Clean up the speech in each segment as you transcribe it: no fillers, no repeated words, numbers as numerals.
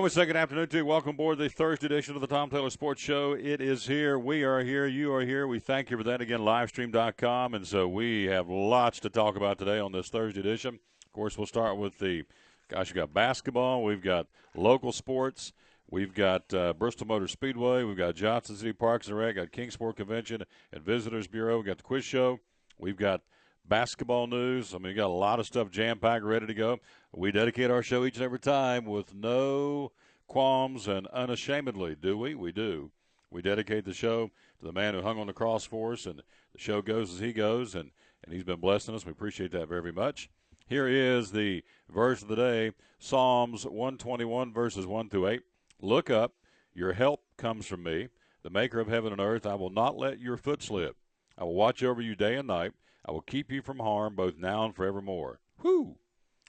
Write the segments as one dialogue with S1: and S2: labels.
S1: And we say good afternoon to you. Welcome aboard the Thursday edition of the Tom Taylor Sports Show. It is here. We are here. You are here. We thank you for that. Again, livestream.com. And so we have lots to talk about today on this Thursday edition. Of course, we'll start with you got basketball. We've got local sports. We've got Bristol Motor Speedway. We've got Johnson City Parks and Rec. Got Kingsport Convention and Visitors Bureau. We've got the quiz show. We've got basketball news. I mean, we got a lot of stuff jam-packed, ready to go. We dedicate our show each and every time with no qualms and unashamedly, do we? We do. We dedicate the show to the man who hung on the cross for us, and the show goes as he goes, and he's been blessing us. We appreciate that very much. Here is the verse of the day, Psalms 121, verses 1 through 8. Look up, your help comes from me, the maker of heaven and earth. I will not let your foot slip. I will watch over you day and night. I will keep you from harm both now and forevermore. Whoo!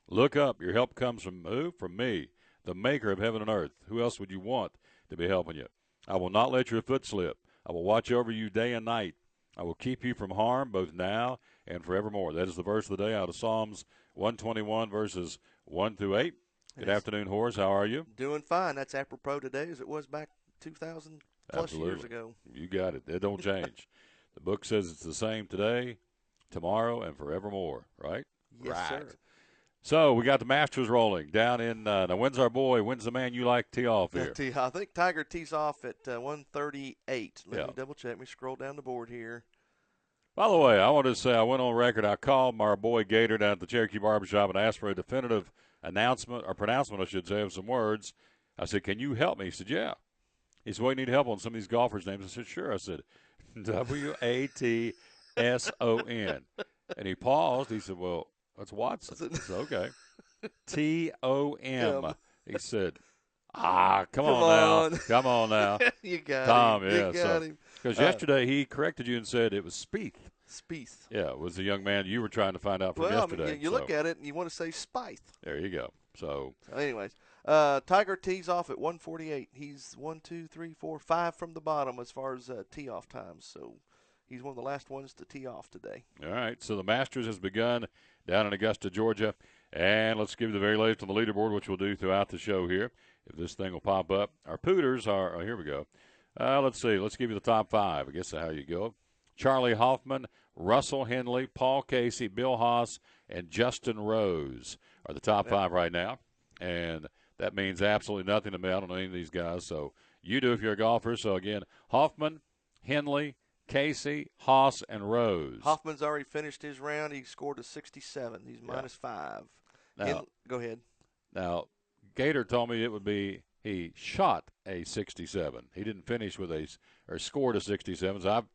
S1: Look up, your help comes from who? From me, the maker of heaven and earth. Who else would you want to be helping you? I will not let your foot slip. I will watch over you day and night. I will keep you from harm both now and forevermore. That is the verse of the day out of Psalms 121, verses 1 through 8. Good afternoon, Horace. How are you?
S2: Doing fine. That's apropos today as it was back 2,000 plus
S1: Absolutely.
S2: years ago.
S1: You got it. It don't change. The book says it's the same today, tomorrow, and forevermore, right?
S2: Yes,
S1: right.
S2: sir.
S1: So we got the Masters rolling down in now when's our boy? When's the man you like tee off here?
S2: I think Tiger tees off at 1:38. Let me double check. Let me scroll down the board here.
S1: By the way, I wanted to say I went on record. I called our boy Gator down at the Cherokee Barbershop and asked for a definitive announcement or pronouncement, I should say, of some words. I said, "Can you help me?" He said, "Yeah." He said, "Well, you need help on some of these golfers' names." I said, "Sure." I said, WATSON. And he paused. He said, "Well, that's Watson." I said, "Okay." TOM. He said, come on now.
S2: You got
S1: Tom,
S2: him.
S1: yeah.
S2: You got him.
S1: Because yesterday he corrected you and said it was Spieth.
S2: Spieth.
S1: Yeah, it was the young man you were trying to find out from yesterday.
S2: I mean, you look at it and you want to say Spieth.
S1: There you go. So
S2: anyways, Tiger tees off at 1:48. He's 5 from the bottom as far as tee off times. So he's one of the last ones to tee off today.
S1: All right. So the Masters has begun down in Augusta, Georgia. And let's give you the very latest on the leaderboard, which we'll do throughout the show here. If this thing will pop up. Our Pooters are, here we go. Let's see. Let's give you the top 5. I guess that's how you go. Charlie Hoffman, Russell Henley, Paul Casey, Bill Haas, and Justin Rose are the top 5 right now. And that means absolutely nothing to me. I don't know any of these guys. So you do if you're a golfer. So, again, Hoffman, Henley, Casey, Haas, and Rose.
S2: Hoffman's already finished his round. He scored a 67. He's minus 5.
S1: Now,
S2: go ahead.
S1: Now, Gator told me it would be he shot a 67. He didn't finish with or scored a 67. So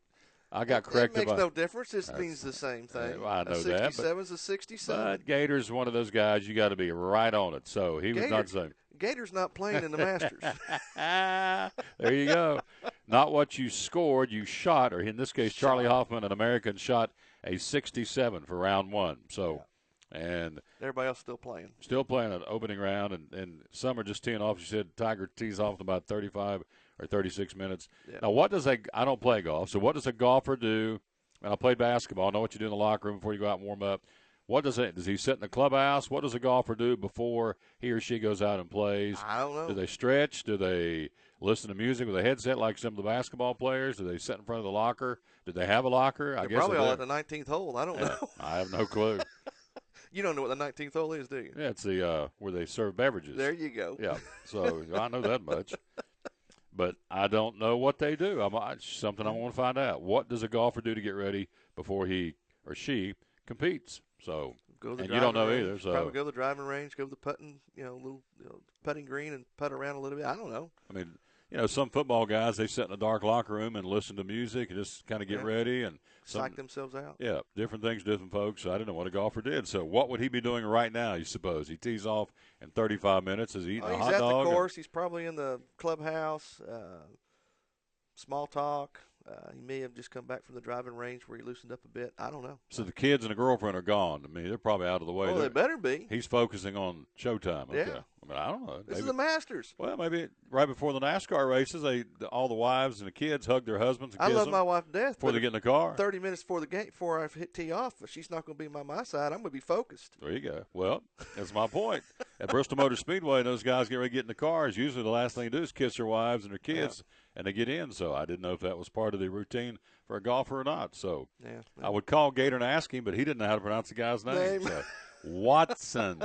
S1: I got corrected.
S2: It makes no difference. It means the same thing.
S1: I know
S2: a 67 is a 67.
S1: But Gator's one of those guys you got to be right on it. So he was not the same.
S2: Gator's not playing in the Masters.
S1: There you go. Not what you scored, you shot. Or in this case, Charlie Hoffman, an American, shot a 67 for round 1. So. And
S2: everybody else still playing.
S1: Still playing an opening round, and some are just teeing off. You said Tiger tees off in about 35 or 36 minutes. Yeah. Now, I don't play golf, so what does a golfer do? And I played basketball. I know what you do in the locker room before you go out and warm up. Does he sit in the clubhouse? What does a golfer do before he or she goes out and plays?
S2: I don't know.
S1: Do they stretch? Do they listen to music with a headset like some of the basketball players? Do they sit in front of the locker? Do they have a locker?
S2: They're probably all at the 19th hole. I don't know.
S1: I have no clue.
S2: You don't know what the 19th hole is, do you?
S1: Yeah, it's the where they serve beverages.
S2: There you go.
S1: Yeah, so I know that much. But I don't know what they do. It's something I want to find out. What does a golfer do to get ready before he or she competes? So, and you don't know either. So
S2: probably go to the driving range, go to the putting, putting green and putt around a little bit. I don't know.
S1: I mean, some football guys, they sit in a dark locker room and listen to music and just kind of get ready and
S2: psych themselves out.
S1: Yeah, different things, different folks. So I didn't know what a golfer did. So what would he be doing right now, you suppose? He tees off in 35 minutes. Is he eating a hot dog?
S2: He's at the course. He's probably in the clubhouse, small talk. He may have just come back from the driving range where he loosened up a bit. I don't know.
S1: So the kids and the girlfriend are gone. I mean, they're probably out of the way.
S2: Well, they better be.
S1: He's focusing on showtime. Okay.
S2: Yeah.
S1: I mean, I don't know.
S2: This is the Masters.
S1: Well, maybe right before the NASCAR races, all the wives and the kids hug their husbands and
S2: I
S1: kiss
S2: love
S1: them
S2: my wife to death.
S1: before they get in the car.
S2: 30 minutes before the game, before I hit tee off, she's not going to be by my side. I'm going to be focused.
S1: There you go. Well, that's my point. At Bristol Motor Speedway, those guys get ready to get in the cars. Usually the last thing they do is kiss their wives and their kids, and they get in. So I didn't know if that was part of the routine for a golfer or not. So I would call Gator and ask him, but he didn't know how to pronounce the guy's name. So, Watson,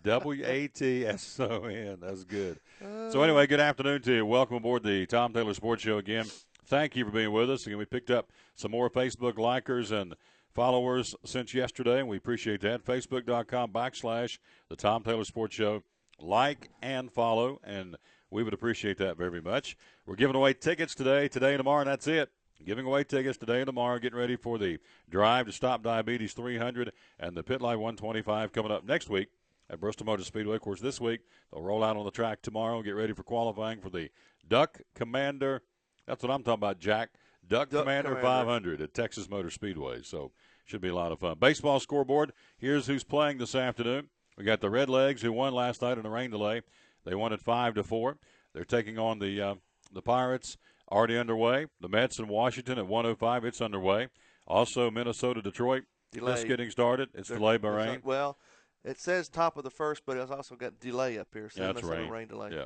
S1: W-A-T-S-O-N. That's good. So anyway, good afternoon to you. Welcome aboard the Tom Taylor Sports Show again. Thank you for being with us. Again, we picked up some more Facebook likers and followers since yesterday, and we appreciate that. Facebook.com/the Tom Taylor Sports Show. Like and follow, and we would appreciate that very much. We're giving away tickets today and tomorrow, and that's it. Giving away tickets today and tomorrow, getting ready for the Drive to Stop Diabetes 300 and the Pit Light 125 coming up next week at Bristol Motor Speedway. Of course, this week they'll roll out on the track tomorrow, get ready for qualifying for the Duck Commander. That's what I'm talking about, Jack. Duck Commander 500 at Texas Motor Speedway. So should be a lot of fun. Baseball scoreboard. Here's who's playing this afternoon. We got the Redlegs who won last night in a rain delay. They won at 5-4. They're taking on the Pirates. Already underway. The Mets in Washington at 1:05. It's underway. Also, Minnesota, Detroit. Just getting started. It's delayed by rain.
S2: Well, it says top of the first, but it's also got delay up here. So
S1: that's rain.
S2: Rain delay.
S1: Yeah.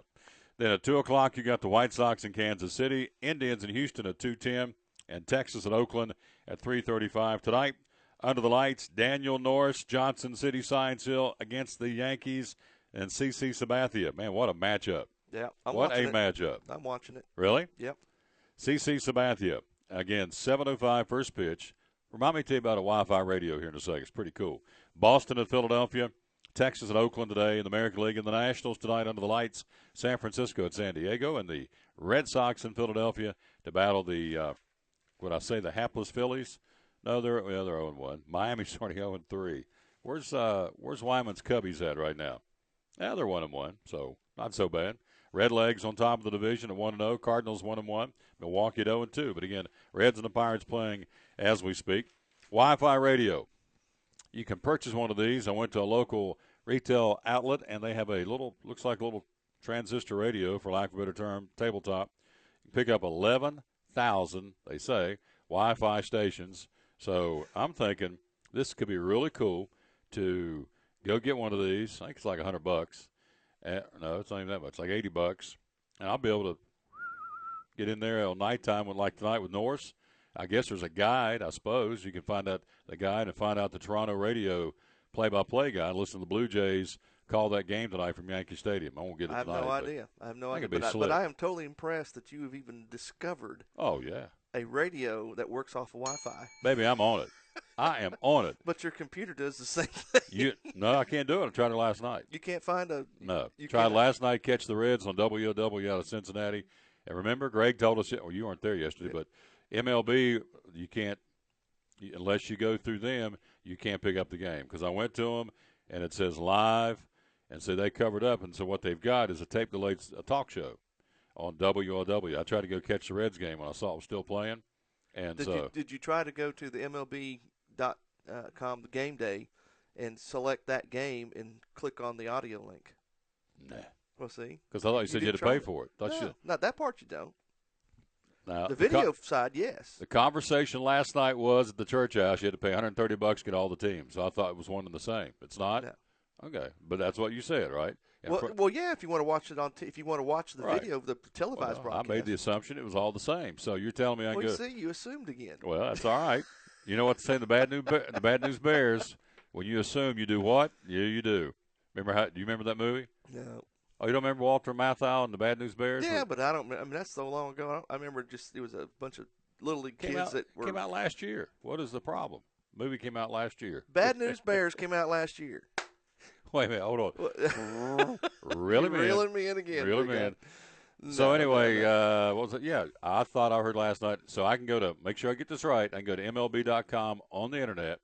S1: Then at 2 o'clock, you got the White Sox in Kansas City, Indians in Houston at 2:10, and Texas at Oakland at 3:35 tonight. Under the lights, Daniel Norris, Johnson City, Science Hill against the Yankees and CC Sabathia. Man, what a matchup!
S2: Yeah,
S1: what a matchup!
S2: I'm watching it.
S1: Really?
S2: Yep.
S1: CC Sabathia, again, 7:05 first pitch. Remind me to tell you about a Wi-Fi radio here in a second. It's pretty cool. Boston at Philadelphia, Texas at Oakland today in the American League, and the Nationals tonight under the lights, San Francisco at San Diego, and the Red Sox in Philadelphia to battle the, the hapless Phillies? No, they're 0-1. Miami's starting 0-3. Where's Wyman's Cubbies at right now? Yeah, they're 1-1, so not so bad. Redlegs on top of the division at 1-0. Cardinals 1-1. Milwaukee at 0-2. But again, Reds and the Pirates playing as we speak. Wi-Fi radio. You can purchase one of these. I went to a local retail outlet, and they have looks like a little transistor radio, for lack of a better term, tabletop. You can pick up 11,000, they say, Wi-Fi stations. So I'm thinking this could be really cool to go get one of these. I think it's like $100. No, it's not even that much. It's like $80, and I'll be able to get in there at nighttime, like tonight with Norris. I guess there's a guide. I suppose you can find out the guide and find out the Toronto radio play-by-play guy. Listen to the Blue Jays call that game tonight from Yankee Stadium. I won't get it tonight.
S2: I have no idea. But I am totally impressed that you have even discovered.
S1: Oh yeah. A
S2: radio that works off of Wi-Fi.
S1: Baby, I'm on it. I am on it.
S2: But your computer does the same thing.
S1: No, I can't do it. I tried it last night.
S2: You can't find a –
S1: No. Tried last night, catch the Reds on WOW out of Cincinnati. And remember, Greg told us – well, you weren't there yesterday, but MLB, you can't – unless you go through them, you can't pick up the game. Because I went to them, and it says live, and so they covered up. And so what they've got is a tape-delayed talk show on WOW. I tried to go catch the Reds game when I saw it was still playing. And
S2: did you try to go to the MLB.com, the game day, and select that game and click on the audio link?
S1: Nah.
S2: Well, see.
S1: Because I thought you said you had to pay for it.
S2: Not that part you don't.
S1: Now,
S2: the video side, yes.
S1: The conversation last night was at the church house. You had to pay $130 to get all the teams. So I thought it was one and the same. It's not?
S2: No.
S1: Okay. But that's what you said, right?
S2: Well, yeah. If you want to watch it if you want to watch the video of the televised broadcast,
S1: I made the assumption it was all the same. So you're telling me I can go.
S2: Well, see, you assumed again.
S1: Well, that's all right. You know what to say? The bad news bears. When you assume, you do what? Yeah, you do. Do you remember that movie?
S2: No.
S1: Oh, you don't remember Walter Matthau and the Bad News Bears?
S2: Yeah, but I don't. I mean, that's so long ago. I remember it was a bunch of little league kids that
S1: came out last year. What is the problem? Movie came out last year.
S2: Bad News Bears came out last year.
S1: Wait a minute, hold on. Really, man?
S2: Reeling me in again.
S1: Really, man. So anyway, what was it? Yeah, I thought I heard last night. So I can go to, make sure I get this right, I can go to MLB.com on the internet,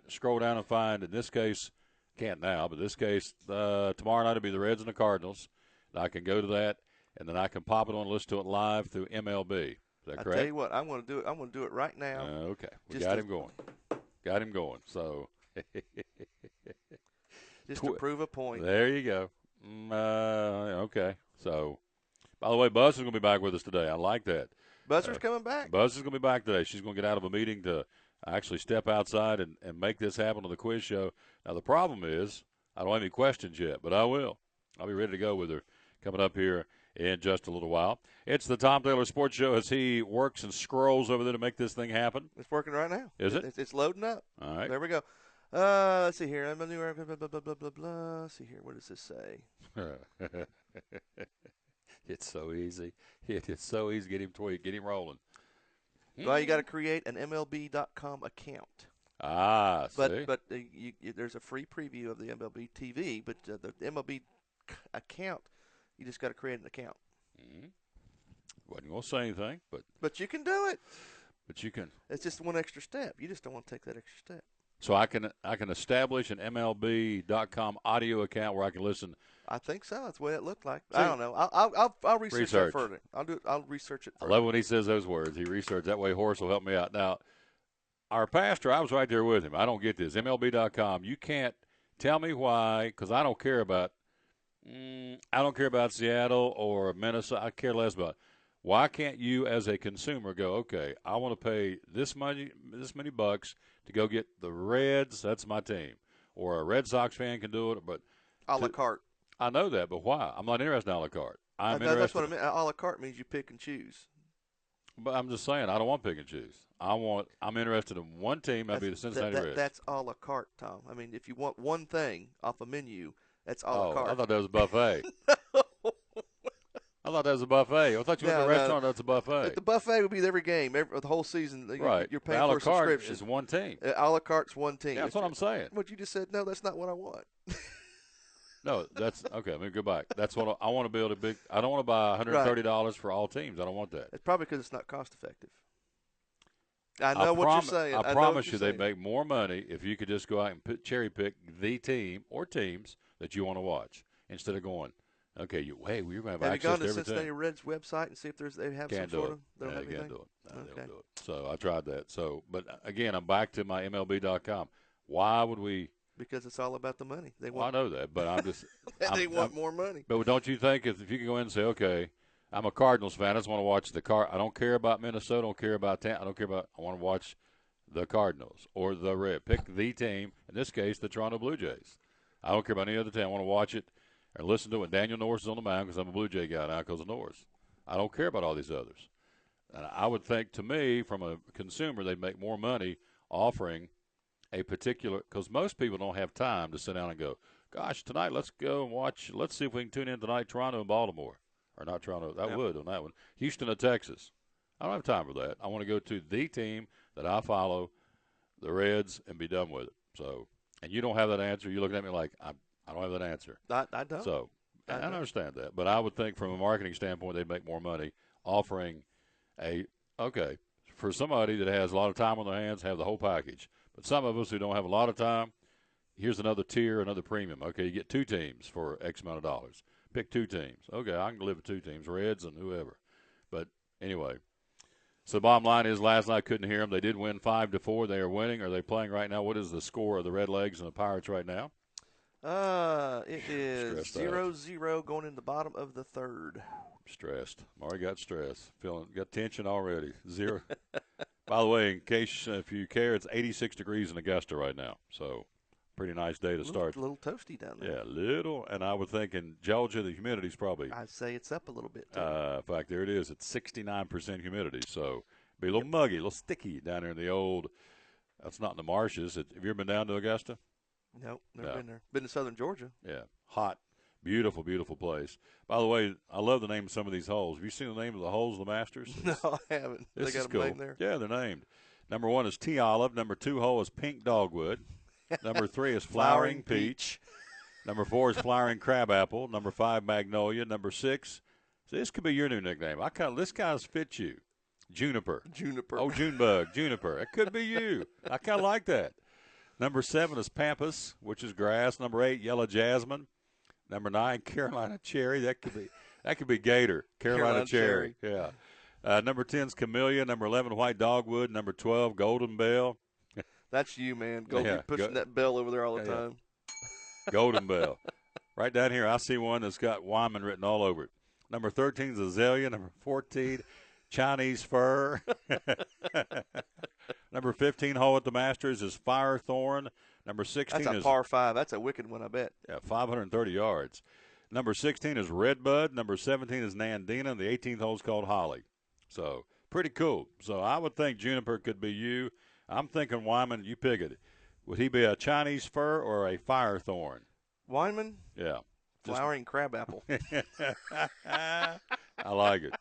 S1: scroll down and find, in this case, can't now, but in this case, tomorrow night it'll be the Reds and the Cardinals. And I can go to that, and then I can pop it on and listen to it live through MLB. Is that
S2: I
S1: correct?
S2: tell you what, I'm going to do it. I'm going to do it right now.
S1: Okay. We got him going. Got him going. So
S2: just to prove a point.
S1: There you go. Okay. So, by the way, Buzz is going to be back with us today. I like that.
S2: Buzzer's coming back.
S1: Buzz is going to be back today. She's going to get out of a meeting to actually step outside and make this happen on the quiz show. Now, the problem is I don't have any questions yet, but I will. I'll be ready to go with her coming up here in just a little while. It's the Tom Taylor Sports Show as he works and scrolls over there to make this thing happen.
S2: It's working right now.
S1: Is it?
S2: It's loading up.
S1: All right.
S2: There we go. Let's see here. Blah, blah, blah, blah, blah, blah. Let's see here. What does this say?
S1: It's so easy. It is so easy. Get him tweaked. Get him rolling.
S2: Well, you got to create an MLB.com account.
S1: Ah, see.
S2: But there's a free preview of the MLB TV, but the MLB account, you just got to create an account.
S1: Mm-hmm. Wasn't going to say anything,
S2: but you can do it.
S1: But you can.
S2: It's just one extra step. You just don't want to take that extra step.
S1: So I can establish an MLB.com audio account where I can listen.
S2: I think so. That's the way it looked like. I don't know. I'll research that further. I'll research it further.
S1: I love when he says those words. He researched. That way Horace will help me out. Now, our pastor, I was right there with him. I don't get this. MLB.com. You can't tell me why, because I don't care about Seattle or Minnesota. I care less about it. Why can't you, as a consumer, go, okay, I want to pay this many bucks to go get the Reds? That's my team. Or a Red Sox fan can do it, but
S2: a la carte.
S1: I know that, but why? I'm not interested in a la carte.
S2: That's what I mean. A la carte means you pick and choose.
S1: But I'm just saying, I don't want pick and choose. I'm interested in one team. That'd be the Cincinnati Reds.
S2: That's a la carte, Tom. I mean, if you want one thing off a menu, that's a la carte.
S1: I thought that was a buffet. I thought that was a buffet. I thought you went to a restaurant. That's a buffet.
S2: The buffet would be every game, the whole season.
S1: Right.
S2: You're paying for a subscription.
S1: A la carte is one team.
S2: A la carte's one team.
S1: Yeah, that's what I'm saying.
S2: But you just said, no, that's not what I want.
S1: No, that's okay. Let me go back. That's what I want to build a big. I don't want to buy $130 for all teams. I don't want that.
S2: It's probably because it's not cost effective. I know what you're saying.
S1: I promise you, they'd make more money if you could just go out and cherry pick the team or teams that you want to watch instead of going. Okay, we're going to have access to everything.
S2: Have you gone to Cincinnati Reds website and see if they have some sort of?
S1: They can't do it.
S2: Okay.
S1: They don't do it. So I tried that. So, but again, I'm back to my MLB.com. Why would we?
S2: Because it's all about the money.
S1: I know that, but I'm just.
S2: They want more money.
S1: But don't you think if you can go in and say, okay, I'm a Cardinals fan. I just want to watch I don't care about Minnesota. I don't care about Tampa. I want to watch the Cardinals or the Red. Pick the team. In this case, the Toronto Blue Jays. I don't care about any other team. I want to watch it or listen to it. Daniel Norris is on the mound because I'm a Blue Jay guy now because of Norris. I don't care about all these others. And I would think, to me, from a consumer, they'd make more money offering a particular – because most people don't have time to sit down and go, gosh, tonight let's go and watch – let's see if we can tune in tonight, Toronto and Baltimore. Or not Toronto. That would on that one. Houston and Texas. I don't have time for that. I want to go to the team that I follow, the Reds, and be done with it. So, and you don't have that answer. You're looking at me like I don't have that answer.
S2: I don't.
S1: So, I understand that. But I would think from a marketing standpoint, they'd make more money offering for somebody that has a lot of time on their hands, have the whole package. But some of us who don't have a lot of time, here's another tier, another premium. Okay, you get two teams for X amount of dollars. Pick two teams. Okay, I can live with two teams, Reds and whoever. But anyway, so the bottom line is last night I couldn't hear them. They did win 5-4. They are winning. Are they playing right now? What is the score of the Red Legs and the Pirates right now?
S2: It is 0-0 going in the bottom of the third.
S1: Stressed. Already got stress. Got tension already. 0. By the way, in case if you care, it's 86 degrees in Augusta right now. So pretty nice day to start.
S2: A little toasty down there.
S1: Yeah, little. And I would think in Georgia the humidity's probably.
S2: I'd say it's up a little bit, too.
S1: In fact, there it is. It's 69% humidity. So be a little muggy, a little sticky down there in the old. That's not in the marshes. Have you ever been down to Augusta?
S2: Nope, never been there. Been to southern Georgia.
S1: Yeah, hot, beautiful, beautiful place. By the way, I love the name of some of these holes. Have you seen the name of the holes of the Masters?
S2: No, I haven't.
S1: This
S2: they got
S1: is cool.
S2: Name there?
S1: Yeah, they're named. Number 1 is Tea Olive. Number 2 hole is Pink Dogwood. Number 3 is Flowering Peach. Number 4 is Flowering Crabapple. Number 5, Magnolia. Number 6, so this could be your new nickname. This kind of fits you. Juniper. Oh, Junebug. Juniper. It could be you. I kind of like that. Number 7 is Pampas, which is grass. Number 8, Yellow Jasmine. Number 9, Carolina Cherry. That could be Gator. Carolina Cherry. Yeah. Number 10 is Camellia. Number 11, White Dogwood. Number 12, Golden Bell.
S2: That's you, man. Go
S1: Yeah,
S2: be pushing that bell over there all the time.
S1: Golden Bell. Right down here, I see one that's got Wyman written all over it. Number 13 is Azalea. Number 14, Chinese Fir. Number 15, hole at the Masters, is Firethorn. Number 16
S2: That's a par 5. That's a wicked one, I bet.
S1: Yeah, 530 yards. Number 16 is Redbud. Number 17 is Nandina. And the 18th hole is called Holly. So, pretty cool. So, I would think Juniper could be you. I'm thinking Wyman, you pick it. Would he be a Chinese Fir or a Firethorn?
S2: Wyman?
S1: Yeah.
S2: Flowering crabapple.
S1: I like it.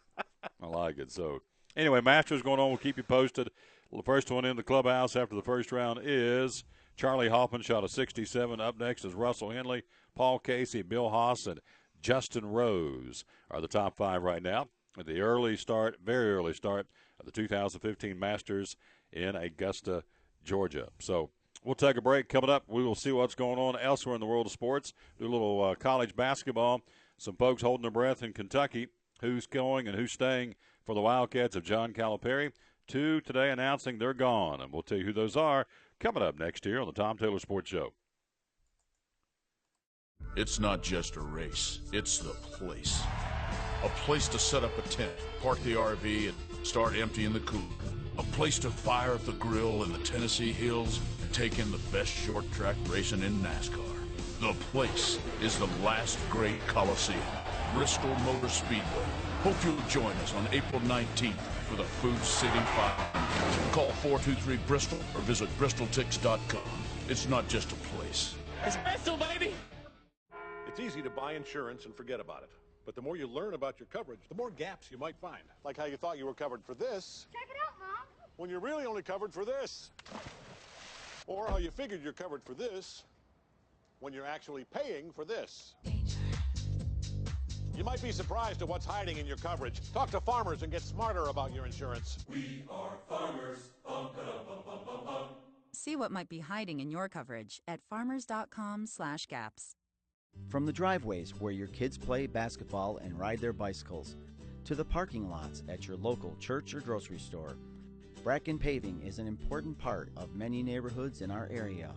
S1: I like it. So, anyway, Masters going on. We'll keep you posted. Well, the first one in the clubhouse after the first round is Charlie Hoffman, shot a 67. Up next is Russell Henley, Paul Casey, Bill Haas, and Justin Rose are the top 5 right now at the early start, very early start of the 2015 Masters in Augusta, Georgia. So we'll take a break. Coming up, we will see what's going on elsewhere in the world of sports. Do a little college basketball. Some folks holding their breath in Kentucky. Who's going and who's staying for the Wildcats of John Calipari. 2 today announcing they're gone, and we'll tell you who those are coming up next year on the Tom Taylor Sports Show.
S3: It's not just a race, it's the place. A place to set up a tent, park the RV, and start emptying the cooler. A place to fire up the grill in the Tennessee hills and take in the best short track racing in NASCAR. The place is the last great Coliseum, Bristol Motor Speedway. Hope you'll join us on April 19th for the Food City 5. Call 423-BRISTOL or visit bristoltix.com. It's not just a place.
S4: It's Bristol, baby!
S5: It's easy to buy insurance and forget about it. But the more you learn about your coverage, the more gaps you might find. Like how you thought you were covered for this.
S6: Check it out, Mom.
S5: When you're really only covered for this. Or how you figured you're covered for this when you're actually paying for this. You might be surprised at what's hiding in your coverage. Talk to Farmers and get smarter about your insurance.
S7: We are Farmers.
S8: See what might be hiding in your coverage at farmers.com/gaps.
S9: From the driveways where your kids play basketball and ride their bicycles, to the parking lots at your local church or grocery store, Bracken Paving is an important part of many neighborhoods in our area.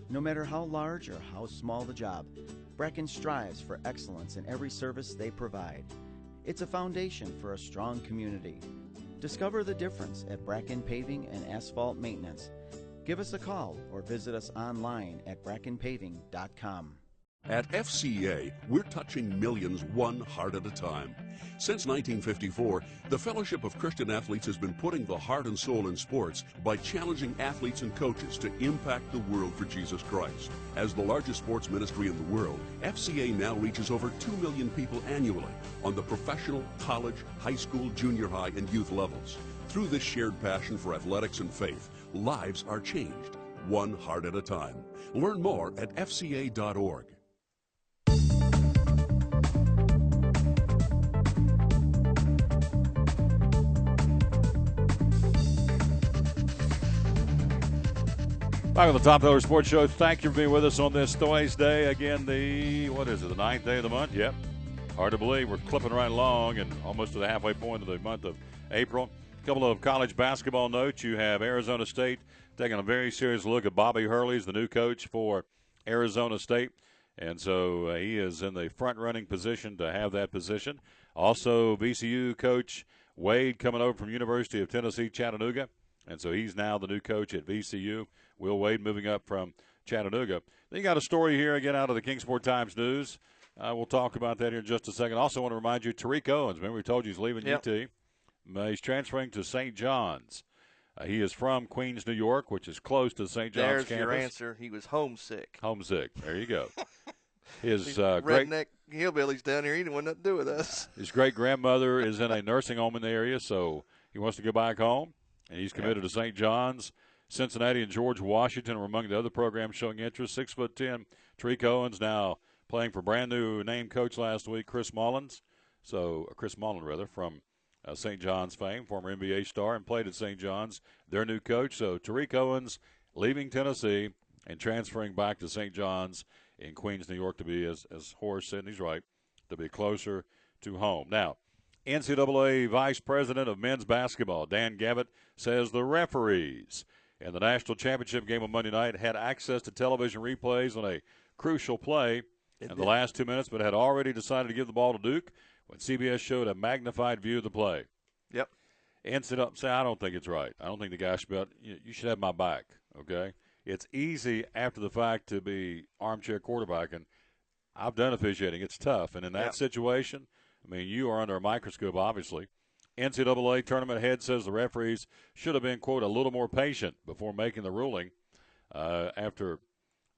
S9: No matter how large or how small the job, Bracken strives for excellence in every service they provide. It's a foundation for a strong community. Discover the difference at Bracken Paving and Asphalt Maintenance. Give us a call or visit us online at brackenpaving.com.
S10: At FCA, we're touching millions one heart at a time. Since 1954, the Fellowship of Christian Athletes has been putting the heart and soul in sports by challenging athletes and coaches to impact the world for Jesus Christ. As the largest sports ministry in the world, FCA now reaches over 2 million people annually on the professional, college, high school, junior high, and youth levels. Through this shared passion for athletics and faith, lives are changed, one heart at a time. Learn more at fca.org.
S1: Back on the Tom Taylor Sports Show. Thank you for being with us on this Thursday. Again, the 9th day of the month? Yep. Hard to believe. We're clipping right along and almost to the halfway point of the month of April. A couple of college basketball notes. You have Arizona State taking a very serious look at Bobby Hurley's the new coach for Arizona State. And so he is in the front-running position to have that position. Also, VCU coach Wade coming over from University of Tennessee, Chattanooga. And so he's now the new coach at VCU. Will Wade moving up from Chattanooga. Then you got a story here again out of the Kingsport Times News. We'll talk about that here in just a second. Also want to remind you, Tariq Owens, remember we told you he's leaving UT. He's transferring to St. John's. He is from Queens, New York, which is close to St. John's campus.
S2: There's your answer. He was homesick.
S1: Homesick. There you go. His
S2: redneck hillbillies down here, he didn't want nothing to do with us.
S1: His great-grandmother is in a nursing home in the area, so he wants to go back home, and he's committed to St. John's. Cincinnati and George Washington are among the other programs showing interest. 6'10", Tariq Owens now playing for brand-new name coach last week, Chris Mullen, from St. John's fame, former NBA star, and played at St. John's, their new coach. So Tariq Owens leaving Tennessee and transferring back to St. John's in Queens, New York, to be, as Horace said, and he's right, to be closer to home. Now, NCAA Vice President of Men's Basketball, Dan Gavitt, says the referees in the national championship game on Monday night had access to television replays on a crucial play in the last 2 minutes, but had already decided to give the ball to Duke when CBS showed a magnified view of the play.
S2: Yep.
S1: Say, I don't think it's right. I don't think the guy should be out. You should have my back, okay? It's easy after the fact to be armchair quarterbacking. I've done officiating. It's tough. And in that situation, I mean, you are under a microscope, obviously. NCAA tournament head says the referees should have been, quote, a little more patient before making the ruling after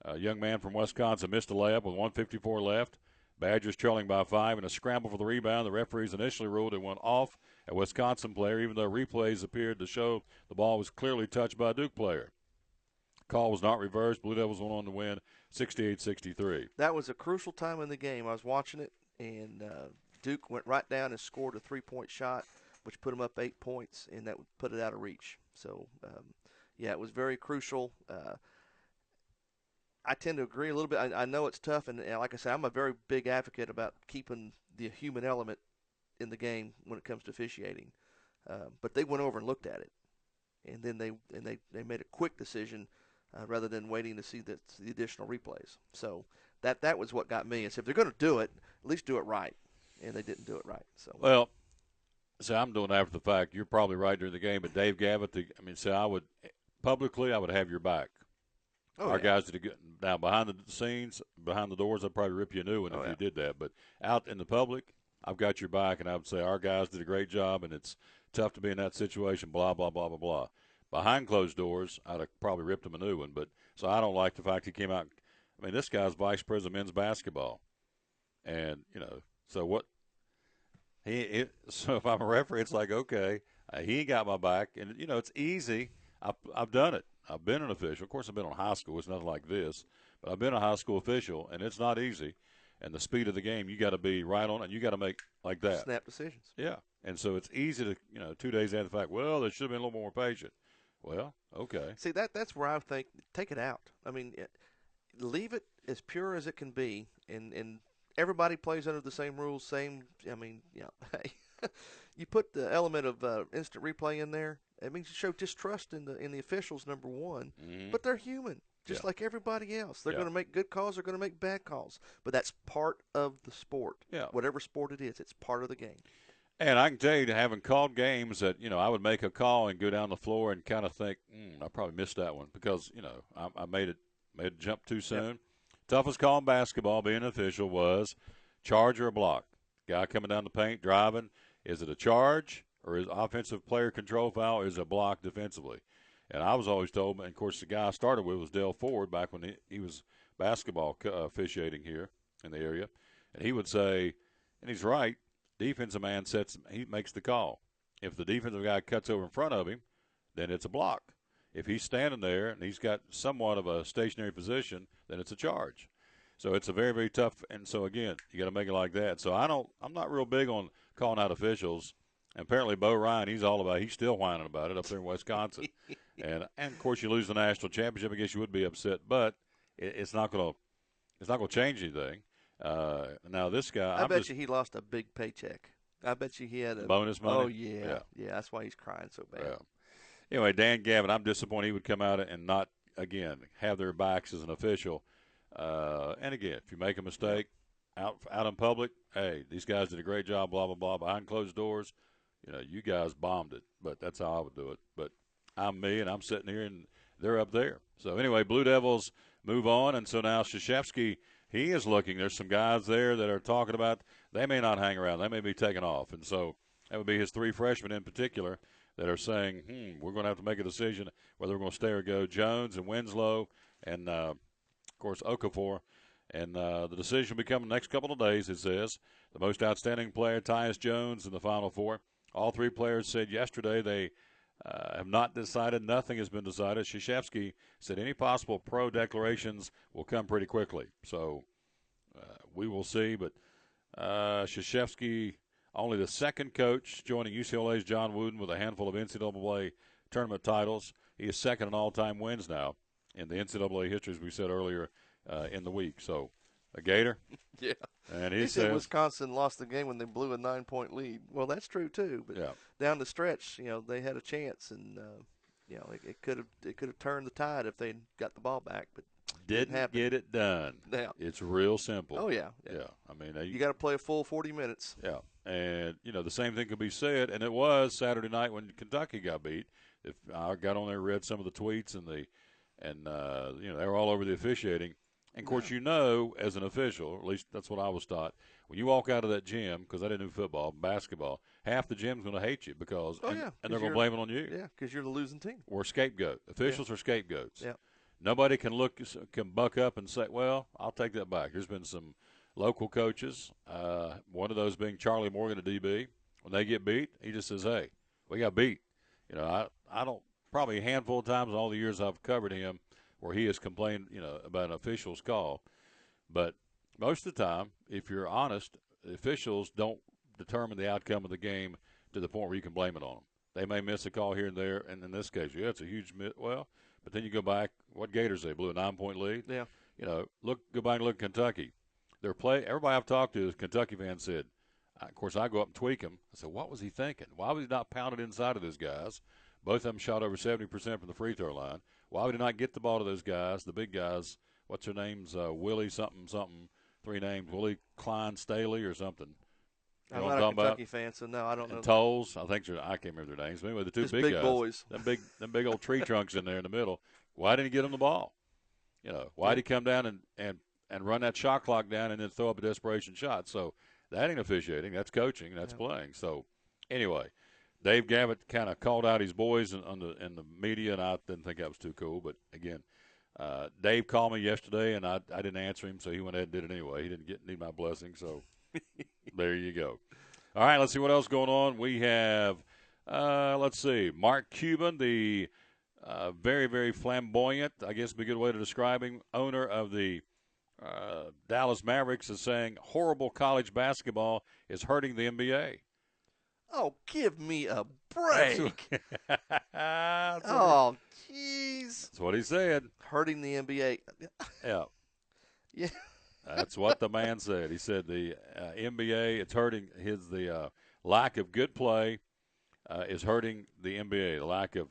S1: a young man from Wisconsin missed a layup with 1:54 left. Badgers trailing by 5 in a scramble for the rebound. The referees initially ruled it went off a Wisconsin player, even though replays appeared to show the ball was clearly touched by a Duke player. Call was not reversed. Blue Devils went on to win 68-63.
S2: That was a crucial time in the game. I was watching it, and Duke went right down and scored a three-point shot, which put them up 8 points, and that would put it out of reach. So, it was very crucial. I tend to agree a little bit. I know it's tough, and like I said, I'm a very big advocate about keeping the human element in the game when it comes to officiating. But they went over and looked at it, and then they made a quick decision rather than waiting to see the additional replays. So that was what got me. Is if they're going to do it, at least do it right, and they didn't do it right. So
S1: I'm doing after the fact. You're probably right during the game, but Dave Gavitt, I would have your back. Our guys did a good. Now, behind the scenes, behind the doors, I'd probably rip you a new one if you did that. But out in the public, I've got your back, and I would say our guys did a great job, and it's tough to be in that situation, blah, blah, blah, blah, blah. Behind closed doors, I'd have probably ripped him a new one. But so I don't like the fact he came out. I mean, this guy's vice president of men's basketball. And, so what so if I'm a referee, it's like, okay, he ain't got my back. And, it's easy. I've done it. I've been an official. Of course, I've been on high school. It's nothing like this. But I've been a high school official, and it's not easy. And the speed of the game, you got to be right on it, and you got to make like that.
S2: Snap decisions.
S1: Yeah. And so it's easy to, 2 days after the fact, well, they should have been a little more patient. Well, okay.
S2: See, that's where I think take it out. I mean, leave it as pure as it can be, and everybody plays under the same rules, you put the element of instant replay in there. It means you show distrust in the officials, number one.
S1: Mm-hmm.
S2: But they're human, just like everybody else. They're going to make good calls. They're going to make bad calls. But that's part of the sport.
S1: Yeah.
S2: Whatever sport it is, it's part of the game.
S1: And I can tell you, having called games that, I would make a call and go down the floor and kind of think, I probably missed that one because, I made it jump too soon. Yep. Toughest call in basketball, being an official, was charge or a block. Guy coming down the paint, driving. Is it a charge or is offensive player control foul or is it a block defensively? And I was always told, and of course the guy I started with was Dale Ford back when he was basketball officiating here in the area. And he would say, and he's right, defensive man he makes the call. If the defensive guy cuts over in front of him, then it's a block. If he's standing there and he's got somewhat of a stationary position, then it's a charge. So it's a very, very tough. And so again, you got to make it like that. So I'm not real big on calling out officials. And apparently Bo Ryan, he's still whining about it up there in Wisconsin. and of course you lose the national championship. I guess you would be upset, but it's not going to change anything. Now this guy,
S2: I bet you he lost a big paycheck. I bet you he had a
S1: bonus money.
S2: Oh yeah. That's why he's crying so bad.
S1: Yeah. Anyway, Dan Gavin, I'm disappointed he would come out and not again have their backs as an official. And again, if you make a mistake out in public, hey, these guys did a great job. Blah blah blah. Behind closed doors, you guys bombed it. But that's how I would do it. But I'm me, and I'm sitting here, and they're up there. So anyway, Blue Devils move on, and so now Krzyzewski, he is looking. There's some guys there that are talking about they may not hang around. They may be taken off. And so that would be his three freshmen in particular that are saying, we're going to have to make a decision whether we're going to stay or go. Jones and Winslow and, of course, Okafor. And the decision will become the next couple of days, it says. The most outstanding player, Tyus Jones, in the Final Four. All three players said yesterday they have not decided. Nothing has been decided. Krzyzewski said any possible pro declarations will come pretty quickly. So we will see. But Krzyzewski, only the second coach joining UCLA's John Wooden with a handful of NCAA tournament titles. He is second in all-time wins now in the NCAA history, as we said earlier in the week. So A Gator?
S2: Yeah.
S1: And
S2: He
S1: he
S2: said
S1: says
S2: Wisconsin lost the game when they blew a 9-point lead. Well, that's true too. But
S1: Yeah.
S2: down the stretch, they had a chance, and it could have turned the tide if they got the ball back, but
S1: didn't
S2: happen.
S1: get it done.
S2: Yeah.
S1: It's real simple.
S2: Oh yeah.
S1: I mean,
S2: you got to play a full 40 minutes.
S1: Yeah, and the same thing could be said, and it was Saturday night when Kentucky got beat. If I got on there, read some of the tweets, and they were all over the officiating. And of course, as an official, or at least that's what I was taught, when you walk out of that gym, because I didn't do football, basketball, half the gym's going to hate you because, and they're going to blame it on you.
S2: Yeah, because you're the losing team.
S1: Or scapegoat. Officials are scapegoats.
S2: Yeah.
S1: Nobody can buck up and say, well, I'll take that back. There's been some local coaches, one of those being Charlie Morgan at DB. When they get beat, he just says, hey, we got beat. I don't, probably a handful of times in all the years I've covered him where he has complained, about an official's call. But most of the time, if you're honest, the officials don't determine the outcome of the game to the point where you can blame it on them. They may miss a call here and there, and in this case, it's a huge but then you go back, what Gators they blew a 9-point lead?
S2: Yeah.
S1: Go back and look at Kentucky. Everybody I've talked to, Kentucky fans said, of course, I go up and tweak him. I said, what was he thinking? Why was he not pounded inside of those guys? Both of them shot over 70% from the free throw line. Why would he not get the ball to those guys, the big guys? What's their names? Willie something, 3 names. Willie Klein Staley or something.
S2: I'm not a Kentucky fan, so no, I don't know.
S1: And Tolles, I can't remember their names. But anyway, the two big guys.
S2: Boys.
S1: Them big old tree trunks in there in the middle. Why didn't he get them the ball? Why did he come down and run that shot clock down and then throw up a desperation shot? So that ain't officiating. That's coaching. That's playing. So anyway, Dave Gavitt kind of called out his boys in the media, and I didn't think that was too cool. But, again, Dave called me yesterday, and I didn't answer him, so he went ahead and did it anyway. He didn't need my blessing, so there you go. All right, let's see what else is going on. We have, Mark Cuban, the very, very flamboyant, I guess would be a good way to describe him, owner of the Dallas Mavericks, is saying horrible college basketball is hurting the NBA.
S2: Oh, give me a break. Oh, jeez.
S1: That's what he said.
S2: Hurting the NBA.
S1: Yeah.
S2: Yeah.
S1: That's what the man said. He said the NBA, it's hurting the lack of good play is hurting the NBA. The lack of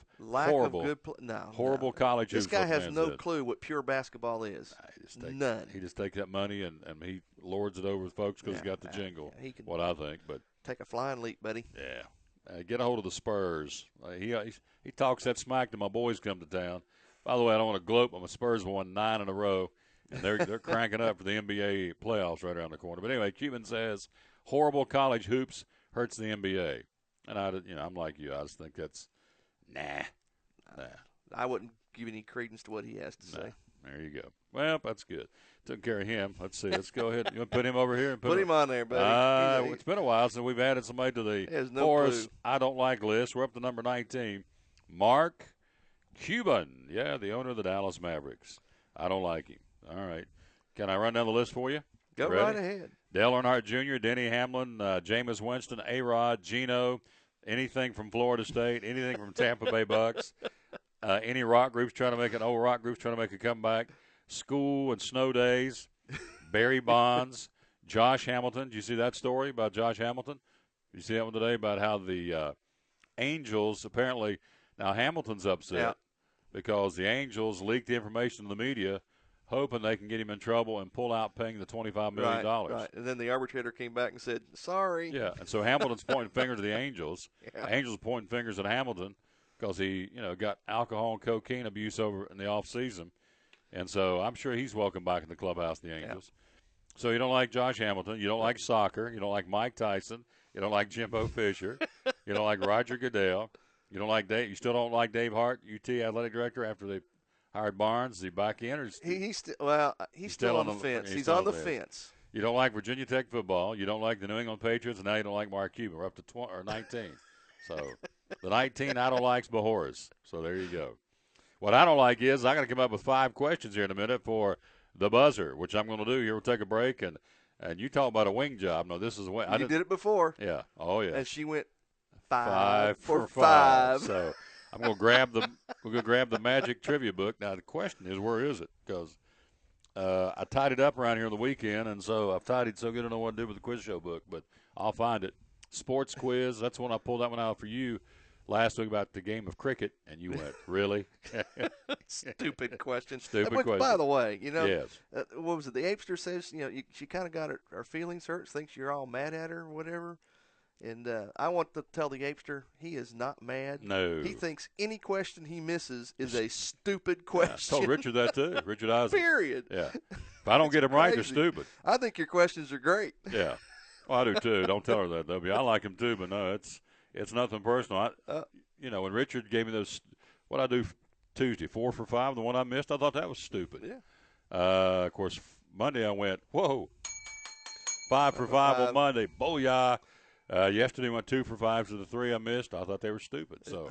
S1: horrible college hoops.
S2: This guy has no clue what pure basketball is. None.
S1: He just takes that money and he lords it over with folks because he's got the jingle.
S2: He can
S1: what I think, but
S2: take a flying leap, buddy.
S1: Yeah. Get a hold of the Spurs. He talks that smack to my boys come to town. By the way, I don't want to gloat, but my Spurs won 9 in a row. And they're cranking up for the NBA playoffs right around the corner. But anyway, Cuban says horrible college hoops hurts the NBA. And I'm like you. I just think that's nah.
S2: I wouldn't give any credence to what he has to say.
S1: There you go. Well, that's good. Took care of him. Let's see. Let's go ahead. You want to put him over here? And
S2: put him on there, buddy.
S1: It's been a while since we've added somebody to the Forrest I Don't Like list. We're up to number 19. Mark Cuban. Yeah, the owner of the Dallas Mavericks. I don't like him. All right. Can I run down the list for you?
S2: Go right ahead.
S1: Dale Earnhardt Jr., Denny Hamlin, Jameis Winston, A-Rod, Gino, anything from Florida State, anything from Tampa Bay Bucks, any rock groups trying to make a comeback, School and Snow Days, Barry Bonds, Josh Hamilton. Did you see that story about Josh Hamilton? Did you see that one today about how the Angels apparently – now Hamilton's upset because the Angels leaked the information to the media hoping they can get him in trouble and pull out paying the $25 million.
S2: Right. And then the arbitrator came back and said, sorry.
S1: Yeah, and so Hamilton's pointing fingers at the Angels. Yeah. The Angels are pointing fingers at Hamilton because he, got alcohol and cocaine abuse over in the offseason. And so I'm sure he's welcome back in the clubhouse, the Angels. Yeah. So you don't like Josh Hamilton. You don't like soccer. You don't like Mike Tyson. You don't like Jimbo Fisher. You don't like Roger Goodell. You don't like Dave. You still don't like Dave Hart, UT athletic director, after they hired Barnes. Is he back in? Or
S2: he's still on the fence. He's on the fence.
S1: You don't like Virginia Tech football. You don't like the New England Patriots, and now you don't like Mark Cuban. We're up to 19. So the 19 I don't like's Bahoras. So there you go. What I don't like is I got to come up with 5 questions here in a minute for the buzzer, which I'm going to do here. We'll take a break, and you talk about a wing job. No, this is a wing.
S2: You did it before.
S1: Yeah. Oh yeah.
S2: And she went 5 for 5.
S1: So I'm going to grab the magic trivia book. Now the question is, where is it? Because I tidied up around here on the weekend, and so I've tidied so good I don't know what to do with the quiz show book, but I'll find it. Sports quiz, that's when I pulled that one out for you last week about the game of cricket, and you went, really?
S2: Stupid question.
S1: Stupid
S2: Which,
S1: question.
S2: by the way,
S1: Yes.
S2: What was it? The Apester says, she kind of got her feelings hurt, thinks you're all mad at her or whatever. And I want to tell the Apester he is not mad.
S1: No.
S2: He thinks any question he misses is a stupid question.
S1: I told Richard that too. Richard Isaac.
S2: Period.
S1: Yeah. If I don't get them right, they're stupid.
S2: I think your questions are great.
S1: Yeah. Well, I do too. Don't tell her that, W. I like him too, but no, it's nothing personal. When Richard gave me those, what I do Tuesday, 4 for 5, the one I missed, I thought that was stupid.
S2: Yeah.
S1: Of course, Monday I went, whoa, 5 for 5 on Monday, booyah. Yesterday went 2 for 5 to the 3 I missed. I thought they were stupid. So,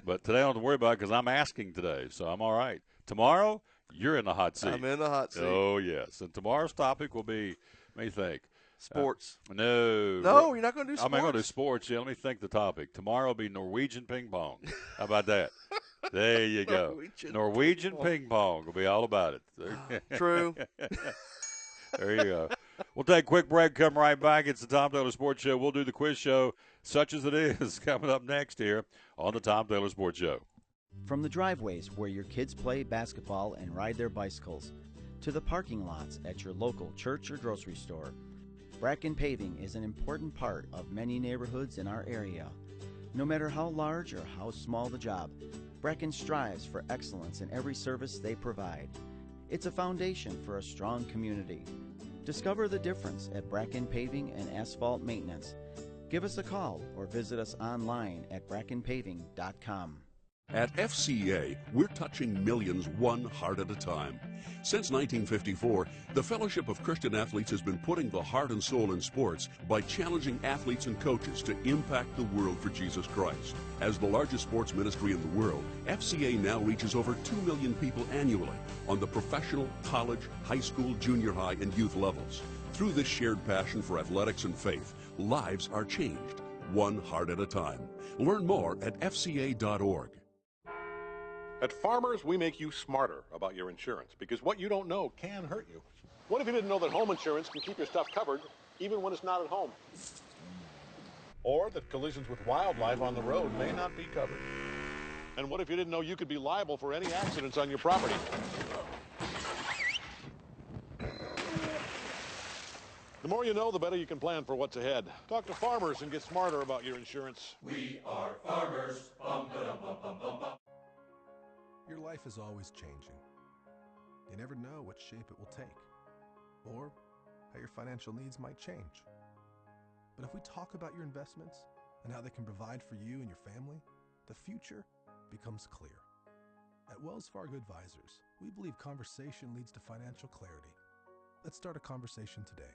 S1: but today I don't have to worry about it because I'm asking today, so I'm all right. Tomorrow, you're in the hot seat.
S2: I'm in the hot seat.
S1: Oh, yes. And tomorrow's topic will be, let me think.
S2: Sports.
S1: No,
S2: you're not going to do sports?
S1: I'm not going to do sports. Yeah, let me think the topic. Tomorrow will be Norwegian ping pong. How about that? There you go. Norwegian ping pong will be all about it.
S2: True.
S1: There you go. We'll take a quick break, come right back. It's the Tom Taylor Sports Show. We'll do the quiz show, such as it is, coming up next here on the Tom Taylor Sports Show.
S9: From the driveways where your kids play basketball and ride their bicycles, to the parking lots at your local church or grocery store, Bracken Paving is an important part of many neighborhoods in our area. No matter how large or how small the job, Bracken strives for excellence in every service they provide. It's a foundation for a strong community. Discover the difference at Bracken Paving and Asphalt Maintenance. Give us a call or visit us online at brackenpaving.com.
S10: At FCA, we're touching millions one heart at a time. Since 1954, the Fellowship of Christian Athletes has been putting the heart and soul in sports by challenging athletes and coaches to impact the world for Jesus Christ. As the largest sports ministry in the world, FCA now reaches over 2 million people annually on the professional, college, high school, junior high, and youth levels. Through this shared passion for athletics and faith, lives are changed, one heart at a time. Learn more at fca.org.
S5: At Farmers, we make you smarter about your insurance because what you don't know can hurt you. What if you didn't know that home insurance can keep your stuff covered even when it's not at home? Or that collisions with wildlife on the road may not be covered? And what if you didn't know you could be liable for any accidents on your property? The more you know, the better you can plan for what's ahead. Talk to Farmers and get smarter about your insurance.
S7: We are farmers. Bum, ba-dum, bum, bum, bum, bum.
S4: Your life is always changing. You never know what shape it will take, or how your financial needs might change. But if we talk about your investments and how they can provide for you and your family, the future becomes clear. At Wells Fargo Advisors, we believe conversation leads to financial clarity. Let's start a conversation today.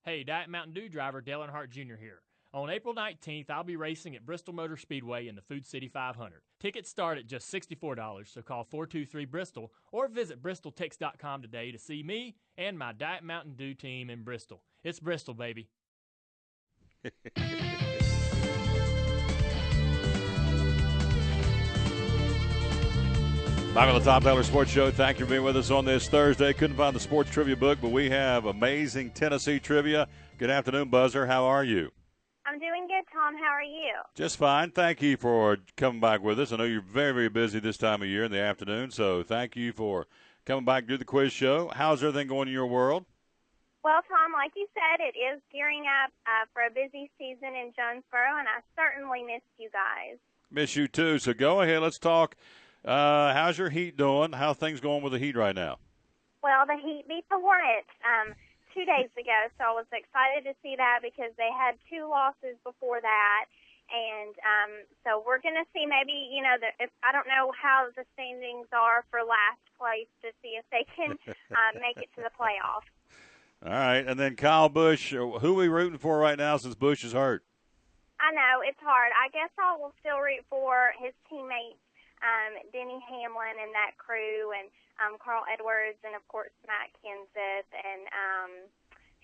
S6: Hey, Diet Mountain Dew driver Dale Earnhardt Jr. here. On April 19th, I'll be racing at Bristol Motor Speedway in the Food City 500. Tickets start at just $64, so call 423-BRISTOL or visit bristoltix.com today to see me and my Diet Mountain Dew team in Bristol. It's Bristol, baby.
S1: Back on the Tom Taylor Sports Show. Thank you for being with us on this Thursday. Couldn't find the sports trivia book, but we have amazing Tennessee trivia. Good afternoon, Buzzer. How are you?
S11: I'm doing good, Tom. How are you?
S1: Just fine. Thank you for coming back with us. I know you're very, very busy this time of year in the afternoon, so thank you for coming back to do the quiz show. How's everything going in your world?
S11: Well, Tom, like you said, it is gearing up for a busy season in Jonesboro, and I certainly missed you guys.
S1: Miss you, too. So go ahead. Let's talk. How's your Heat doing? How are things going with the Heat right now?
S11: Well, the Heat beat the Hornets 2 days ago, so I was excited to see that because they had 2 losses before that. And so we're going to see maybe, if I don't know how the standings are for last place to see if they can make it to the playoffs.
S1: All right. And then Kyle Busch, who are we rooting for right now since Busch is hurt?
S11: I know, it's hard. I guess I will still root for his teammates. Denny Hamlin and that crew, and Carl Edwards, and of course Matt Kenseth, and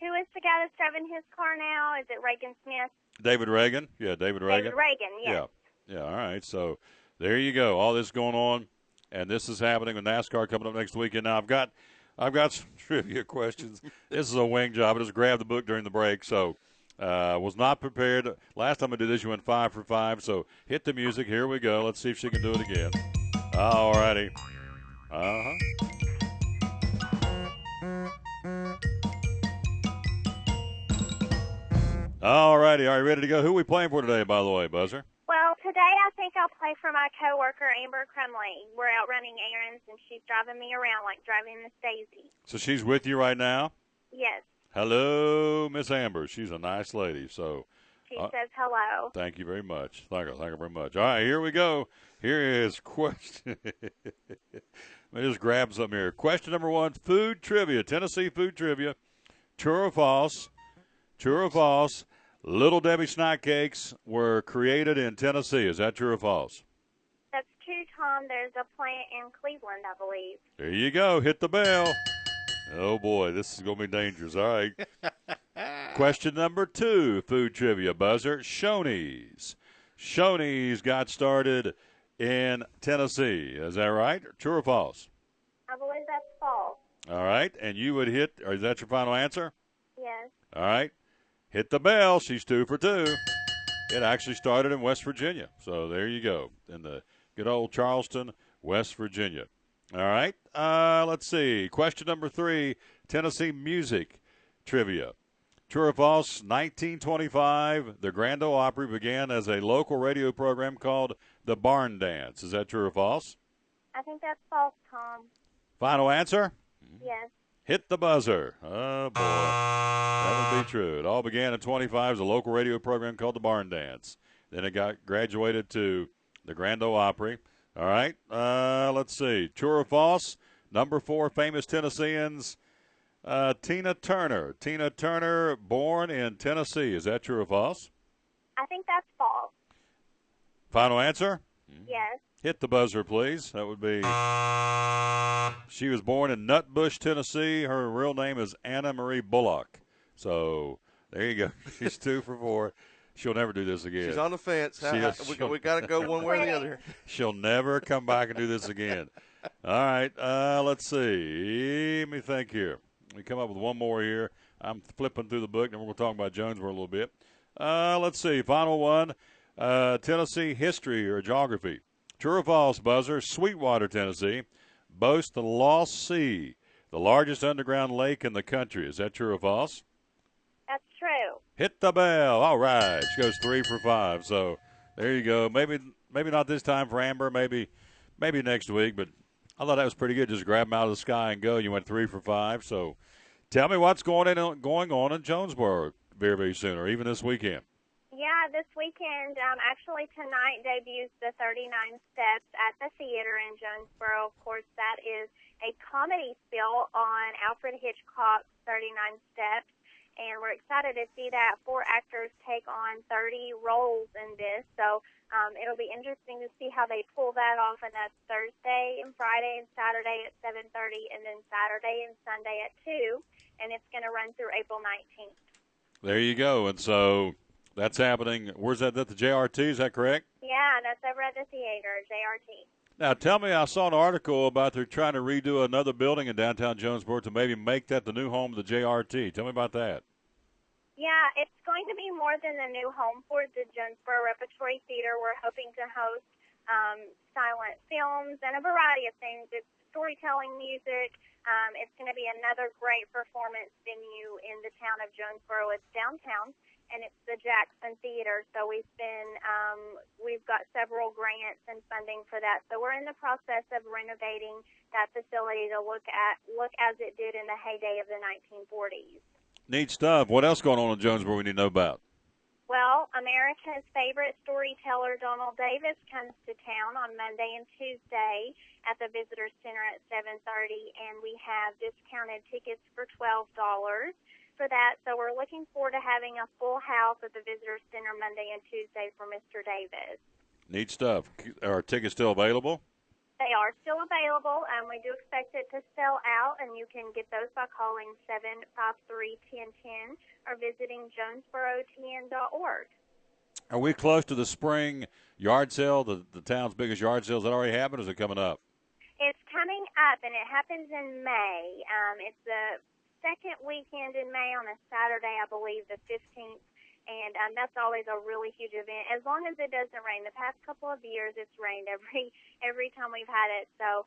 S11: who is the guy that's driving his car now? Is it Reagan Smith?
S1: David Reagan. Yeah, David Reagan.
S11: David Reagan, yes.
S1: Yeah, all right. So there you go. All this going on, and this is happening with NASCAR coming up next weekend. Now, I've got some trivia questions. This is a wing job. I just grabbed the book during the break, so was not prepared. Last time I did this, you went 5 for 5, so hit the music. Here we go. Let's see if she can do it again. All righty. Uh-huh. All righty. Are you ready to go? Who are we playing for today, by the way, Buzzer?
S11: Well, today I think I'll play for my coworker Amber Crumley. We're out running errands, and she's driving me around like driving Miss Daisy.
S1: So she's with you right now?
S11: Yes.
S1: Hello, Miss Amber. She's a nice lady. So
S11: she says hello.
S1: Thank you very much. Thank you very much. All right, here we go. Here is question. Let me just grab something here. Question number 1, food trivia, Tennessee food trivia. True or false? True or false? Little Debbie snack cakes were created in Tennessee. Is that true or false?
S11: That's true, Tom. There's a plant in Cleveland, I believe.
S1: There you go. Hit the bell. Oh, boy, this is going to be dangerous. All right. Question number 2, food trivia buzzer. Shoney's. Shoney's got started in Tennessee. Is that right? True or false?
S11: I believe that's false.
S1: All right. And you would hit, or is that your final answer?
S11: Yes.
S1: All right. Hit the bell. She's 2 for 2. It actually started in West Virginia. So there you go. In the good old Charleston, West Virginia. All right. Let's see. Question number 3, Tennessee music trivia. True or false? 1925, the Grand Ole Opry began as a local radio program called The Barn Dance. Is that true or false?
S11: I think that's false, Tom.
S1: Final answer?
S11: Yes.
S1: Hit the buzzer. Oh, boy. That would be true. It all began in 25 as a local radio program called The Barn Dance. Then it got graduated to the Grand Ole Opry. All right. Let's see. True or false? Number 4, famous Tennesseans. Tina Turner. Tina Turner, born in Tennessee. Is that true or false?
S11: I think that's false.
S1: Final answer?
S11: Yes.
S1: Hit the buzzer, please. That would be. She was born in Nutbush, Tennessee. Her real name is Anna Marie Bullock. So there you go. She's 2 for 4. She'll never do this again.
S2: She's on the fence. We got to go one way or the other.
S1: She'll never come back and do this again. All right. Let's see. Let me think here. We come up with one more here. I'm flipping through the book, and we're going to talk about Jonesboro a little bit. Let's see. Final one. Tennessee history or geography. True or false, buzzer? Sweetwater, Tennessee, boasts the Lost Sea, the largest underground lake in the country. Is that true or false?
S11: That's true.
S1: Hit the bell. All right. She goes 3 for 5. So there you go. Maybe not this time for Amber. Maybe next week. But I thought that was pretty good. Just grab them out of the sky and go. You went 3 for 5. So tell me what's going on in Jonesboro very, very soon, or even this weekend.
S11: Yeah, this weekend, actually tonight debuts the 39 Steps at the theater in Jonesboro. Of course, that is a comedy spiel on Alfred Hitchcock's 39 Steps, and we're excited to see that 4 actors take on 30 roles in this. So it'll be interesting to see how they pull that off, and that's Thursday and Friday and Saturday at 7:30, and then Saturday and Sunday at 2, and it's going to run through April 19th.
S1: There you go. And so that's happening. Where's that? At the JRT, is that correct?
S11: Yeah, that's over at the theater, JRT.
S1: Now, tell me, I saw an article about they're trying to redo another building in downtown Jonesboro to maybe make that the new home of the JRT. Tell me about that.
S11: Yeah, it's going to be more than a new home for the Jonesboro Repertory Theater. We're hoping to host silent films and a variety of things. It's storytelling music. It's going to be another great performance venue in the town of Jonesboro. It's downtown, and it's the Jackson Theater. So we've got several grants and funding for that. So we're in the process of renovating that facility to look as it did in the heyday of the 1940s.
S1: Neat stuff. What else going on in Jonesboro we need to know about?
S11: Well, America's favorite storyteller, Donald Davis, comes to town on Monday and Tuesday at the Visitor Center at 7:30, and we have discounted tickets for $12 for that. So we're looking forward to having a full house at the Visitor Center Monday and Tuesday for Mr. Davis.
S1: Neat stuff. Are tickets still available?
S11: They are still available, and we do expect it to sell out, and you can get those by calling 753-1010 or visiting jonesborotn.org.
S1: Are we close to the spring yard sale, the town's biggest yard sale? Is that already happened, or is it coming up?
S11: It's coming up, and it happens in May. It's the second weekend in May on a Saturday, I believe, the 15th. And that's always a really huge event, as long as it doesn't rain. The past couple of years, it's rained every time we've had it. So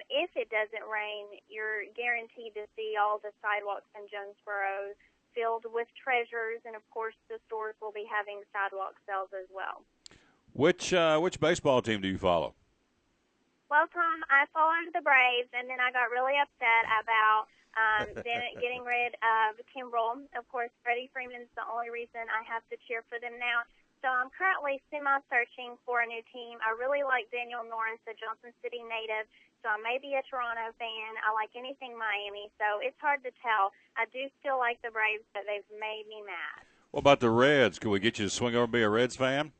S11: if it doesn't rain, you're guaranteed to see all the sidewalks in Jonesboro filled with treasures, and of course, the stores will be having sidewalk sales as well.
S1: Which baseball team do you follow?
S11: Well, Tom, I followed the Braves, and then I got really upset about getting rid of Kimbrel. Of course, Freddie Freeman's the only reason I have to cheer for them now. So I'm currently semi-searching for a new team. I really like Daniel Norris, a Johnson City native, so I may be a Toronto fan. I like anything Miami, so it's hard to tell. I do still like the Braves, but they've made me mad.
S1: What about the Reds? Can we get you to swing over and be a Reds fan?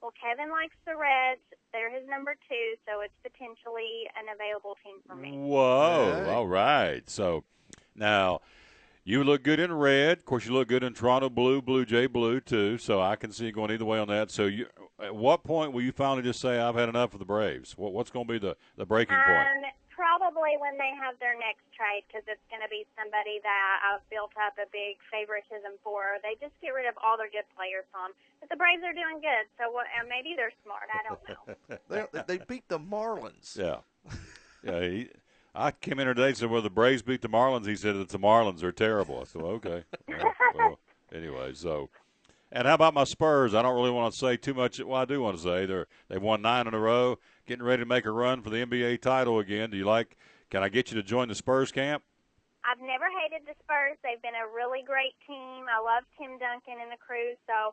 S11: Well, Kevin likes the Reds. They're his number 2, so it's potentially an available team for me.
S1: Whoa,
S2: Right.
S1: all right. So now you look good in red. Of course, you look good in Toronto blue, Blue Jay blue, too, so I can see you going either way on that. So at what point will you finally just say, I've had enough of the Braves? What's going to be the breaking point?
S11: Probably when they have their next trade, because it's going to be somebody that I've built up a big favoritism for. They just get rid of all their good players, Tom. But the Braves are doing good, so maybe they're smart. I don't know.
S2: They beat the Marlins.
S1: Yeah. Yeah. I came in here today and said, well, the Braves beat the Marlins. He said that the Marlins are terrible. I said, well, okay. Well, anyway, so. And how about my Spurs? I don't really want to say too much. Well, I do want to say they've won 9 in a row, getting ready to make a run for the NBA title again. Can I get you to join the Spurs camp?
S11: I've never hated the Spurs. They've been a really great team. I love Tim Duncan and the crew, so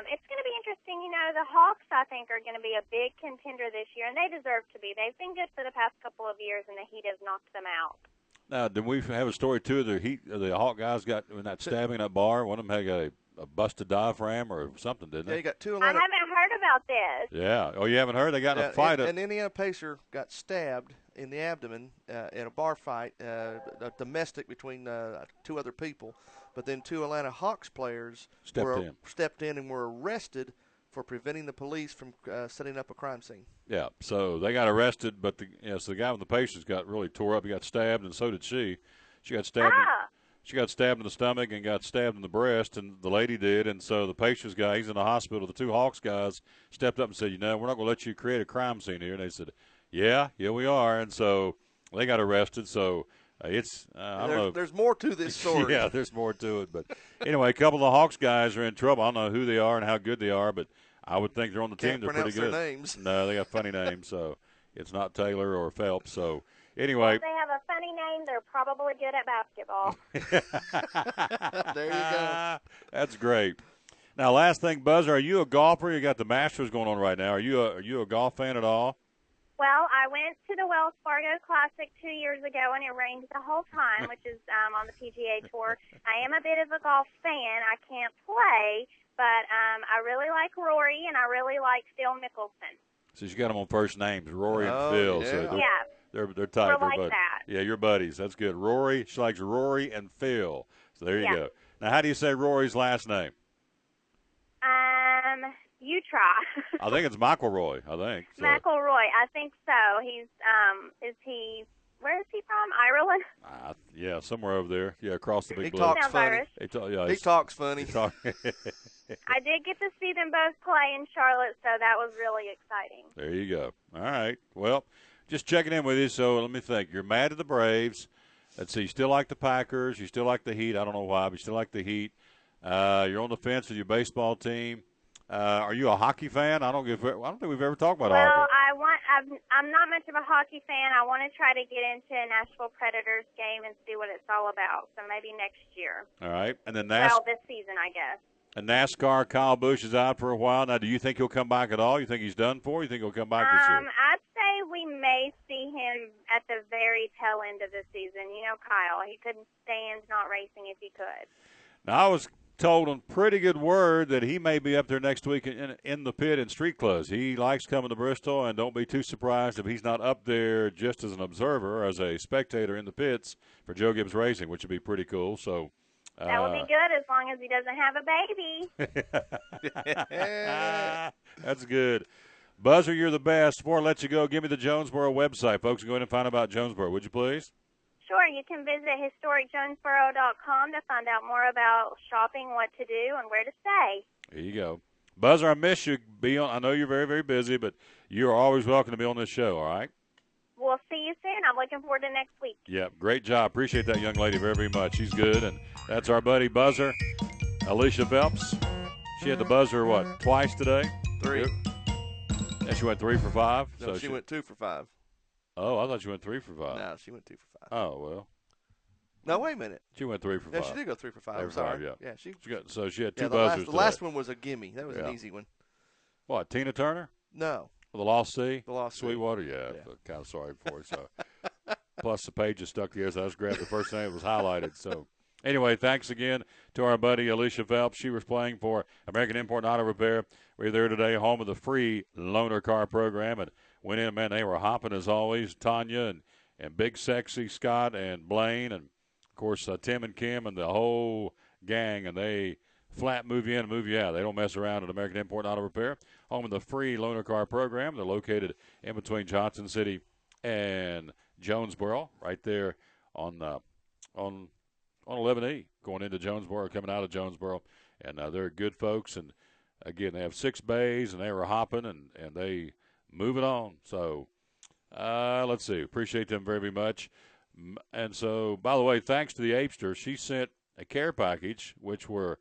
S11: it's going to be interesting. You know, the Hawks, I think, are going to be a big contender this year, and they deserve to be. They've been good for the past couple of years, and the Heat has knocked them out. Now,
S1: did we have a story, too, the Hawk guys got in that stabbing in that bar? One of them had a busted diaphragm or something, didn't they?
S2: Yeah, you got 2
S11: I haven't heard about this.
S1: Yeah. Oh, you haven't heard? They got in a fight.
S2: An Indiana Pacer got stabbed in the abdomen in a bar fight, a domestic between 2 other people. But then 2 Atlanta Hawks players stepped in and were arrested for preventing the police from setting up a crime scene.
S1: Yeah, so they got arrested, but so the guy with the Pacers got really tore up. He got stabbed, and so did she. She got stabbed. She got stabbed in the stomach and got stabbed in the breast, and the lady did. And so the Pacers guy, he's in the hospital. The 2 Hawks guys stepped up and said, we're not going to let you create a crime scene here. And they said, yeah, we are. And so they got arrested. So it's I don't know.
S2: There's more to this story.
S1: Yeah, there's more to it. But anyway, a couple of the Hawks guys are in trouble. I don't know who they are and how good they are, but I would think they're on the team. They're pretty good.
S2: Their names.
S1: No, they got funny names. So it's not Taylor or Phelps. So anyway.
S11: If they have a funny name, they're probably good at basketball.
S2: There you go.
S1: That's great. Now, last thing, Buzzer, are you a golfer? You got the Masters going on right now. Are you a golf fan at all?
S11: Well, I went to the Wells Fargo Classic 2 years ago, and it rained the whole time, which is on the PGA Tour. I am a bit of a golf fan. I can't play, but I really like Rory, and I really like Phil Mickelson.
S1: So you got them on first names, Rory and Phil.
S2: Yeah.
S1: So they're tight.
S11: We're like that.
S1: Yeah, you're buddies. That's good. Rory, she likes Rory and Phil. So there you go. Now, how do you say Rory's last name?
S11: You try.
S1: I think it's McElroy. I think so.
S11: McElroy. I think so. He's where is he from? Ireland?
S1: Yeah, somewhere over there. Yeah, across the big
S2: He
S1: blue.
S2: talks funny.
S1: He
S2: talks funny.
S11: I did get to see them both play in Charlotte, so that was really exciting.
S1: There you go. All right. Well, just checking in with you. So let me think. You're mad at the Braves. Let's see. You still like the Packers. You still like the Heat. I don't know why, but you still like the Heat. You're on the fence with your baseball team. Are you a hockey fan? I don't think we've ever talked about hockey.
S11: Well, I'm not much of a hockey fan. I want to try to get into a Nashville Predators game and see what it's all about. So maybe next year.
S1: All right. And then
S11: well, this season, I guess.
S1: And NASCAR, Kyle Busch is out for a while. Now, do you think he'll come back at all? You think he's done for? You think he'll come back this year?
S11: I'd say we may see him at the very tail end of the season. You know, Kyle, he couldn't stand not racing if he could.
S1: Now, I was told on pretty good word that he may be up there next week in the pit in street clothes. He likes coming to Bristol, and don't be too surprised if he's not up there just as an observer, as a spectator in the pits for Joe Gibbs Racing, which would be pretty cool. So
S11: That would be good as long as he doesn't have a baby.
S1: That's good. Buzzer, you're the best. Before I let you go, give me the Jonesboro website. Folks can go ahead and find out about Jonesboro, would you please?
S11: Sure, you can visit historicjonesboro.com to find out more about shopping, what to do, and where to stay.
S1: There you go. Buzzer, I miss you. I know you're very, very busy, but you're always welcome to be on this show, all right?
S11: We'll see you soon. I'm looking forward to next week.
S1: Yeah, great job. Appreciate that young lady very, very much. She's good, and that's our buddy Buzzer, Alicia Phelps. She had the buzzer, what, twice today?
S2: 3.
S1: And she went 3 for 5?
S2: No, she went 2 for 5.
S1: Oh, I thought she went 3 for 5.
S2: No, she went 2 for 5.
S1: Oh, well.
S2: No, wait a minute.
S1: She went 3 for 5.
S2: Yeah, she did go 3 for 5. I'm sorry.
S1: Yeah.
S2: She
S1: had 2 buzzers.
S2: The last one was a gimme. That was an easy one.
S1: What, Tina Turner?
S2: No.
S1: The Lost Sea?
S2: The Lost
S1: Sweetwater? Yeah. Kind of sorry for it. So. Plus the pages stuck together, so I just grabbed the first thing that was highlighted. So, anyway, thanks again to our buddy Alicia Phelps. She was playing for American Import and Auto Repair. We're there today, home of the free loaner car program, and went in, man, they were hopping as always. Tanya and Big Sexy Scott and Blaine, and, of course, Tim and Kim and the whole gang, and they flat move you in and move you out. They don't mess around at American Import and Auto Repair, home of the free loaner car program. They're located in between Johnson City and Jonesboro, right there on 11E, going into Jonesboro, coming out of Jonesboro. And they're good folks. And, again, they have 6 bays, and they were hopping, and they move it on. So, let's see. Appreciate them very, very much. And so, by the way, thanks to the Apester, she sent a care package, which were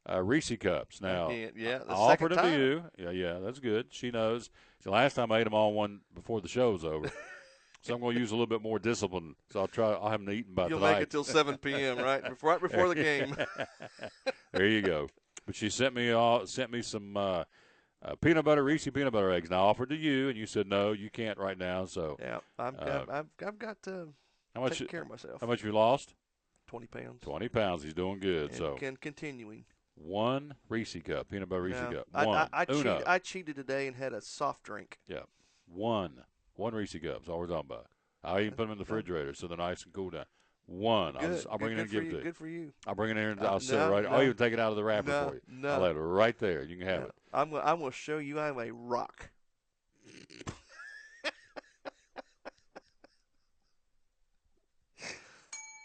S1: Reese cups. Now,
S2: I
S1: offered them to you. Yeah, that's good. She knows. So last time I ate them all one before the show was over. So I'm going to use a little bit more discipline. So I'll have them eaten by
S2: You'll
S1: tonight.
S2: make it till 7 p.m., right before the game.
S1: There you go. But she sent me some peanut butter Reese peanut butter eggs. Now I offered to you, and you said no, you can't right now. So
S2: yeah, I've got to take care of myself.
S1: How much you lost?
S2: 20 pounds.
S1: 20 pounds. He's doing good.
S2: And continuing.
S1: 1 Reese cup, peanut butter Reese cup.
S2: I cheated today and had a soft drink.
S1: Yeah, one Reese cup. That's all we're talking about. I'll even put them in the refrigerator so they're nice and cool down. One. I'll bring it in and give it to you.
S2: Good for you.
S1: I'll bring it in and I'll sit it right. I'll even take it out of the wrapper for you.
S2: No.
S1: I'll have it right there. You can have it.
S2: I'm going to show you I'm a rock.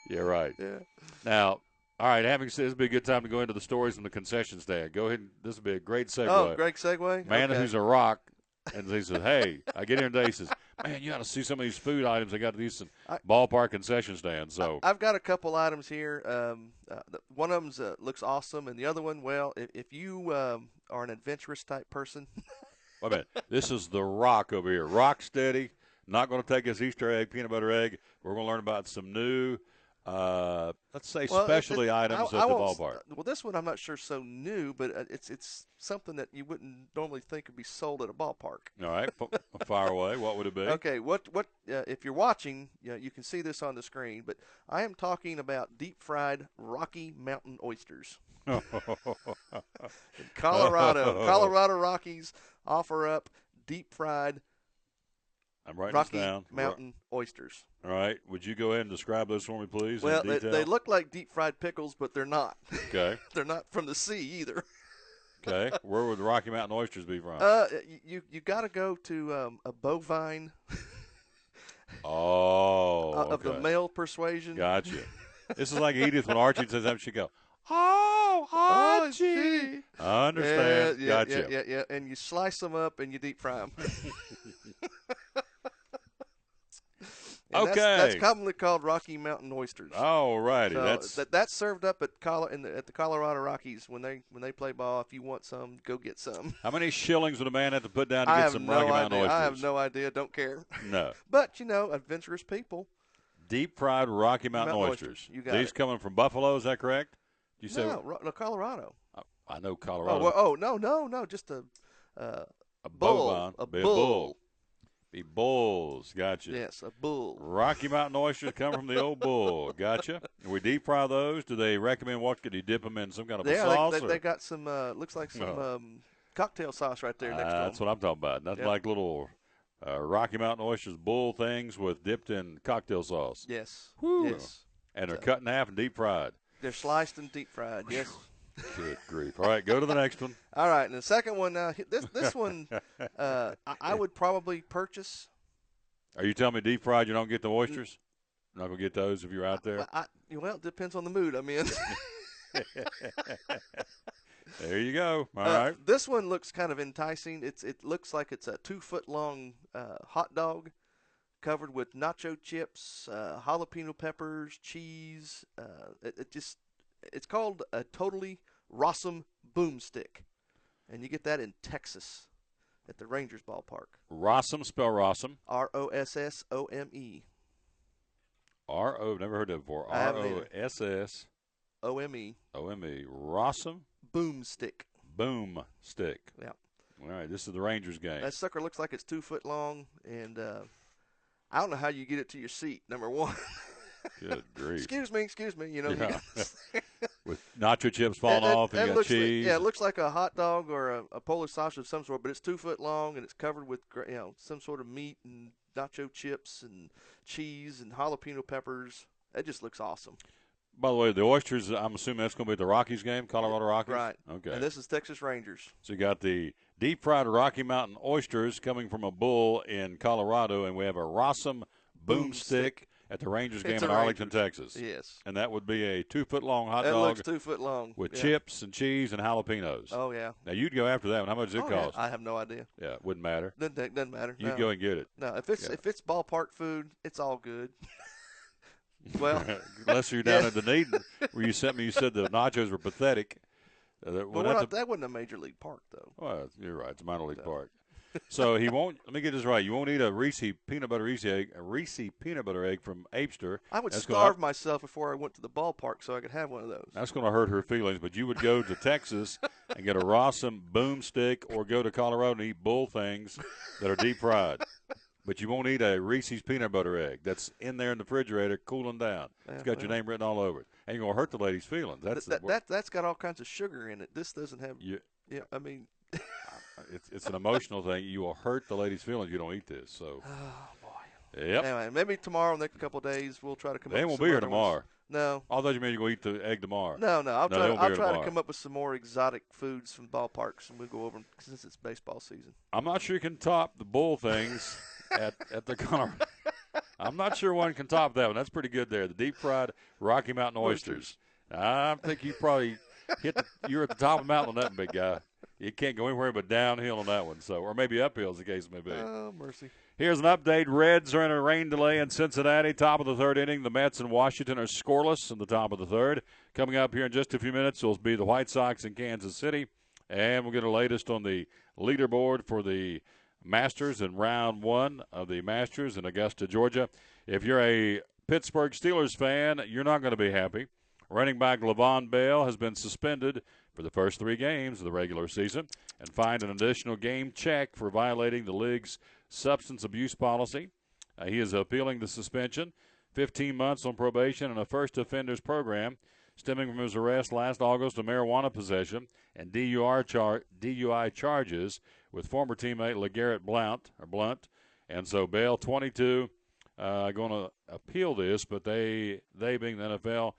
S1: Yeah, right.
S2: Yeah.
S1: Now, all right, having said this would be a good time to go into the stories from the concession stand. Go ahead. This would be a great segue.
S2: Oh, great segue?
S1: Man who's a rock, and he says, hey, I get here today, he says, man, you got to see some of these food items. They got these ballpark concession stands. So
S2: I've got a couple items here. One of them looks awesome, and the other one, well, if you are an adventurous type person.
S1: Wait a minute. This is the rock over here. Rock steady. Not going to take his Easter egg, peanut butter egg. We're going to learn about some new let's say specialty items at the ballpark.
S2: Well, this one I'm not sure so new, but it's something that you wouldn't normally think would be sold at a ballpark.
S1: All right, fire away. What would it be?
S2: Okay, what if you're watching, you can see this on the screen, but I am talking about deep-fried Rocky Mountain oysters. In Colorado Rockies offer up deep-fried
S1: I'm writing
S2: Rocky
S1: this down.
S2: Mountain oysters.
S1: All right. Would you go ahead and describe those for me, please?
S2: Well, they look like deep-fried pickles, but they're not.
S1: Okay.
S2: They're not from the sea either.
S1: Okay. Where would the Rocky Mountain oysters be from?
S2: You got to go to a bovine. Of the male persuasion.
S1: Gotcha. This is like Edith when Archie says that, she go, oh, Archie. I understand. Gotcha.
S2: Yeah. And you slice them up and you deep fry them.
S1: Okay.
S2: That's commonly called Rocky Mountain oysters.
S1: All righty.
S2: So that's served up at the Colorado Rockies when they play ball. If you want some, go get some.
S1: How many shillings would a man have to put down to get some Rocky Mountain oysters?
S2: I have no idea. Don't care.
S1: No.
S2: But, adventurous people.
S1: Deep fried Rocky Mountain oysters.
S2: You got
S1: These coming from Buffalo, is that correct? You say
S2: no, Colorado.
S1: I know Colorado.
S2: Oh, no, just a bull.
S1: A bull. The bulls, gotcha.
S2: Yes, a bull.
S1: Rocky Mountain oysters come from the old bull, gotcha. We deep fry those. Do they recommend what could you dip them in? Some kind of a sauce?
S2: They got some. Looks like some cocktail sauce right there next to them.
S1: That's what I'm talking about. Nothing like little Rocky Mountain oysters, bull things with dipped in cocktail sauce.
S2: Yes.
S1: Whew.
S2: Yes.
S1: And they're cut in half and deep fried.
S2: They're sliced and deep fried. Yes.
S1: Good grief! All right, go to the next one.
S2: All right, and the second one. This one, I would probably purchase.
S1: Are you telling me deep fried? You don't get the oysters? You're not gonna get those if you're out there.
S2: Well, it depends on the mood I'm in.
S1: There you go. All right.
S2: This one looks kind of enticing. It looks like it's a 2-foot-long hot dog covered with nacho chips, jalapeno peppers, cheese. It's called a totally Rossum Boomstick, and you get that in Texas at the Rangers ballpark.
S1: Rossum, spell Rossum.
S2: Rossome.
S1: Never heard that before. Rossome.
S2: Ome.
S1: Rossum.
S2: Boomstick.
S1: Boomstick.
S2: Yeah.
S1: All right, this is the Rangers game.
S2: That sucker looks like it's 2 foot long, and I don't know how you get it to your seat, number one.
S1: Good grief.
S2: Excuse me. You know,
S1: yeah. With nacho chips falling off and you got cheese.
S2: It looks like a hot dog or a Polish sausage of some sort, but it's 2 foot long and it's covered with some sort of meat and nacho chips and cheese and jalapeno peppers. It just looks awesome.
S1: By the way, the oysters, I'm assuming that's going to be the Rockies game, Colorado Rockies?
S2: Right.
S1: Okay.
S2: And this is Texas Rangers.
S1: So you got the deep-fried Rocky Mountain oysters coming from a bull in Colorado, and we have a Rossum Boomstick at the Rangers game in Arlington, Texas.
S2: Yes.
S1: And that would be a 2-foot-long hot dog.
S2: It looks 2 foot long.
S1: With chips and cheese and jalapenos.
S2: Oh, yeah.
S1: Now, you'd go after that one. How much does it cost?
S2: Yeah. I have no idea.
S1: Yeah, it wouldn't matter.
S2: Doesn't matter.
S1: You'd go and get it.
S2: No, if it's ballpark food, it's all good. Well,
S1: unless you're down at Dunedin, where you said the nachos were pathetic.
S2: That wasn't a major league park, though.
S1: Well, you're right. It's a minor league park. So he won't. Let me get this right. You won't eat a Reese peanut butter egg from Apester.
S2: I would starve myself before I went to the ballpark so I could have one of those.
S1: That's going to hurt her feelings. But you would go to Texas and get a Rossum Boomstick, or go to Colorado and eat bull things that are deep fried. But you won't eat a Reese's peanut butter egg that's in there in the refrigerator cooling down. It's got your name written all over it. And you're going to hurt the lady's feelings.
S2: That's got all kinds of sugar in it. This doesn't have I mean.
S1: It's an emotional thing. You will hurt the lady's feelings. You don't eat this. So.
S2: Oh, boy.
S1: Yep.
S2: Anyway, maybe tomorrow, next couple of days, we'll try to come up with some
S1: They won't be here tomorrow.
S2: Ones. No.
S1: I thought you meant you're going to eat the egg tomorrow.
S2: No. I'll try to come up with some more exotic foods from ballparks, and we'll go over them since it's baseball season.
S1: I'm not sure you can top the bull things at the Colorado. I'm not sure one can top that one. That's pretty good there. The deep-fried Rocky Mountain oysters. I think you probably you're at the top of the mountain on that, big guy. You can't go anywhere but downhill on that one, or maybe uphill as the case may be.
S2: Oh, mercy.
S1: Here's an update. Reds are in a rain delay in Cincinnati. Top of the third inning. The Mets and Washington are scoreless in the top of the third. Coming up here in just a few minutes will be the White Sox in Kansas City. And we'll get the latest on the leaderboard for the Masters in round one of the Masters in Augusta, Georgia. If you're a Pittsburgh Steelers fan, you're not going to be happy. Running back Le'Veon Bell has been suspended for the first 3 games of the regular season and fined an additional game check for violating the league's substance abuse policy. He is appealing the suspension, 15 months on probation and a first offenders program stemming from his arrest last August of marijuana possession and DUI charges with former teammate LeGarrette Blount. And so Bell, 22, going to appeal this, but they being the NFL,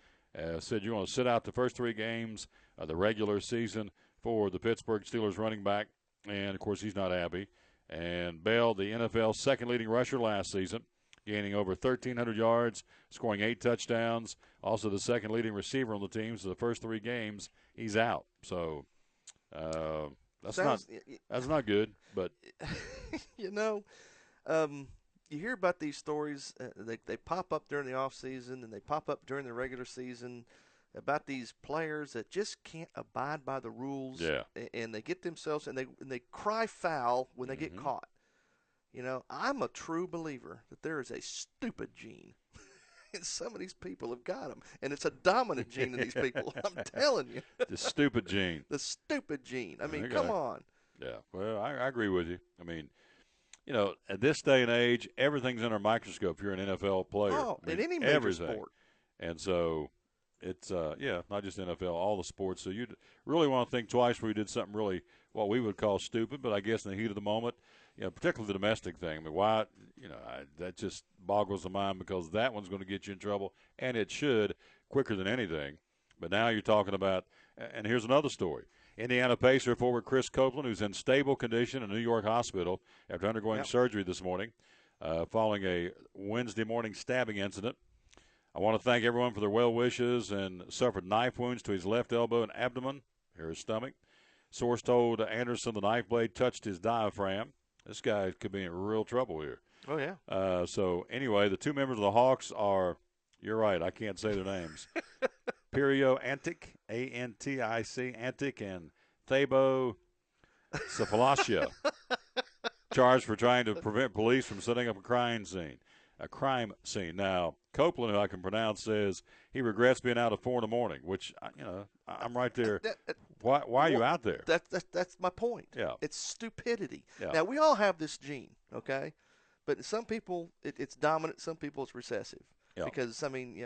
S1: said you're going to sit out the first 3 games of the regular season for the Pittsburgh Steelers running back. And, of course, he's not happy. And Bell, the NFL's second leading rusher last season, gaining over 1,300 yards, scoring 8 touchdowns. Also the second leading receiver on the team. So the first 3 games, he's out. So that's not good. But
S2: you hear about these stories. They pop up during the off season and they pop up during the regular season about these players that just can't abide by the rules.
S1: Yeah.
S2: And they get themselves and they cry foul when they get caught. I'm a true believer that there is a stupid gene. And some of these people have got them. And it's a dominant gene in these people. I'm telling you.
S1: The stupid gene.
S2: The stupid gene. I mean, come on.
S1: Yeah. Well, I agree with you. I mean, at this day and age, everything's under a microscope if you're an NFL player.
S2: Oh, in any major sport.
S1: And so it's, not just NFL, all the sports. So you really want to think twice before you did something really what we would call stupid, but I guess in the heat of the moment, particularly the domestic thing. I mean, why, that just boggles the mind because that one's going to get you in trouble, and it should, quicker than anything. But now you're talking about, and here's another story. Indiana Pacer forward Chris Copeland, who's in stable condition in a New York hospital after undergoing surgery this morning following a Wednesday morning stabbing incident. I want to thank everyone for their well wishes and suffered knife wounds to his left elbow and abdomen, here his stomach. Source told Anderson the knife blade touched his diaphragm. This guy could be in real trouble here.
S2: Oh, yeah.
S1: So, anyway, the two members of the Hawks are, you're right, I can't say their names. Perio Antic, A-N-T-I-C, Antic, and Thabo Cephalaccia, charged for trying to prevent police from setting up a crime scene. Now, Copeland, who I can pronounce, says he regrets being out at 4 in the morning, which, I'm right there. Why are you out there?
S2: That's my point.
S1: Yeah.
S2: It's stupidity.
S1: Yeah.
S2: Now, we all have this gene, okay? But some people, it's dominant. Some people, it's recessive.
S1: Yeah.
S2: Because,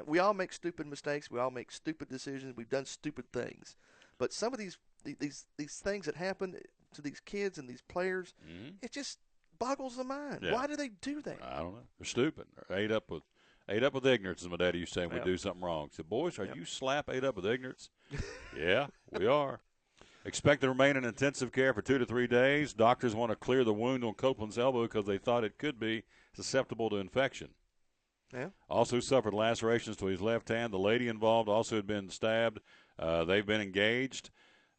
S2: we all make stupid mistakes. We all make stupid decisions. We've done stupid things. But some of these things that happen to these kids and these players, it just boggles the mind.
S1: Yeah.
S2: Why do they do that?
S1: I don't know. They're stupid. They're ate up with ignorance, as my daddy used to say when we do something wrong. He said, boys, are you ate up with ignorance? Yeah, we are. Expect to remain in intensive care for 2 to 3 days. Doctors want to clear the wound on Copeland's elbow because they thought it could be susceptible to infection.
S2: Yeah.
S1: Also suffered lacerations to his left hand. The lady involved also had been stabbed. They've been engaged.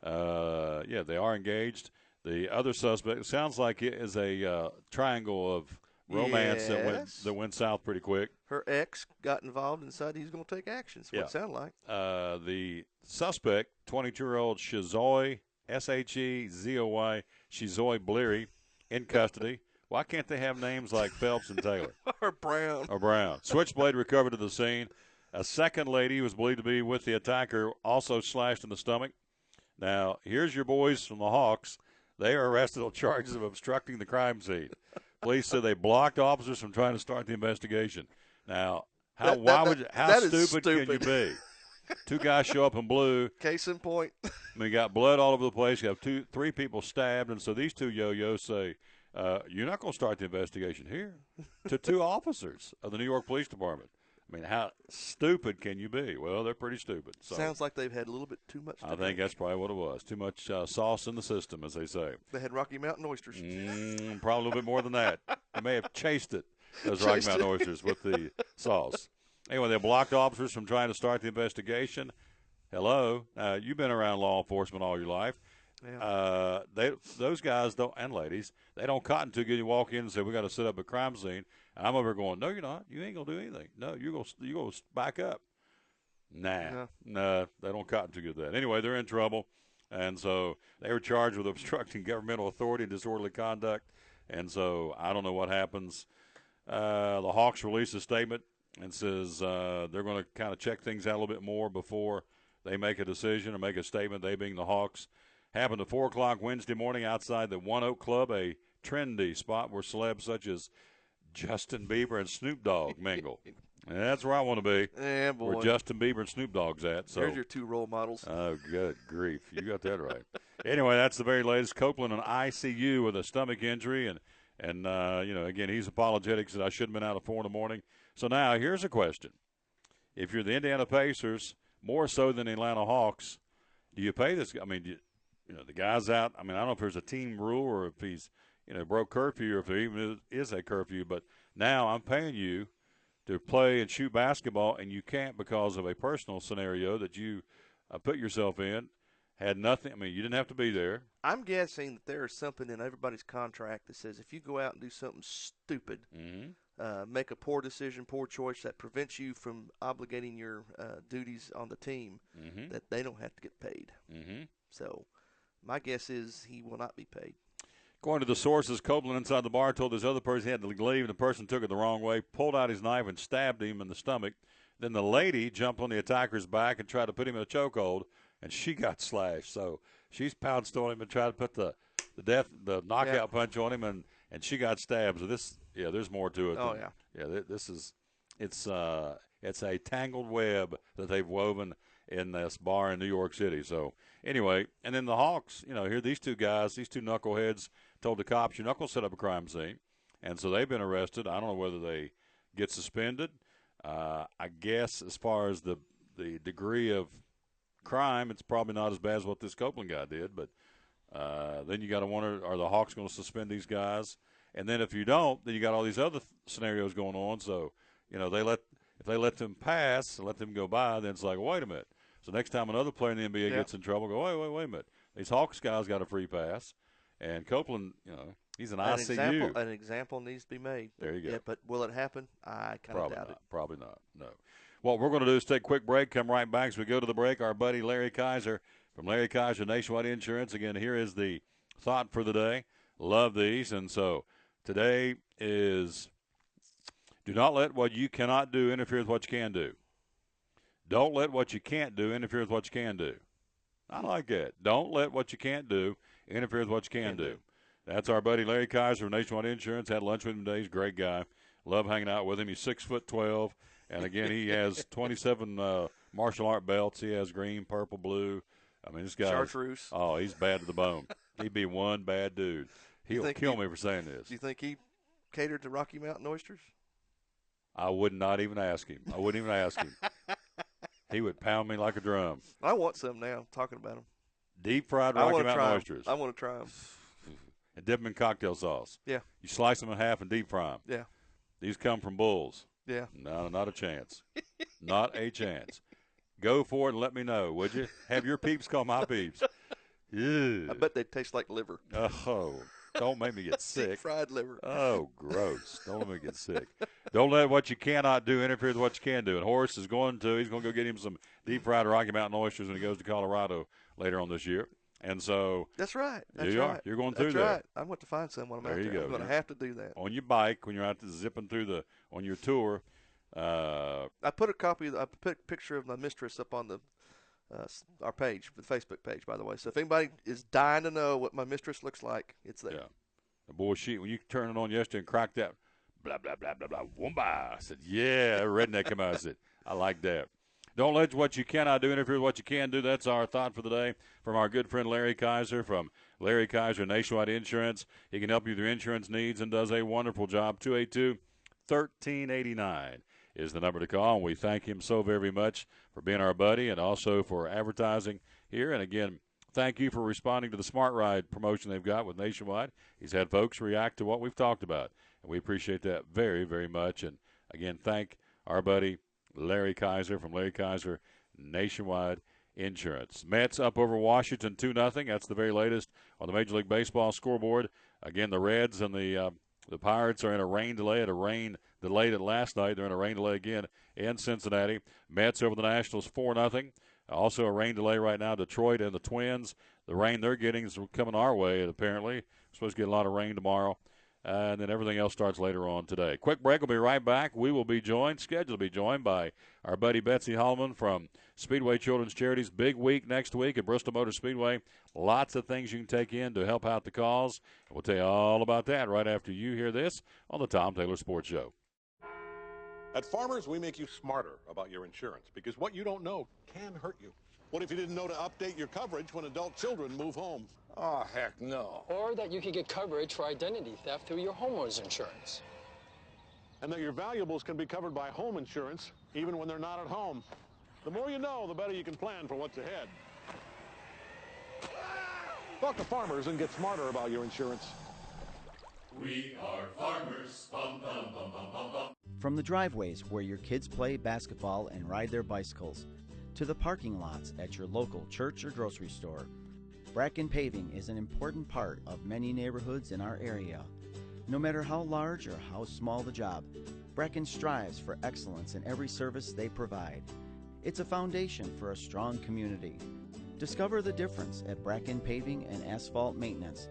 S1: They are engaged. The other suspect, it sounds like it is a triangle of romance that went south pretty quick.
S2: Her ex got involved and decided he's going to take action. That's what it sounded like.
S1: The suspect, 22-year-old Shizoy, S-H-E-Z-O-Y, Shizoy Bleary, in custody. Why can't they have names like Phelps and Taylor?
S2: Or Brown.
S1: Switchblade recovered at the scene. A second lady who was believed to be with the attacker also slashed in the stomach. Now, here's your boys from the Hawks. They are arrested on charges of obstructing the crime scene. Police said they blocked officers from trying to start the investigation. Now, how stupid can you be? Two guys show up in blue.
S2: Case in point.
S1: We got blood all over the place. You have 3 people stabbed, and so these two yo-yos say, you're not going to start the investigation here, to 2 officers of the New York Police Department. I mean, how stupid can you be? Well, they're pretty stupid. So
S2: sounds like they've had a little bit too much.
S1: I think that's probably what it was. Too much sauce in the system, as they say.
S2: They had Rocky Mountain oysters.
S1: Probably a little bit more than that. They may have chased it, those Rocky Mountain oysters, with the sauce. Anyway, they blocked officers from trying to start the investigation. Hello. You've been around law enforcement all your life.
S2: Yeah.
S1: Those guys don't, and ladies, they don't cotton too good. You walk in and say, we got to set up a crime scene. And I'm over going, no, you're not. You ain't going to do anything. No, you're going to back up. Nah, they don't cotton too good to that. Anyway, they're in trouble. And so they were charged with obstructing governmental authority and disorderly conduct. And so I don't know what happens. The Hawks released a statement and says they're going to kind of check things out a little bit more before they make a decision or make a statement, they being the Hawks. Happened at 4 o'clock Wednesday morning outside the One Oak Club, a trendy spot where celebs such as Justin Bieber and Snoop Dogg mingle. And that's where I want to be.
S2: Yeah, boy.
S1: Where Justin Bieber and Snoop Dogg's at. So
S2: there's your 2 role models.
S1: Oh, good grief. You got that right. Anyway, that's the very latest. Copeland in ICU with a stomach injury. And again, he's apologetic, said I should have been out at 4 in the morning. So now here's a question. If you're the Indiana Pacers, more so than the Atlanta Hawks, do you pay this? I mean, the guy's out. I mean, I don't know if there's a team rule or if he's, broke curfew or if there even is a curfew. But now I'm paying you to play and shoot basketball, and you can't because of a personal scenario that you put yourself in. Had nothing. I mean, you didn't have to be there.
S2: I'm guessing that there is something in everybody's contract that says if you go out and do something stupid, make a poor decision, poor choice that prevents you from obligating your duties on the team, that they don't have to get paid. So my guess is he will not be paid.
S1: According to the sources, Copeland inside the bar told this other person he had to leave, and the person took it the wrong way, pulled out his knife and stabbed him in the stomach. Then the lady jumped on the attacker's back and tried to put him in a chokehold, and she got slashed. So she's pounced on him and tried to put the knockout punch on him, and she got stabbed. So there's more to it. It's a tangled web that they've woven in this bar in New York City. So anyway, and then the Hawks, here these 2 guys, these 2 knuckleheads told the cops, you're not going to set up a crime scene. And so they've been arrested. I don't know whether they get suspended. I guess as far as the degree of crime, it's probably not as bad as what this Copeland guy did. But then you got to wonder, are the Hawks going to suspend these guys? And then if you don't, then you got all these other scenarios going on. So, you know, if they let them pass and let them go by, then it's like, wait a minute. So next time another player in the NBA gets in trouble, go, wait a minute. These Hawks guys got a free pass. And Copeland, you know, he's an ICU.
S2: An example needs to be made.
S1: There you go.
S2: Yeah, but will it happen? I kind of doubt it.
S1: Probably not, no. What we're going to do is take a quick break, come right back. As we go to the break, our buddy Larry Kaiser from Larry Kaiser Nationwide Insurance. Again, here is the thought for the day. Love these. And so today is, do not let what you cannot do interfere with what you can do. Don't let what you can't do interfere with what you can do. I like that. Don't let what you can't do interfere with what you can do. That's our buddy Larry Kaiser from Nationwide Insurance. Had lunch with him today. He's a great guy. Love hanging out with him. He's 6'12", and again he has 27 martial art belts. He has green, purple, blue. I mean, this guy.
S2: Chartreuse.
S1: Oh, he's bad to the bone. He'd be one bad dude. He'll kill me for saying this.
S2: Do you think he catered to Rocky Mountain oysters?
S1: I would not even ask him. I wouldn't even ask him. He would pound me like a drum.
S2: I want some now, talking about them.
S1: Deep fried Rocky Mountain oysters.
S2: I want to try them.
S1: And dip them in cocktail sauce.
S2: Yeah.
S1: You slice them in half and deep fry them.
S2: Yeah.
S1: These come from bulls.
S2: Yeah.
S1: No, not a chance. Not a chance. Go for it and let me know, would you? Have your peeps call my peeps. Ew.
S2: I bet they taste like liver.
S1: Oh, don't make me get sick.
S2: Deep fried liver.
S1: Oh, gross. Don't let me get sick. Don't let what you cannot do interfere with what you can do. And Horace is he's going to go get him some deep fried Rocky Mountain oysters when he goes to Colorado later on this year. And so
S2: that's right.
S1: You're going through
S2: there.
S1: That's
S2: right. I'm going to find some when I'm out there.
S1: You go.
S2: I'm going to have to do that.
S1: On your bike when you're out there zipping through on your tour.
S2: I put a picture of my mistress up on our page, the Facebook page, by the way. So if anybody is dying to know what my mistress looks like, it's there.
S1: Yeah. Boy, when you turned it on yesterday and cracked that, blah, blah, blah, blah, blah, whoomba. I said, yeah, redneck come out. I said, I like that. Don't let what you cannot do interfere with what you can do. That's our thought for the day from our good friend Larry Kaiser from Larry Kaiser Nationwide Insurance. He can help you with your insurance needs and does a wonderful job. 282-1389 is the number to call, and we thank him so very much for being our buddy and also for advertising here. And, again, thank you for responding to the Smart Ride promotion they've got with Nationwide. He's had folks react to what we've talked about, and we appreciate that very, very much. And, again, thank our buddy Larry Kaiser from Larry Kaiser Nationwide Insurance. Mets up over Washington 2-0. That's the very latest on the Major League Baseball scoreboard. Again, the Reds and the Pirates are in a rain delay. Delayed it last night. They're in a rain delay again in Cincinnati. Mets over the Nationals 4-0. Also a rain delay right now. Detroit and the Twins. The rain they're getting is coming our way, apparently. We're supposed to get a lot of rain tomorrow. And then everything else starts later on today. Quick break. We'll be right back. We will be scheduled to be joined by our buddy Betsy Holleman from Speedway Children's Charities. Big week next week at Bristol Motor Speedway. Lots of things you can take in to help out the cause. We'll tell you all about that right after you hear this on the Tom Taylor Sports Show.
S5: At Farmers, we make you smarter about your insurance because what you don't know can hurt you. What if you didn't know to update your coverage when adult children move home?
S12: Oh, heck no. Or that you could get coverage for identity theft through your homeowner's insurance.
S5: And that your valuables can be covered by home insurance even when they're not at home. The more you know, the better you can plan for what's ahead. Talk to Farmers and get smarter about your insurance.
S7: We are farmers. Bum, bum, bum, bum, bum, bum.
S9: From the driveways where your kids play basketball and ride their bicycles, to the parking lots at your local church or grocery store, Bracken Paving is an important part of many neighborhoods in our area. No matter how large or how small the job, Bracken strives for excellence in every service they provide. It's a foundation for a strong community. Discover the difference at Bracken Paving and Asphalt Maintenance.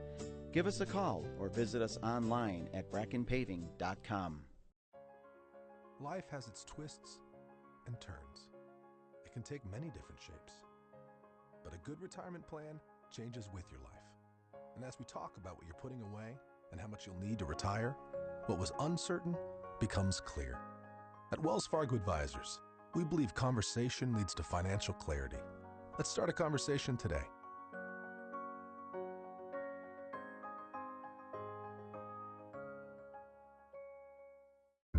S9: Give us a call or visit us online at brackenpaving.com.
S4: Life has its twists and turns. It can take many different shapes. But a good retirement plan changes with your life. And as we talk about what you're putting away and how much you'll need to retire, what was uncertain becomes clear. At Wells Fargo Advisors, we believe conversation leads to financial clarity. Let's start a conversation today.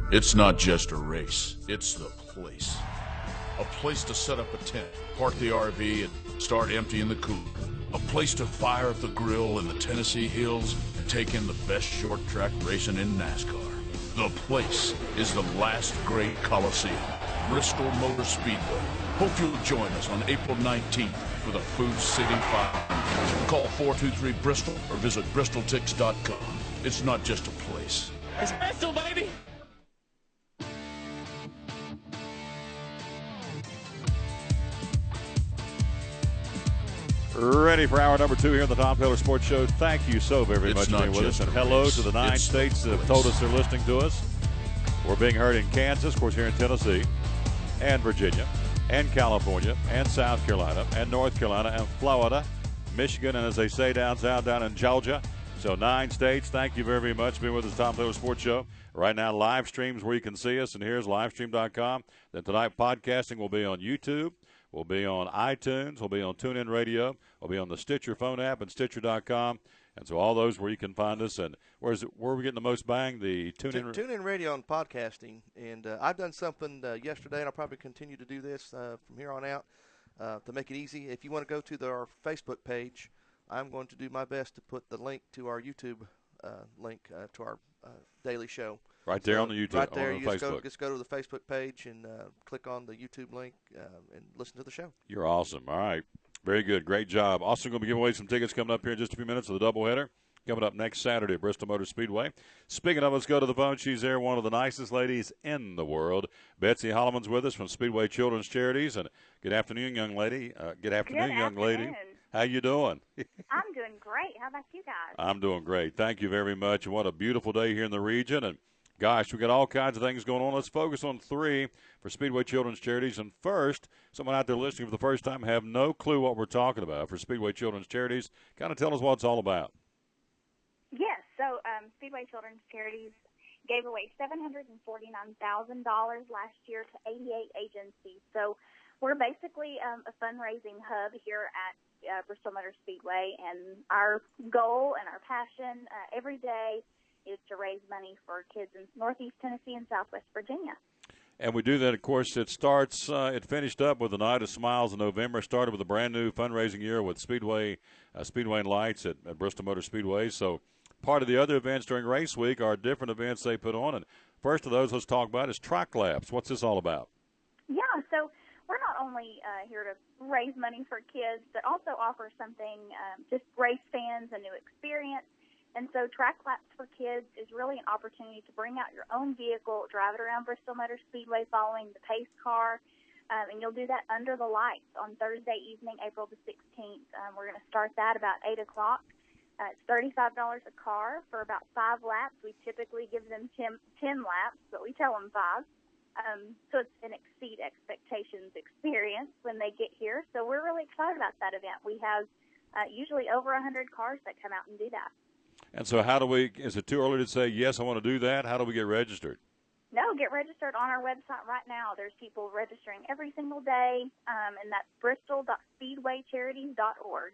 S3: It's not just a race, it's the place. A place to set up a tent, park the RV, and start emptying the cooler. A place to fire up the grill in the Tennessee hills and take in the best short track racing in NASCAR. The place is the last great Coliseum, Bristol Motor Speedway. Hope you'll join us on April 19th for the Food City 500. Call 423-BRISTOL or visit bristoltix.com. It's not just a place.
S6: It's Bristol, baby!
S1: Ready for hour number 2 here on the Tom Taylor Sports Show. Thank you so very much for being with us. And hello to the 9 states that have told us they're listening to us. We're being heard in Kansas, of course, here in Tennessee, and Virginia, and California, and South Carolina, and North Carolina, and Florida, Michigan, and as they say down south, down in Georgia. So 9 states. Thank you very, very much for being with us, Tom Taylor Sports Show. Right now, live streams where you can see us, and here's livestream.com. Then tonight, podcasting will be on YouTube. We'll be on iTunes. We'll be on TuneIn Radio. We'll be on the Stitcher phone app and Stitcher.com. And so all those where you can find us. And where are we getting the most bang? The
S2: TuneIn Radio and podcasting. And I've done something yesterday, and I'll probably continue to do this from here on out to make it easy. If you want to go to our Facebook page, I'm going to do my best to put the link to our YouTube link to our daily show.
S1: Right there on the YouTube,
S2: right there,
S1: on
S2: you
S1: Facebook.
S2: Just go to the Facebook page and click on the YouTube link and listen to the show.
S1: You're awesome. All right. Very good. Great job. Also going to be giving away some tickets coming up here in just a few minutes of the doubleheader coming up next Saturday at Bristol Motor Speedway. Speaking of, let's go to the phone. She's there, one of the nicest ladies in the world. Betsy Holleman's with us from Speedway Children's Charities. And good afternoon, young lady. Good afternoon, young lady. How you doing?
S13: I'm doing great. How about you guys?
S1: I'm doing great. Thank you very much. And what a beautiful day here in the region. And gosh, we got all kinds of things going on. Let's focus on 3 for Speedway Children's Charities. And first, someone out there listening for the first time have no clue what we're talking about for Speedway Children's Charities. Kind of tell us what it's all about.
S13: Yes. So Speedway Children's Charities gave away $749,000 last year to 88 agencies. So we're basically a fundraising hub here at Bristol Motor Speedway. And our goal and our passion every day is to raise money for kids in Northeast Tennessee and Southwest Virginia.
S1: And we do that, of course, it finished up with the Night of Smiles in November, started with a brand new fundraising year with Speedway and Lights at Bristol Motor Speedway. So part of the other events during race week are different events they put on. And first of those let's talk about is Track Laps. What's this all about?
S13: Yeah, so we're not only here to raise money for kids, but also offer something, just race fans a new experience. And so Track Laps for Kids is really an opportunity to bring out your own vehicle, drive it around Bristol Motor Speedway following the pace car, and you'll do that under the lights on Thursday evening, April the 16th. We're going to start that about 8 o'clock. It's $35 a car for about 5 laps. We typically give them 10 laps, but we tell them 5. So it's an exceed expectations experience when they get here. So we're really excited about that event. We have usually over 100 cars that come out and do that.
S1: And so is it too early to say, yes, I want to do that? How do we get registered?
S13: No, get registered on our website right now. There's people registering every single day, and that's bristol.speedwaycharities.org.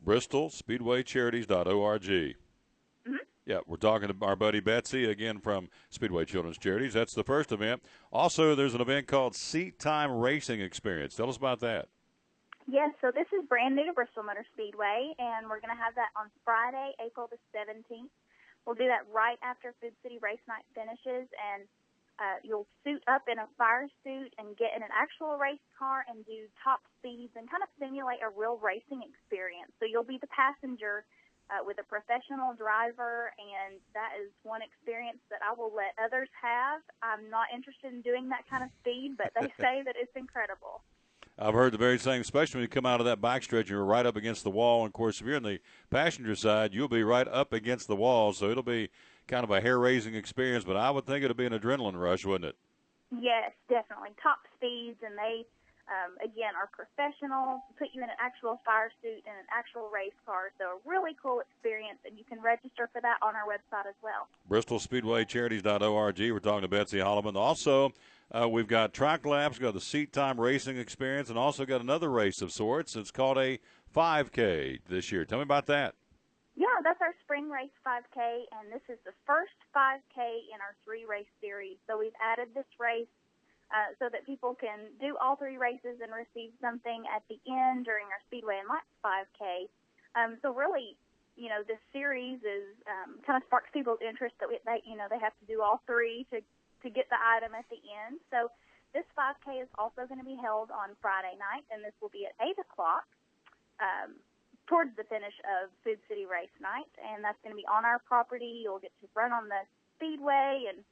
S1: bristolspeedwaycharities.org.
S13: Mm-hmm.
S1: Yeah, we're talking to our buddy Betsy, again, from Speedway Children's Charities. That's the first event. Also, there's an event called Seat Time Racing Experience. Tell us about that.
S13: Yes, so this is brand new to Bristol Motor Speedway, and we're going to have that on Friday, April the 17th. We'll do that right after Food City Race Night finishes, and you'll suit up in a fire suit and get in an actual race car and do top speeds and kind of simulate a real racing experience. So you'll be the passenger with a professional driver, and that is one experience that I will let others have. I'm not interested in doing that kind of speed, but they say that it's incredible.
S1: I've heard the very same, especially when you come out of that backstretch and you're right up against the wall. And, of course, if you're in the passenger side, you'll be right up against the wall, so it'll be kind of a hair-raising experience. But I would think it'll be an adrenaline rush, wouldn't it?
S13: Yes, definitely. Top speeds, and they, again, are professional, put you in an actual fire suit and an actual race car. So a really cool experience, and you can register for that on our website as well.
S1: bristolspeedwaycharities.org. We're talking to Betsy Holleman. Also, we've got Track Laps, we've got the Seat Time Racing Experience, and also got another race of sorts. It's called a 5K this year. Tell me about that.
S13: Yeah, that's our spring race 5K, and this is the first 5K in our 3-race series. So we've added this race so that people can do all 3 races and receive something at the end during our Speedway and Lights 5K. So really, this series is kind of sparks people's interest that they have to do all 3 to get the item at the end. So this 5K is also going to be held on Friday night, and this will be at 8 o'clock towards the finish of Food City Race Night, and that's going to be on our property. You'll get to run on the Speedway and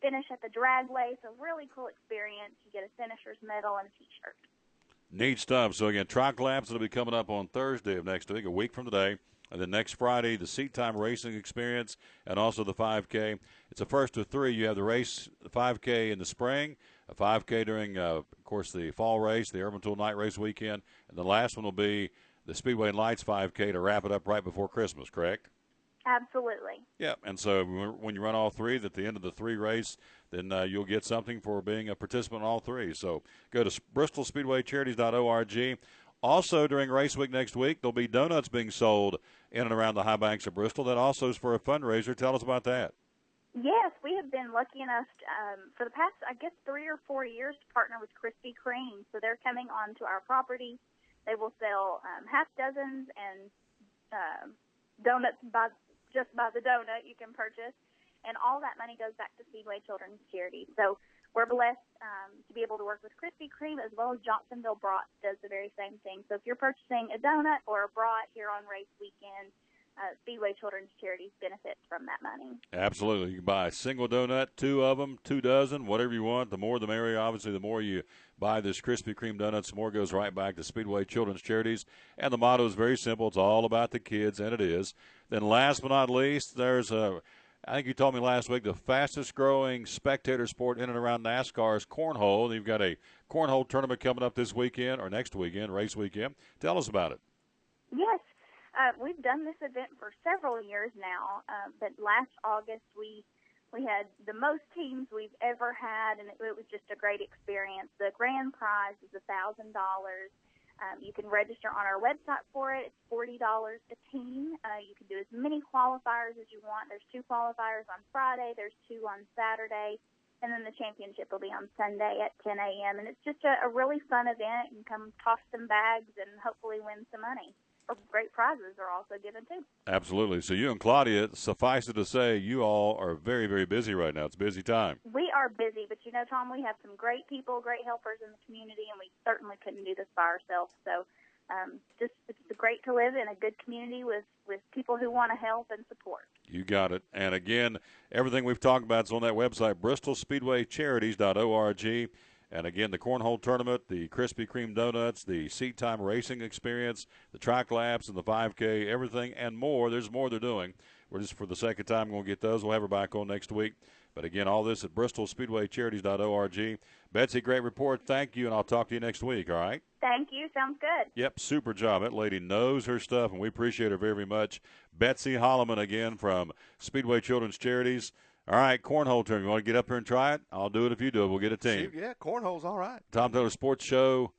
S13: finish at the Dragway. So really cool experience. You get a finisher's medal and a T-shirt.
S1: Neat stuff. So, again, track laps will be coming up on Thursday of next week, a week from today. And then next Friday, the Seat Time Racing Experience and also the 5K. It's a first of 3. You have the race, the 5K in the spring, a 5K during, of course, the fall race, the Urban Tool Night Race weekend. And the last one will be the Speedway and Lights 5K to wrap it up right before Christmas, correct?
S13: Absolutely.
S1: Yeah, and so when you run all 3, at the end of the 3 race, then you'll get something for being a participant in all 3. So go to bristolspeedwaycharities.org. Also, during race week next week, there'll be donuts being sold in and around the high banks of Bristol. That also is for a fundraiser. Tell us about that.
S13: Yes, we have been lucky enough for the past, 3 or 4 years to partner with Krispy Kreme. So they're coming onto our property. They will sell half dozens and donuts just by the donut you can purchase. And all that money goes back to Speedway Children's Charity. So we're blessed to be able to work with Krispy Kreme, as well as Johnsonville Brats does the very same thing. So if you're purchasing a donut or a brat here on race weekend, Speedway Children's Charities benefits from that money.
S1: Absolutely. You can buy a single donut, 2 of them, 2 dozen, whatever you want. The more the merrier. Obviously, the more you buy this Krispy Kreme donuts, the more goes right back to Speedway Children's Charities. And the motto is very simple. It's all about the kids, and it is. Then last but not least, there's I think you told me last week, the fastest-growing spectator sport in and around NASCAR is cornhole. You've got a cornhole tournament coming up this weekend, or next weekend, race weekend. Tell us about it.
S13: Yes. We've done this event for several years now, but last August we had the most teams we've ever had, and it was just a great experience. The grand prize is $1,000. You can register on our website for it. It's $40 a team. You can do as many qualifiers as you want. There's 2 qualifiers on Friday. There's 2 on Saturday. And then the championship will be on Sunday at 10 a.m. And it's just a really fun event. You can come toss some bags and hopefully win some money. Or great prizes are also given, too.
S1: Absolutely. So you and Claudia, suffice it to say, you all are very, very busy right now. It's a busy time.
S13: We are busy, but, Tom, we have some great people, great helpers in the community, and we certainly couldn't do this by ourselves. So it's great to live in a good community with people who want to help and support.
S1: You got it. And, again, everything we've talked about is on that website, bristolspeedwaycharities.org. And, again, the cornhole tournament, the Krispy Kreme donuts, the Seat Time Racing Experience, the track laps and the 5K, everything and more. There's more they're doing. We're just, for the sake of time, going to get those. We'll have her back on next week. But, again, all this at bristolspeedwaycharities.org. Betsy, great report. Thank you, and I'll talk to you next week, all right?
S13: Thank you. Sounds good.
S1: Yep, super job. That lady knows her stuff, and we appreciate her very, very much. Betsy Holleman, again, from Speedway Children's Charities. All right, cornhole tournament. You want to get up here and try it? I'll do it if you do it. We'll get a team.
S2: Yeah, cornhole's all right.
S1: Tom Taylor Sports Show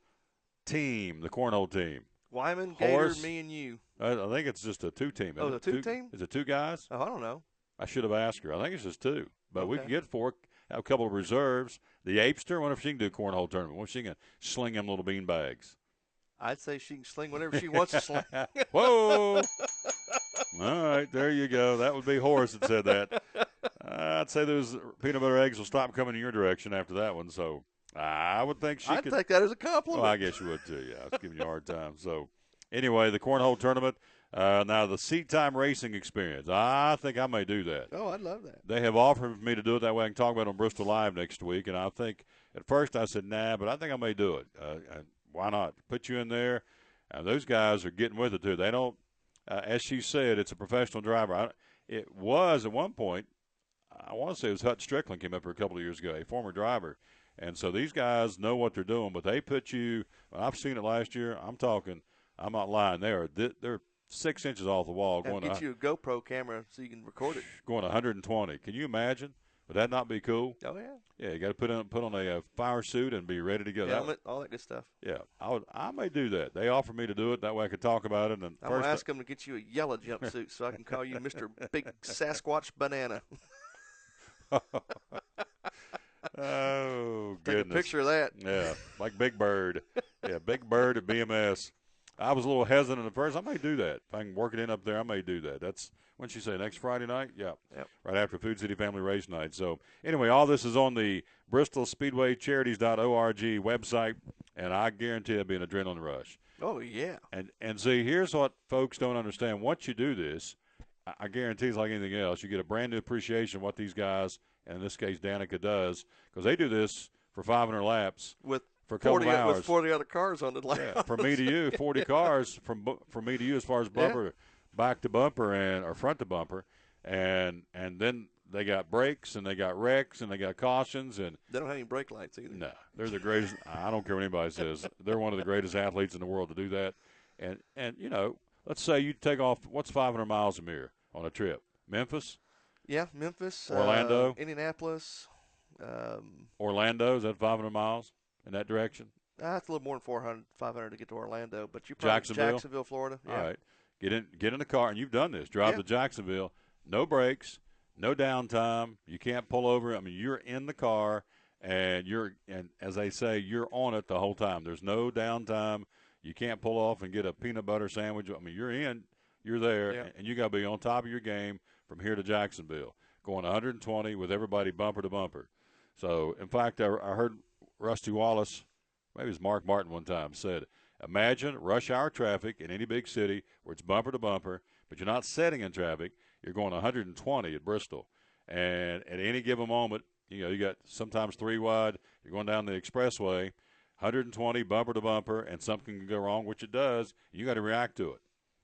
S1: team, the cornhole team.
S2: Wyman, Gator, me, and you.
S1: I think it's just a 2-team.
S2: Oh, the 2-team?
S1: Is it 2 guys?
S2: Oh, I don't know.
S1: I should have asked her. I think it's just 2. But we
S2: Okay.
S1: can get 4, have a couple of reserves. The Apester, I wonder if she can do a cornhole tournament. What if she can sling them little bean bags?
S2: I'd say she can sling whatever she wants to sling.
S1: Whoa! All right, there you go. That would be Horace that said that. I'd say those peanut butter eggs will stop coming in your direction after that one. So I would think she could.
S2: I'd take that as a compliment.
S1: Well, I guess you would too. Yeah, I was giving you a hard time. So anyway, the cornhole tournament. Now the Seat Time Racing Experience. I think I may do that.
S2: Oh, I'd love that.
S1: They have offered me to do it that way. I can talk about it on Bristol Live next week. And I think at first I said nah, but I think I may do it. Why not? Put you in there. Those guys are getting with it too. They don't. As she said, it's a professional driver. It was at one point. I want to say it was Hut Strickland came up here a couple of years ago, a former driver. And so these guys know what they're doing, but they put you – I've seen it last year. I'm not lying. They're 6 inches off the wall.
S2: And get you a GoPro camera so you can record it.
S1: Going 120. Can you imagine? Would that not be cool?
S2: Oh, yeah.
S1: Yeah, you got to put on a fire suit and be ready to go.
S2: Helmet, all that good stuff.
S1: Yeah, I may do that. They offered me to do it. That way I could talk about it. And
S2: I'm going to ask them to get you a yellow jumpsuit so I can call you Mr. Big Sasquatch Banana.
S1: Oh,
S2: Take
S1: goodness.
S2: a picture of that.
S1: Yeah, like Big Bird. Yeah, Big Bird at BMS. I was a little hesitant at first. I may do that. If I can work it in up there, I may do that. That's, when she say, next Friday night? Yeah,
S2: yep.
S1: Right after Food City Family Race Night. So, anyway, all this is on the Bristol Speedway Charities.org website, and I guarantee it'll be an adrenaline rush.
S2: Oh, yeah.
S1: And see, here's what folks don't understand. Once you do this, I guarantee it's like anything else. You get a brand new appreciation of what these guys, and in this case Danica, does, because they do this for 500 laps for a couple of hours.
S2: With 40 other cars on the lap.
S1: Yeah, from me to you, 40 cars from me to you as far as bumper, back to bumper or front to bumper, and then they got brakes and they got wrecks and they got cautions, and
S2: they don't have any brake lights either.
S1: No, they're the greatest. I don't care what anybody says. They're one of the greatest athletes in the world to do that. And you know, let's say you take off. What's 500 miles a year on a trip? Memphis.
S2: Yeah, Memphis.
S1: Orlando.
S2: Indianapolis.
S1: Orlando, is that 500 miles in that direction?
S2: It's a little more than 500 to get to Orlando, but you probably Jacksonville, Florida. Yeah.
S1: All right, get in the car, and you've done this. Drive to Jacksonville, no brakes, no downtime. You can't pull over. I mean, you're in the car, and as they say, you're on it the whole time. There's no downtime. You can't pull off and get a peanut butter sandwich. I mean, you're there, and you got to be on top of your game from here to Jacksonville, going 120 with everybody bumper to bumper. So, in fact, I heard Rusty Wallace, maybe it was Mark Martin one time, said, imagine rush hour traffic in any big city where it's bumper to bumper, but you're not sitting in traffic. You're going 120 at Bristol. And at any given moment, you got sometimes 3 wide. You're going down the expressway, 120 bumper to bumper, and something can go wrong, which it does. You got to react to it.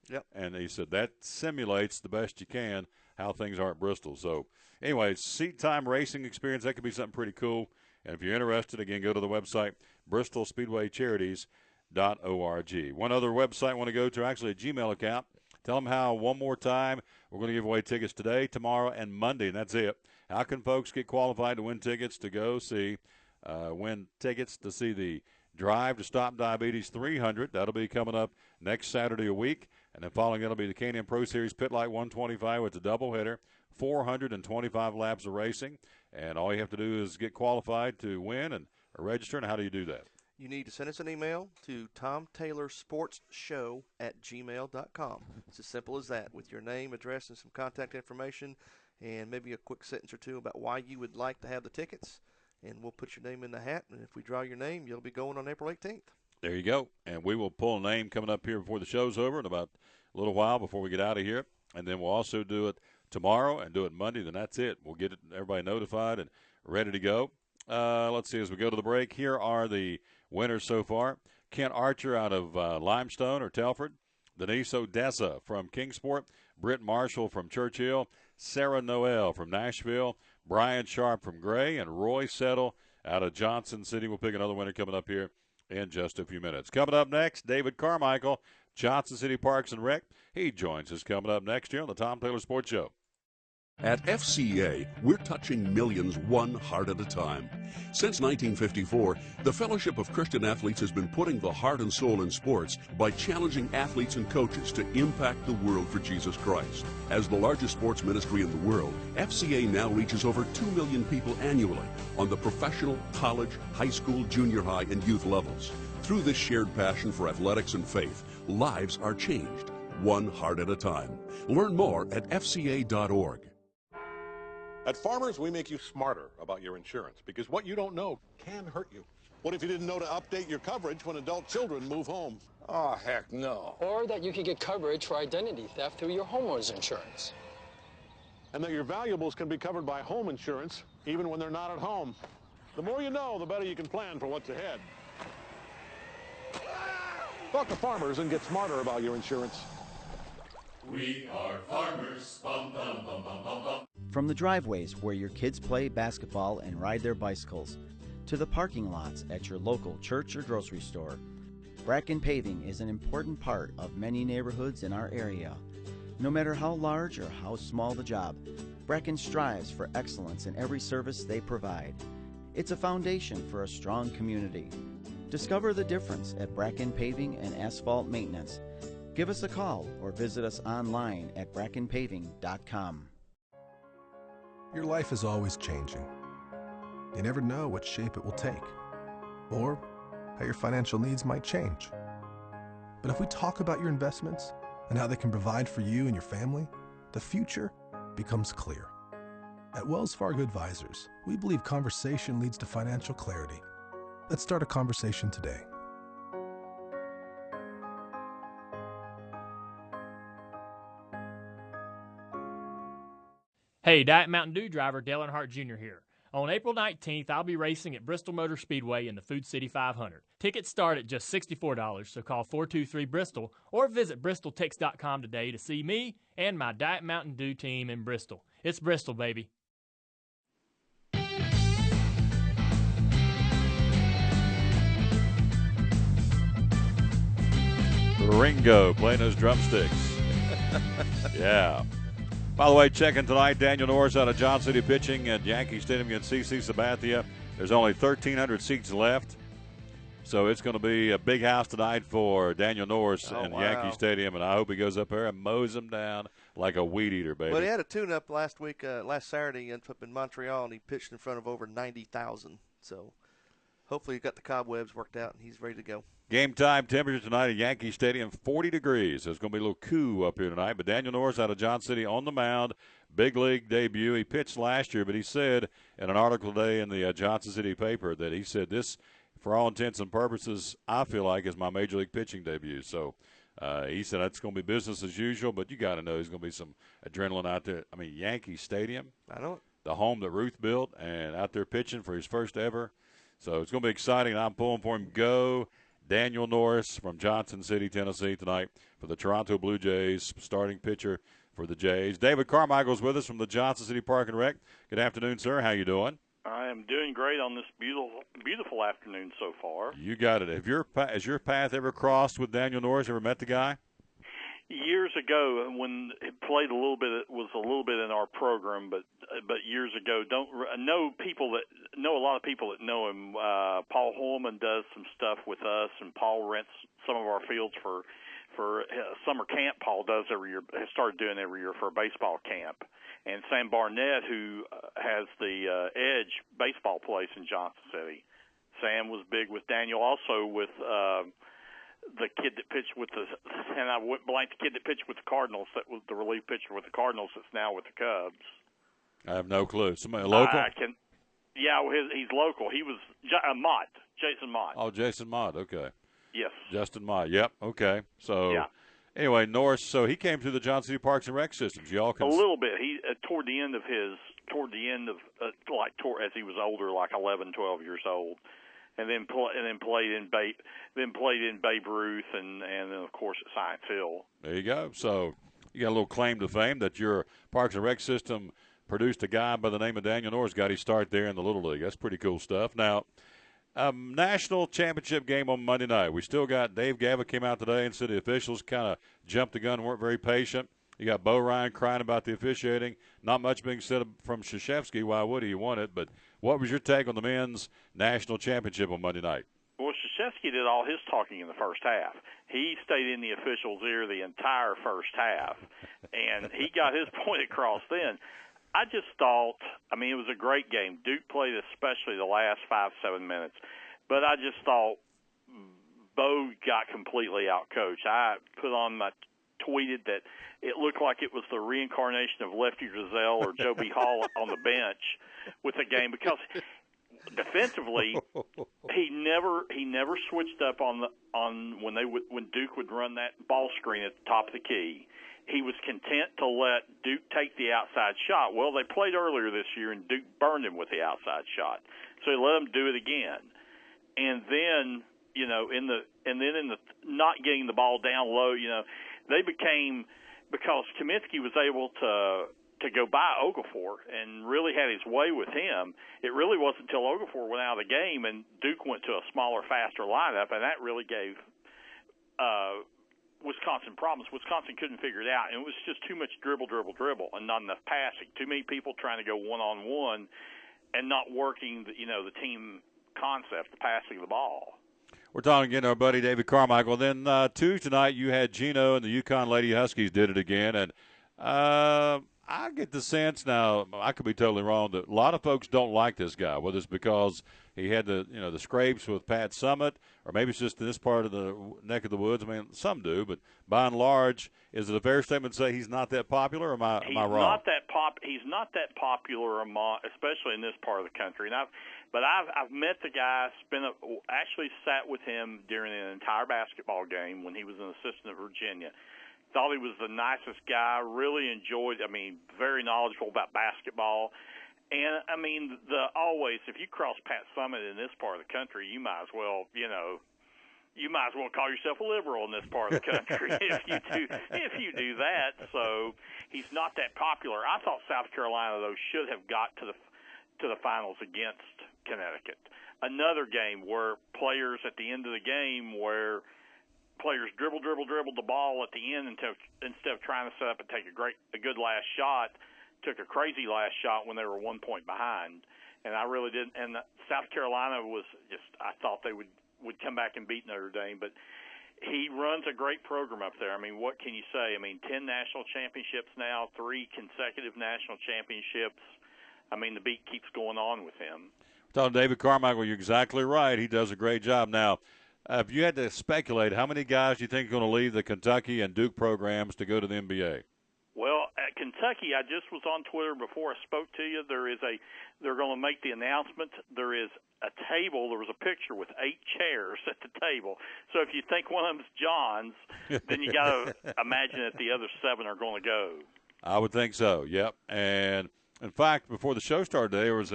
S2: Yep.
S1: And he said that simulates the best you can how things are at Bristol. So, anyway, seat time racing experience, that could be something pretty cool. And if you're interested, again, go to the website, bristolspeedwaycharities.org. One other website I want to go to, actually a Gmail account. Tell them how, one more time, we're going to give away tickets today, tomorrow, and Monday, and that's it. How can folks get qualified to win tickets to go see, win tickets to see the Drive to Stop Diabetes 300? That'll be coming up next Saturday a week. And then following that will be the K&N Pro Series Pit Light 125 with a doubleheader, 425 laps of racing. And all you have to do is get qualified to win and register. And how do you do that?
S2: You need to send us an email to tomtaylorsportsshow@gmail.com. It's as simple as that, with your name, address, and some contact information, and maybe a quick sentence or two about why you would like to have the tickets. And we'll put your name in the hat, and if we draw your name, you'll be going on April 18th.
S1: There you go. And we will pull a name coming up here before the show's over in about a little while before we get out of here. And then we'll also do it tomorrow and do it Monday. Then that's it. We'll get everybody notified and ready to go. Let's see, as we go to the break, here are the winners so far. Kent Archer out of Limestone or Telford. Denise Odessa from Kingsport. Britt Marshall from Churchill. Sarah Noel from Nashville. Brian Sharp from Gray. And Roy Settle out of Johnson City. We'll pick another winner coming up here in just a few minutes. Coming up next, David Carmichael, Johnson City Parks and Rec. He joins us coming up next year on the Tom Taylor Sports Show.
S10: At FCA, we're touching millions one heart at a time. Since 1954, the Fellowship of Christian Athletes has been putting the heart and soul in sports by challenging athletes and coaches to impact the world for Jesus Christ. As the largest sports ministry in the world, FCA now reaches over 2 million people annually on the professional, college, high school, junior high, and youth levels. Through this shared passion for athletics and faith, lives are changed, one heart at a time. Learn more at fca.org.
S5: At Farmers, we make you smarter about your insurance because what you don't know can hurt you. What if you didn't know to update your coverage when adult children move home?
S12: Oh, heck no. Or that you could get coverage for identity theft through your homeowner's insurance.
S5: And that your valuables can be covered by home insurance even when they're not at home. The more you know, the better you can plan for what's ahead. Talk to Farmers and get smarter about your insurance.
S7: We are farmers. Bum, bum, bum, bum, bum, bum.
S9: From the driveways where your kids play basketball and ride their bicycles, to the parking lots at your local church or grocery store, Bracken Paving is an important part of many neighborhoods in our area. No matter how large or how small the job, Bracken strives for excellence in every service they provide. It's a foundation for a strong community. Discover the difference at Bracken Paving and Asphalt Maintenance. Give us a call or visit us online at brackenpaving.com.
S4: Your life is always changing. You never know what shape it will take, or how your financial needs might change. But if we talk about your investments and how they can provide for you and your family, the future becomes clear. At Wells Fargo Advisors, we believe conversation leads to financial clarity. Let's start a conversation today.
S6: Hey, Diet Mountain Dew driver Dale Earnhardt Jr. here. On April 19th, I'll be racing at Bristol Motor Speedway in the Food City 500. Tickets start at just $64, so call 423-BRISTOL or visit bristoltix.com today to see me and my Diet Mountain Dew team in Bristol. It's Bristol, baby.
S1: Ringo playing those drumsticks. Yeah. By the way, checking tonight, Daniel Norris out of Johnson City pitching at Yankee Stadium against CC Sabathia. There's only 1,300 seats left, so it's going to be a big house tonight for Daniel Norris in Yankee Stadium, and I hope he goes up there and mows them down like a weed eater, baby.
S2: Well, he had a tune-up last Saturday up in Montreal, and he pitched in front of over 90,000. So hopefully he got the cobwebs worked out, and he's ready to go.
S1: Game time temperature tonight at Yankee Stadium, 40 degrees. There's going to be a little cool up here tonight. But Daniel Norris out of Johnson City on the mound, big league debut. He pitched last year, but he said in an article today in the Johnson City paper that he said this, for all intents and purposes, I feel like is my major league pitching debut. So he said that's going to be business as usual, but you got to know there's going to be some adrenaline out there. I mean, Yankee Stadium,
S2: I know it.
S1: The home that Ruth built, and out there pitching for his first ever. So it's going to be exciting. I'm pulling for him. Go Daniel Norris from Johnson City, Tennessee tonight for the Toronto Blue Jays, starting pitcher for the Jays. David Carmichael's with us from the Johnson City Park and Rec. Good afternoon, sir. How you doing?
S14: I am doing great on this beautiful afternoon so far.
S1: You got it. Has your path ever crossed with Daniel Norris? Ever met the guy?
S14: Years ago, when it played a little bit, it was a little bit in our program, but years ago, know a lot of people that know him. Paul Holleman does some stuff with us, and Paul rents some of our fields for summer camp. Paul does every year, has started doing every year for a baseball camp. And Sam Barnett, who has the Edge baseball place in Johnson City. Sam was big with Daniel, also with the kid that pitched with and I went blank, the kid that pitched with the Cardinals, that was the relief pitcher with the Cardinals that's now with the Cubs.
S1: I have no clue. Somebody local?
S14: He's local. He was Mott, Jason Mott.
S1: Oh, Jason Mott, okay.
S14: Yes.
S1: Justin Mott, yep, okay. So,
S14: yeah.
S1: Anyway, Norris, so he came through the Johnson City Parks and Rec systems. Y'all can...
S14: A little bit. He toward the end of as he was older, like 11, 12 years old. And then played in Babe Ruth, and then of course at Science Hill.
S1: There you go. So you got a little claim to fame that your Parks and Rec system produced a guy by the name of Daniel Norris. Got his start there in the Little League. That's pretty cool stuff. Now, national championship game on Monday night. We still got Dave Gavitt came out today and said the officials kind of jumped the gun, weren't very patient. You got Bo Ryan crying about the officiating. Not much being said from Krzyzewski. Why would he? Won it. But what was your take on the men's national championship on Monday night?
S14: Well, Krzyzewski did all his talking in the first half. He stayed in the officials' ear the entire first half, and he got his point across then. I just thought, it was a great game. Duke played especially the last 5-7 minutes. But I just thought Bo got completely out-coached. I tweeted that it looked like it was the reincarnation of Lefty Driesell or Joe B. Hall on the bench with the game, because defensively he never switched up on when Duke would run that ball screen at the top of the key. He was content to let Duke take the outside shot. Well, they played earlier this year and Duke burned him with the outside shot, so he let him do it again. And then in the not getting the ball down low, they became, because Kaminsky was able to go by Okafor and really had his way with him. It really wasn't until Okafor went out of the game and Duke went to a smaller, faster lineup, and that really gave Wisconsin problems. Wisconsin couldn't figure it out, and it was just too much dribble, and not enough passing. Too many people trying to go one-on-one and not working the team concept, the passing of the ball.
S1: We're talking again to our buddy David Carmichael. Then Tuesday night you had Gino and the UConn Lady Huskies did it again, and I get the sense now, I could be totally wrong, that a lot of folks don't like this guy, whether it's because he had the scrapes with Pat Summitt, or maybe it's just in this part of the neck of the woods. I mean, some do, but by and large, is it a fair statement to say he's not that popular, or am I wrong?
S14: He's not that popular especially in this part of the country. And I've met the guy, actually sat with him during an entire basketball game when he was an assistant at Virginia. Thought he was the nicest guy, really enjoyed, very knowledgeable about basketball. And, always, if you cross Pat Summitt in this part of the country, you might as well, call yourself a liberal in this part of the country if you do that. So he's not that popular. I thought South Carolina, though, should have got to the finals against Connecticut. Another game where players at the end of the game where players dribbled the ball at the end instead of trying to set up and take a good last shot, took a crazy last shot when they were 1 point behind. And I really didn't. And South Carolina I thought they would come back and beat Notre Dame, but he runs a great program up there. What can you say? 10 national championships now, 3 consecutive national championships. The beat keeps going on with him.
S1: Talking to David Carmichael, you're exactly right. He does a great job. Now, if you had to speculate, how many guys do you think are going to leave the Kentucky and Duke programs to go to the NBA?
S14: Well, at Kentucky, I just was on Twitter before I spoke to you. They're going to make the announcement. There is a table. There was a picture with 8 chairs at the table. So if you think one of them's John's, then you got to imagine that the other 7 are going to go.
S1: I would think so. Yep. And in fact, before the show started, there was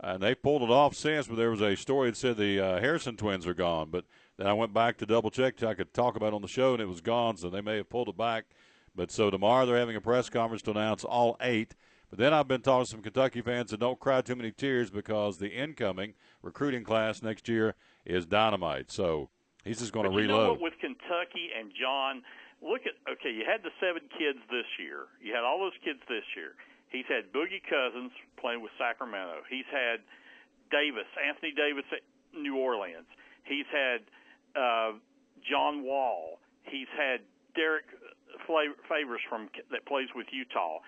S1: and they pulled it off since, but there was a story that said the Harrison twins are gone. But then I went back to double check so I could talk about it on the show, and it was gone, so they may have pulled it back. But so tomorrow they're having a press conference to announce all 8. But then I've been talking to some Kentucky fans that don't cry too many tears because the incoming recruiting class next year is dynamite. So he's just going to reload.
S14: You know what, with Kentucky and John, you had the 7 kids this year. You had all those kids this year. He's had Boogie Cousins playing with Sacramento. He's had Anthony Davis at New Orleans. He's had John Wall. He's had Derek Favors that plays with Utah.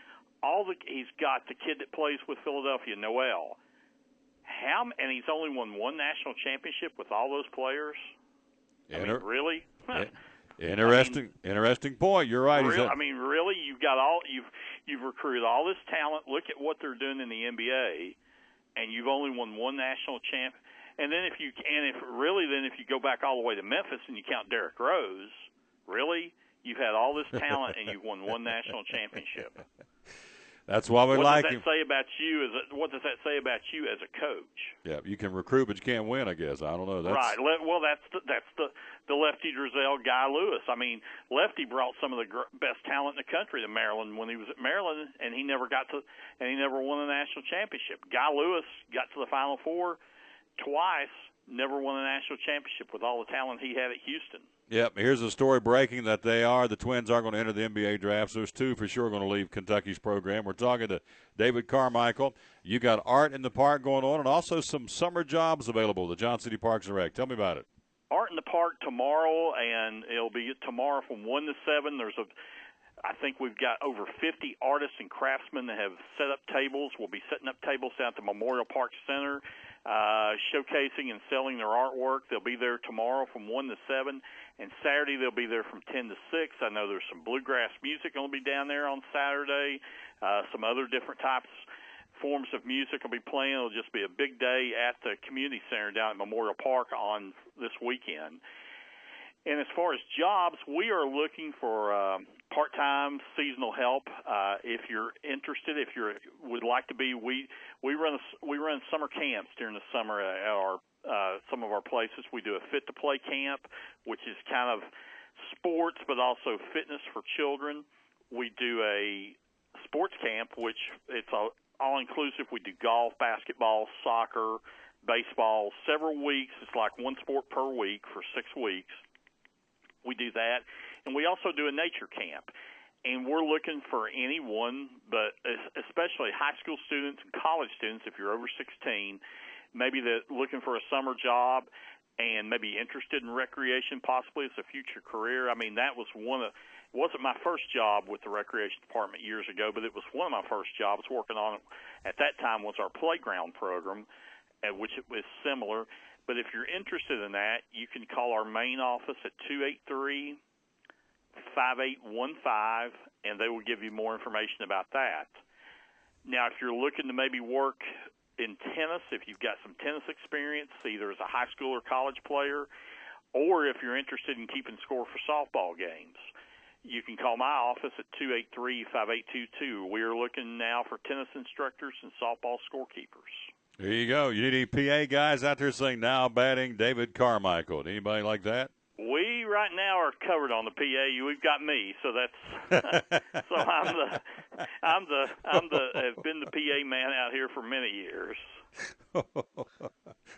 S14: He's got the kid that plays with Philadelphia, Noel. And he's only won 1 national championship with all those players. Really?
S1: Interesting point. You're right.
S14: Really, you've recruited all this talent. Look at what they're doing in the NBA, and you've only won 1 national champ. And then if you go back all the way to Memphis and you count Derrick Rose, really, you've had all this talent and you've won 1 national championship.
S1: That's why we like him.
S14: What does that say about you as a coach?
S1: Yeah, you can recruit, but you can't win, I guess. I don't know.
S14: Right. Well, that's the Lefty Drizel Guy Lewis. Lefty brought some of the best talent in the country to Maryland when he was at Maryland, and he never won a national championship. Guy Lewis got to the Final Four twice, never won a national championship with all the talent he had at Houston.
S1: Yep, here's a story breaking that the Twins are going to enter the NBA draft. So there's 2 for sure going to leave Kentucky's program. We're talking to David Carmichael. You got Art in the Park going on and also some summer jobs available, the John City Parks and Rec. Tell me about it.
S14: Art in the Park tomorrow, and it'll be tomorrow from 1 to 7. I think we've got over 50 artists and craftsmen that have set up tables. We'll be setting up tables down at the Memorial Park Center, showcasing and selling their artwork. They'll be there tomorrow from 1 to 7, and Saturday they'll be there from 10 to 6. I know there's some bluegrass music going to be down there on Saturday, some other different forms of music will be playing. It'll just be a big day at the community center down at Memorial Park on this weekend. And as far as jobs, we are looking for part-time seasonal help. If you're interested, if you would like to be, we run summer camps during the summer at some of our places. We do a Fit to Play camp, which is kind of sports but also fitness for children. We do a sports camp, which it's all-inclusive. We do golf, basketball, soccer, baseball, several weeks. It's like 1 sport per week for 6 weeks. We do that, and we also do a nature camp. And we're looking for anyone, but especially high school students and college students, if you're over 16, maybe that looking for a summer job and maybe interested in recreation, possibly as a future career. That was one of wasn't my first job with the recreation department years ago, but it was one of my first jobs working on it. At that time was our playground program, which was similar. But if you're interested in that, you can call our main office at 283-5815, and they will give you more information about that. Now, if you're looking to maybe work in tennis, if you've got some tennis experience, either as a high school or college player, or if you're interested in keeping score for softball games, you can call my office at 283-5822. We are looking now for tennis instructors and softball scorekeepers.
S1: There you go. You need any PA guys out there saying now batting David Carmichael? Anybody like that?
S14: We right now are covered on the PA. We've got me, so that's so have been the PA man out here for many years.
S1: All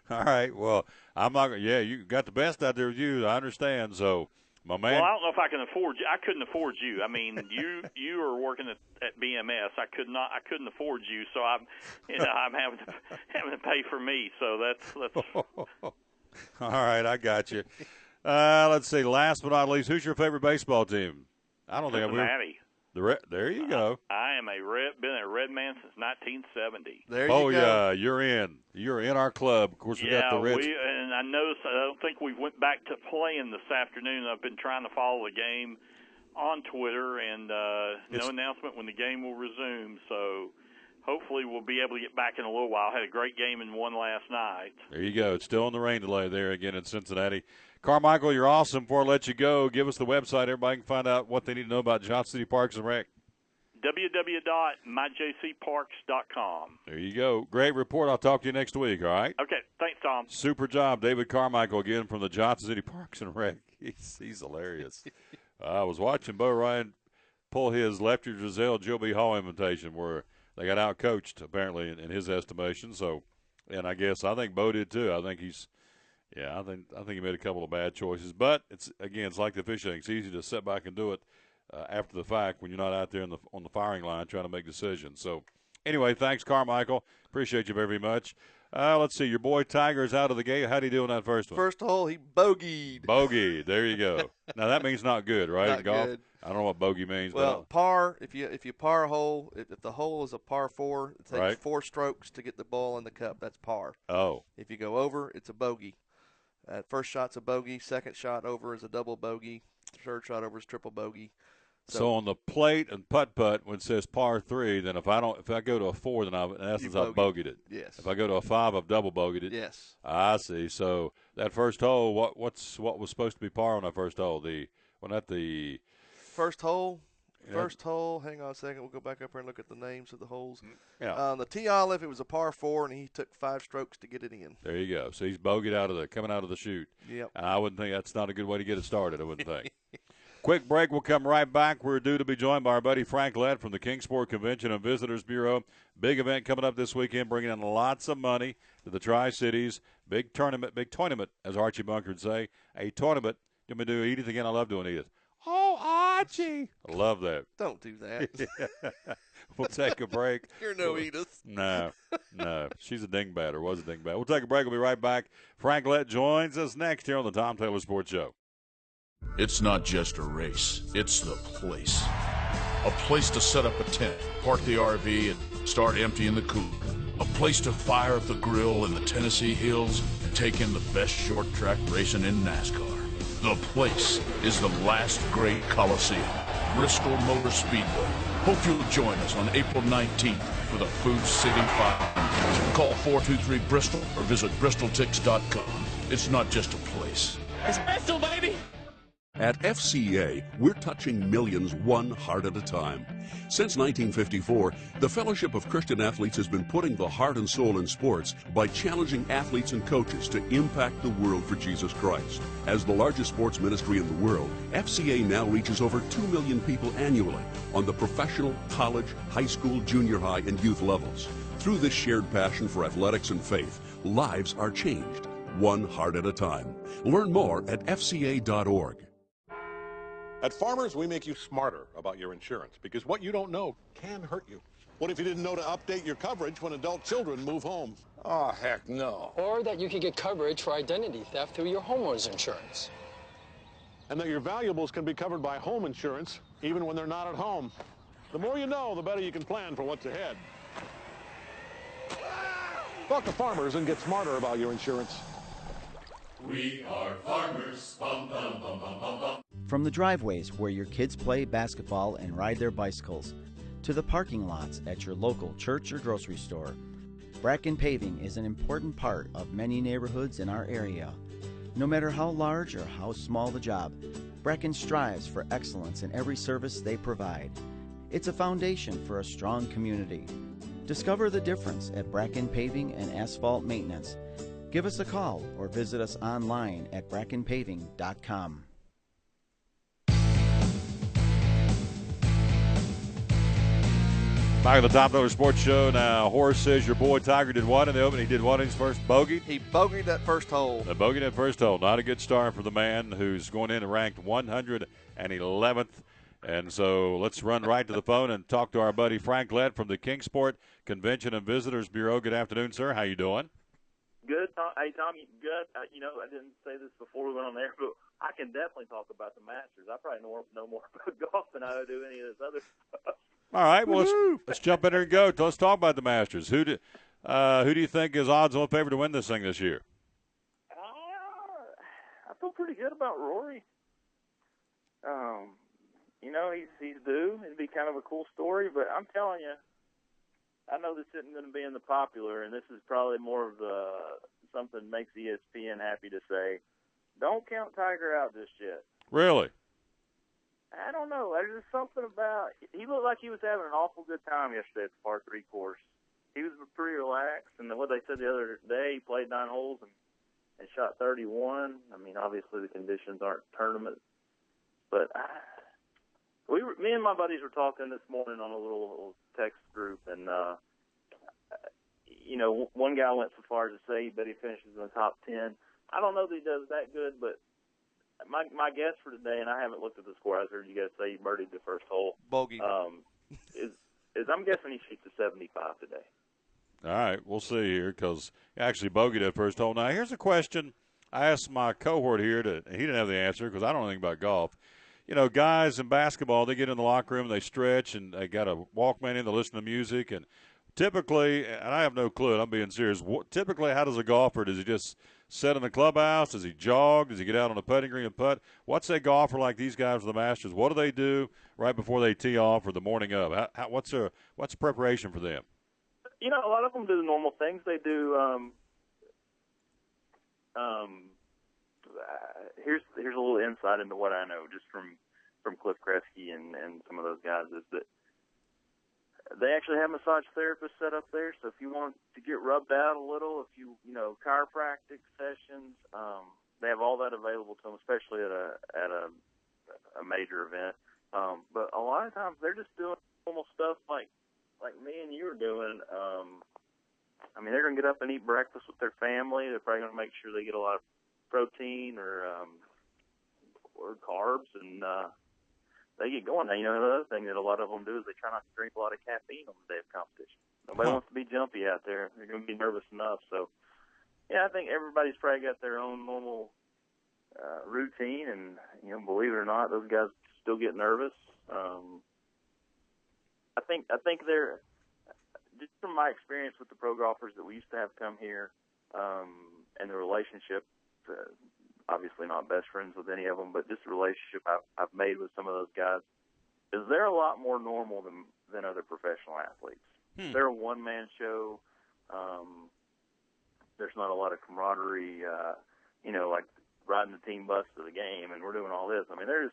S1: right. Well, I'm not. Yeah, you got the best out there with you. I understand. So, my man.
S14: Well, I don't know if I can afford you. I couldn't afford you. I mean, you are working at BMS. I couldn't afford you. So I'm having to pay for me. So that's.
S1: All right, I got you. Let's see. Last but not least, who's your favorite baseball team? I don't think
S14: Cincinnati.
S1: There you go.
S14: I am been a Red man since 1970.
S2: There you go.
S1: Yeah, you're in our club. Of course, we got the Reds.
S14: And I noticed. I don't think we went back to playing this afternoon. I've been trying to follow the game on Twitter, and no announcement when the game will resume. So hopefully we'll be able to get back in a little while. Had a great game and won last night.
S1: There you go. It's still in the rain delay there again in Cincinnati. Carmichael, you're awesome. Before I let you go, give us the website. Everybody can find out what they need to know about Johnson City Parks and Rec.
S14: www.myjcparks.com.
S1: There you go. Great report. I'll talk to you next week, all right?
S14: Okay. Thanks, Tom.
S1: Super job. David Carmichael again from the Johnson City Parks and Rec. He's hilarious. I was watching Bo Ryan pull his Lefty Drizel Joe B. Hall invitation where they got out-coached, apparently, in his estimation. So, and I think Bo did too. I think I think he made a couple of bad choices. But, it's like the officiating. It's easy to sit back and do it after the fact when you're not out there on the firing line trying to make decisions. So, anyway, thanks, Carmichael. Appreciate you very much. Let's see. Your boy Tiger's out of the gate. How'd he do in that first one?
S2: First hole, he bogeyed.
S1: Bogey. There you go. Now, that means not good, right?
S2: Not
S1: in golf?
S2: good.
S1: I don't know what bogey means.
S2: Well, par, if you par a hole, if the hole is a par 4, it takes 4 strokes to get the ball in the cup. That's par.
S1: Oh.
S2: If you go over, it's a bogey. First shot's a bogey. Second shot over is a double bogey. Third shot over is triple bogey.
S1: So on the plate and putt when it says par 3, then if I go to a 4, then in essence I've bogeyed it.
S2: Yes.
S1: If I go to a 5, I've double bogeyed it.
S2: Yes.
S1: I see. So that first hole, what was supposed to be par on that first hole?
S2: First hole. First hole, hang on a second. We'll go back up here and look at the names of the holes.
S1: Yeah.
S2: The tee olive, it was a par 4, and he took 5 strokes to get it in.
S1: There you go. So he's bogeyed coming out of the chute.
S2: Yep.
S1: And I wouldn't think that's not a good way to get it started, I wouldn't think. Quick break. We'll come right back. We're due to be joined by our buddy Frank Lett from the Kingsport Convention and Visitors Bureau. Big event coming up this weekend, bringing in lots of money to the Tri-Cities. Big tournament, as Archie Bunker would say. A tournament. Let me do Edith again. I love doing Edith. Oh, Archie. I love that.
S2: Don't do that.
S1: We'll take a break.
S2: You're no Edith.
S1: No. She's a dingbat, or was a dingbat. We'll take a break. We'll be right back. Frank Lett joins us next here on the Tom Taylor Sports Show.
S3: It's not just a race, it's the place. A place to set up a tent, park the RV, and start emptying the cooler. A place to fire up the grill in the Tennessee hills and take in the best short track racing in NASCAR. The place is the last great Coliseum, Bristol Motor Speedway. Hope you'll join us on April 19th for the Food City 500. Call 423-BRISTOL or visit bristoltix.com. It's not just a place.
S7: It's Bristol, baby!
S10: At FCA, we're touching millions one heart at a time. Since 1954, the Fellowship of Christian Athletes has been putting the heart and soul in sports by challenging athletes and coaches to impact the world for Jesus Christ. As the largest sports ministry in the world, FCA now reaches over 2 million people annually on the professional, college, high school, junior high, and youth levels. Through this shared passion for athletics and faith, lives are changed, one heart at a time. Learn more at fca.org.
S5: At Farmers, we make you smarter about your insurance because what you don't know can hurt you. What if you didn't know to update your coverage when adult children move home?
S12: Oh, heck no. Or that you could get coverage for identity theft through your homeowner's insurance.
S5: and that your valuables can be covered by home insurance even when they're not at home. The more you know, the better you can plan for what's ahead. Talk to Farmers and get smarter about your insurance.
S7: We are farmers. Bum, bum, bum, bum, bum, bum.
S9: From the driveways where your kids play basketball and ride their bicycles, to the parking lots at your local church or grocery store, Bracken Paving is an important part of many neighborhoods in our area. No matter how large or how small the job, Bracken strives for excellence in every service they provide. It's a foundation for a strong community. Discover the difference at Bracken Paving and Asphalt Maintenance. Give us a call or visit us online at brackenpaving.com.
S1: Back at the Tom Taylor Sports Show. Now, Horace says your boy Tiger did what in the Open? He did what in his first bogey?
S2: He bogeyed that first hole.
S1: The bogey that first hole. Not a good start for the man who's going in and ranked 111th. And so let's run right to the phone and talk to our buddy Frank Lett from the Kingsport Convention and Visitors Bureau. Good afternoon, sir. How you doing?
S15: Good. Hey, Tom, good. I didn't say this before we went on there, but I can definitely talk about the Masters. I probably know more about golf than I do any of this other stuff.
S1: All right, well, let's jump in there and go. Let's talk about the Masters. Who do you think is odds-on favorite to win this thing this year?
S15: I feel pretty good about Rory. He's due. It'd be kind of a cool story, but I'm telling you, I know this isn't going to be in the popular, and this is probably more of something that makes ESPN happy to say, don't count Tiger out just yet.
S1: Really?
S15: I don't know. There's just something about – he looked like he was having an awful good time yesterday at the par 3 course. He was pretty relaxed, and what they said the other day, he played 9 holes and shot 31. I mean, obviously the conditions aren't tournament. But me and my buddies were talking this morning on a little text group, and, one guy went so far as to say that he finishes in the top 10. I don't know that he does that good, but my guess for today, and I haven't looked at the score, I heard you guys say he birdied the first hole.
S2: Bogey.
S15: Is I'm guessing he shoots a 75 today.
S1: All right, we'll see here because actually bogeyed that first hole. Now, here's a question I asked my cohort here. He didn't have the answer because I don't know anything about golf. You know, guys in basketball, they get in the locker room, they stretch, and they got a Walkman in, they listen to music. And typically, and I have no clue, and I'm being serious, typically how does a golfer, does he just sit in the clubhouse? Does he jog? Does he get out on the putting green and putt? What's a golfer like these guys with the Masters? What do they do right before they tee off or the morning of? What's the preparation for them?
S15: A lot of them do the normal things. They do. Here's a little insight into what I know, just from Cliff Kresge and some of those guys, is that they actually have massage therapists set up there. So if you want to get rubbed out a little, chiropractic sessions, they have all that available to them, especially at a major event. But a lot of times they're just doing normal stuff like me and you are doing. They're going to get up and eat breakfast with their family. They're probably going to make sure they get a lot of protein or carbs, and they get going. Now, another thing that a lot of them do is they try not to drink a lot of caffeine on the day of competition. Nobody wants to be jumpy out there. They're going to be nervous enough. So, I think everybody's probably got their own normal routine, and, believe it or not, those guys still get nervous. I think they're, just from my experience with the pro golfers that we used to have come here, and the relationship, obviously not best friends with any of them, but just the relationship I've made with some of those guys, is they're a lot more normal than other professional athletes. They're a one-man show. There's not a lot of camaraderie, like riding the team bus to the game, and we're doing all this. There's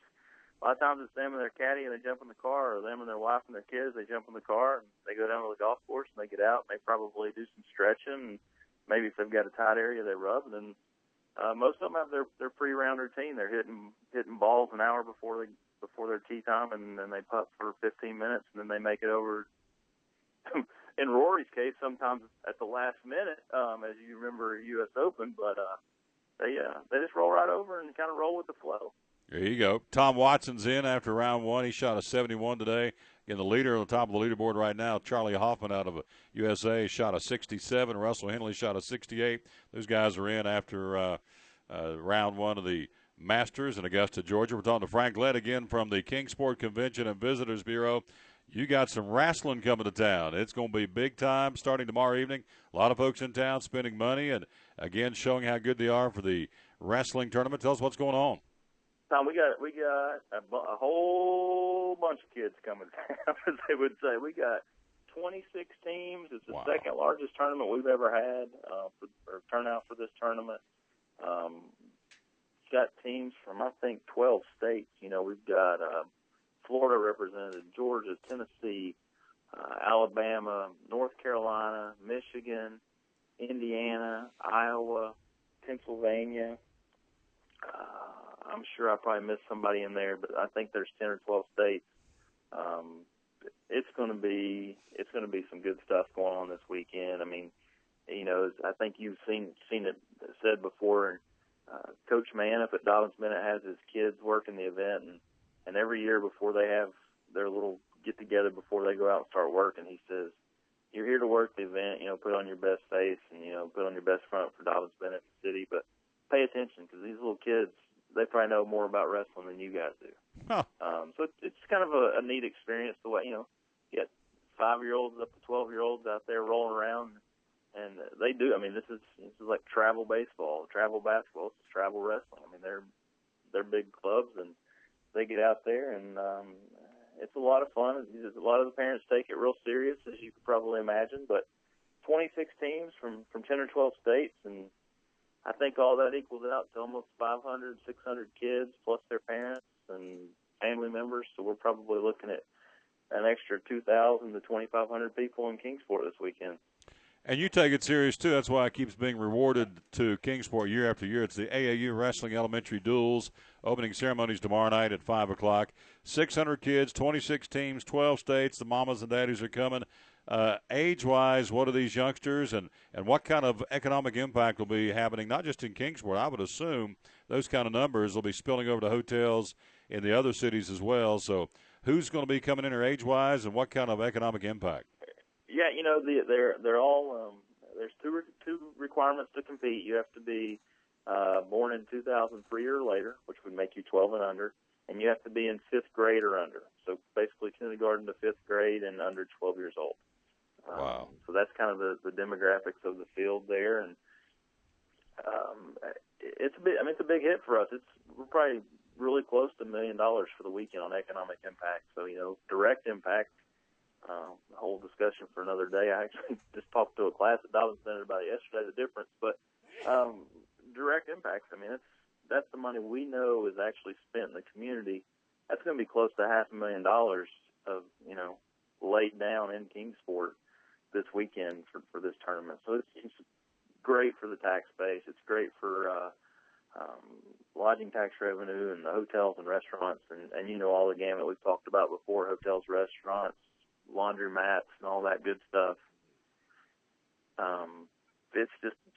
S15: a lot of times it's them and their caddy, and they jump in the car, or them and their wife and their kids, they jump in the car, and they go down to the golf course, and they get out, and they probably do some stretching, and maybe if they've got a tight area, they rub, and then most of them have their pre-round routine. They're hitting balls an hour before their tee time, and then they putt for 15 minutes, and then they make it over. In Rory's case, sometimes at the last minute, as you remember U.S. Open, but they just roll right over and kind of roll with the flow.
S1: There you go. Tom Watson's in after round one. He shot a 71 today. Again, the leader on the top of the leaderboard right now, Charlie Hoffman out of USA, shot a 67. Russell Henley shot a 68. Those guys are in after round one of the Masters in Augusta, Georgia. We're talking to Frank Lett again from the Kingsport Convention and Visitors Bureau. You got some wrestling coming to town. It's going to be big time starting tomorrow evening. A lot of folks in town spending money and, again, showing how good they are for the wrestling tournament. Tell us what's going on.
S15: Tom, we got a whole bunch of kids coming down, as they would say. We got 26 teams. It's the second largest tournament we've ever had, or turnout for this tournament. Got teams from, I think, 12 states. You know, we've got Florida represented, Georgia, Tennessee, Alabama, North Carolina, Michigan, Indiana, Iowa, Pennsylvania. I'm sure I probably missed somebody in there, but I think there's 10 or 12 states. It's going to be some good stuff going on this weekend. I mean, you know, I think you've seen it said before. Coach Manef at Dobbins-Bennett has his kids working the event, and every year before they have their little get-together before they go out and start working, he says, you're here to work the event, you know, put on your best face and, you know, put on your best front for Dobbins-Bennett City, but pay attention because these little kids, they probably know more about wrestling than you guys do.
S1: Huh.
S15: So it's kind of a neat experience the way, you know, you got 5-year-olds up to 12-year-olds out there rolling around. And they do. I mean, this is like travel baseball, travel basketball, it's travel wrestling. I mean, they're big clubs, and they get out there, and it's a lot of fun. A lot of the parents take it real serious, as you could probably imagine. But 26 teams from 10 or 12 states, and I think all that equals out to almost 500, 600 kids plus their parents and family members. So we're probably looking at an extra 2,000 to 2,500 people in Kingsport this weekend.
S1: And you take it serious, too. That's why it keeps being rewarded to Kingsport year after year. It's the AAU Wrestling Elementary Duels. Opening ceremonies tomorrow night at 5 o'clock. 600 kids, 26 teams, 12 states. The mamas and daddies are coming. Age-wise, what are these youngsters, and what kind of economic impact will be happening, not just in Kingsport? I would assume those kind of numbers will be spilling over to hotels in the other cities as well. So who's going to be coming in here age-wise, and what kind of economic impact?
S15: Yeah, you know, they're all there's two requirements to compete. You have to be born in 2003 or later, which would make you 12 and under, and you have to be in 5th grade or under. So basically kindergarten to 5th grade and under 12 years old.
S1: Wow.
S15: So that's kind of the demographics of the field there, and it's a big hit for us. We're probably really close to $1 million for the weekend on economic impact. So, you know, direct impact. The whole discussion for another day. I actually just talked to a class at Dobbins-Bennett about it yesterday, the difference. But direct impacts, I mean, that's the money we know is actually spent in the community. That's going to be close to $500,000 of, you know, laid down in Kingsport this weekend for this tournament. So it's great for the tax base. It's great for lodging tax revenue and the hotels and restaurants and you know, all the gamut we've talked about before, hotels, restaurants, laundromats, and all that good stuff.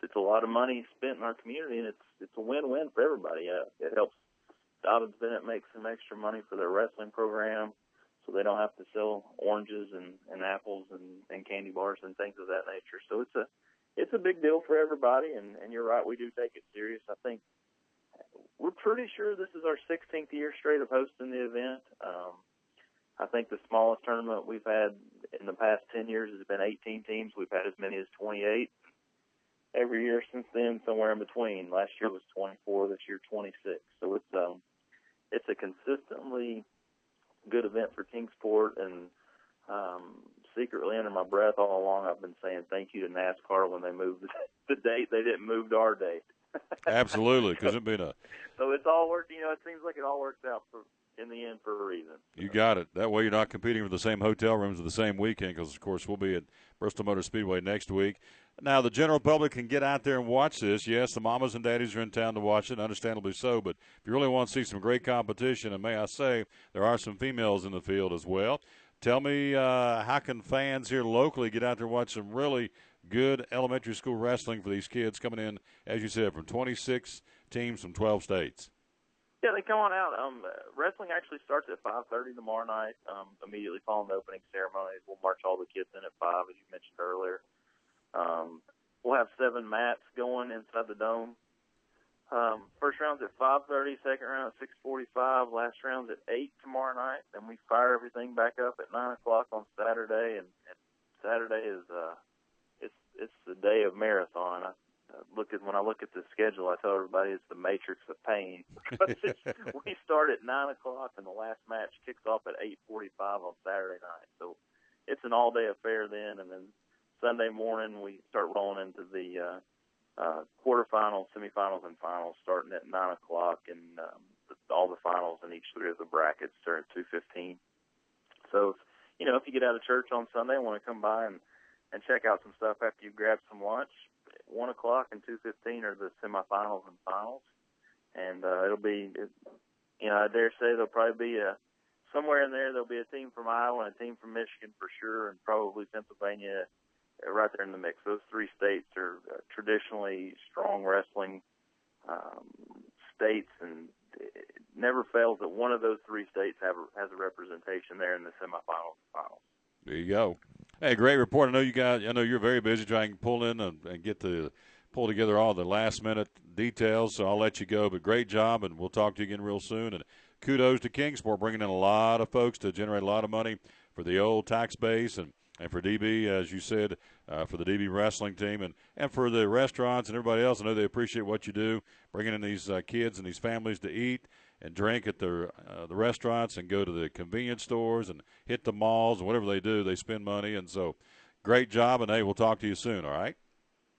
S15: It's a lot of money spent in our community, and it's a win-win for everybody. It helps Dobbins-Bennett make some extra money for their wrestling program, so they don't have to sell oranges and apples and candy bars and things of that nature. So it's a big deal for everybody, and you're right, we do take it serious. I think we're pretty sure this is our 16th year straight of hosting the event. I think the smallest tournament we've had in the past 10 years has been 18 teams. We've had as many as 28 every year since then, somewhere in between. Last year was 24, this year 26. So it's a consistently good event for Kingsport, and secretly under my breath all along I've been saying thank you to NASCAR when they moved the date. They didn't move to our date.
S1: Absolutely, because it'd been
S15: So it's all worked. You know, it seems like it all works out in the end for a reason.
S1: You got it. That way you're not competing for the same hotel rooms at the same weekend because, of course, we'll be at Bristol Motor Speedway next week. Now, the general public can get out there and watch this. Yes, the mamas and daddies are in town to watch it, understandably so, but if you really want to see some great competition, and may I say, there are some females in the field as well, tell me how can fans here locally get out there and watch some really good elementary school wrestling for these kids coming in, as you said, from 26 teams from 12 states?
S15: Yeah, they come on out. Wrestling actually starts at 5:30 tomorrow night, immediately following the opening ceremony. We'll march all the kids in at 5, as you mentioned earlier. We'll have 7 mats going inside the dome. First round's at 5:30, second round at 6:45, last round's at 8 tomorrow night. Then we fire everything back up at 9 o'clock on Saturday, and Saturday is it's the day of marathon. When I look at the schedule, I tell everybody it's the matrix of pain. We start at 9 o'clock, and the last match kicks off at 8:45 on Saturday night. So it's an all-day affair then, and then Sunday morning we start rolling into the quarterfinals, semifinals, and finals starting at 9 o'clock, and all the finals in each three of the brackets start at 2:15. So, if you get out of church on Sunday and want to come by and check out some stuff after you grab some lunch, 1 o'clock and 2:15 are the semifinals and finals, and it'll be, I dare say there'll probably be somewhere in there'll be a team from Iowa and a team from Michigan for sure, and probably Pennsylvania right there in the mix. Those three states are traditionally strong wrestling states, and it never fails that one of those three states has a representation there in the semifinals and finals.
S1: There you go. Hey, great report. I know you're very busy trying to pull in and get to pull together all the last-minute details, so I'll let you go. But great job, and we'll talk to you again real soon. And kudos to Kingsport, bringing in a lot of folks to generate a lot of money for the old tax base and for DB, as you said, for the DB wrestling team and for the restaurants and everybody else. I know they appreciate what you do, bringing in these kids and these families to eat and drink at the restaurants and go to the convenience stores and hit the malls and whatever they do, they spend money. And so great job, and, hey, we'll talk to you soon, all right?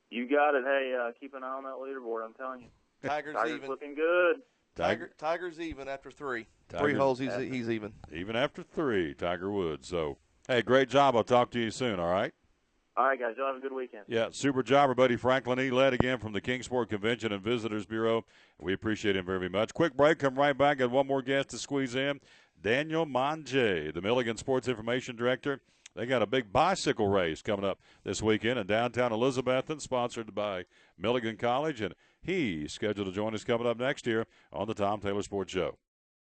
S15: You got it. Hey, keep an eye on that leaderboard, I'm telling you.
S2: Tiger's even.
S15: Looking good.
S2: Tiger's even after three. Three holes, he's even.
S1: Even after three, Tiger Woods. So, hey, great job. I'll talk to you soon, all right?
S15: All right, guys. Y'all have a good weekend.
S1: Yeah, super job, everybody. Franklin E. Lett again from the Kingsport Convention and Visitors Bureau. We appreciate him very much. Quick break. Come right back. Got one more guest to squeeze in. Daniel Manget, the Milligan Sports Information Director. They got a big bicycle race coming up this weekend in downtown Elizabethton, sponsored by Milligan College, and he's scheduled to join us coming up next year on the Tom Taylor Sports Show.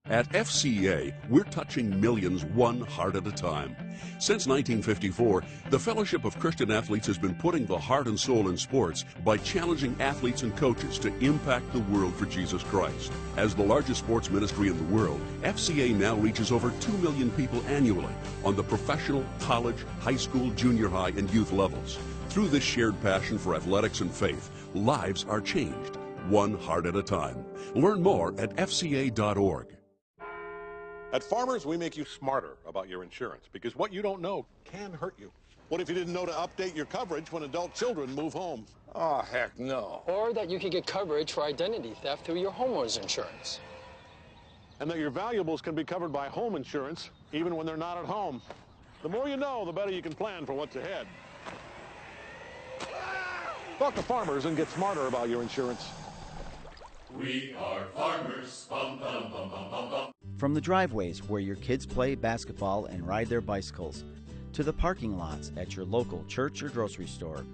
S10: At FCA, we're touching millions one heart at a time. Since 1954, the Fellowship of Christian Athletes has been putting the heart and soul in sports by challenging athletes and coaches to impact the world for Jesus Christ. As the largest sports ministry in the world, FCA now reaches over 2 million people annually on the professional, college, high school, junior high, and youth levels. Through this shared passion for athletics and faith, lives are changed, one heart at a time. Learn more at fca.org.
S5: At Farmers, we make you smarter about your insurance because what you don't know can hurt you. What if you didn't know to update your coverage when adult children move home?
S12: Oh, heck no. Or that you could get coverage for identity theft through your homeowner's insurance.
S5: And that your valuables can be covered by home insurance even when they're not at home. The more you know, the better you can plan for what's ahead. Talk to Farmers and get smarter about your insurance.
S7: We are farmers. Bum, bum, bum, bum, bum, bum.
S9: From the driveways where your kids play basketball and ride their bicycles, to the parking lots at your local church or grocery store,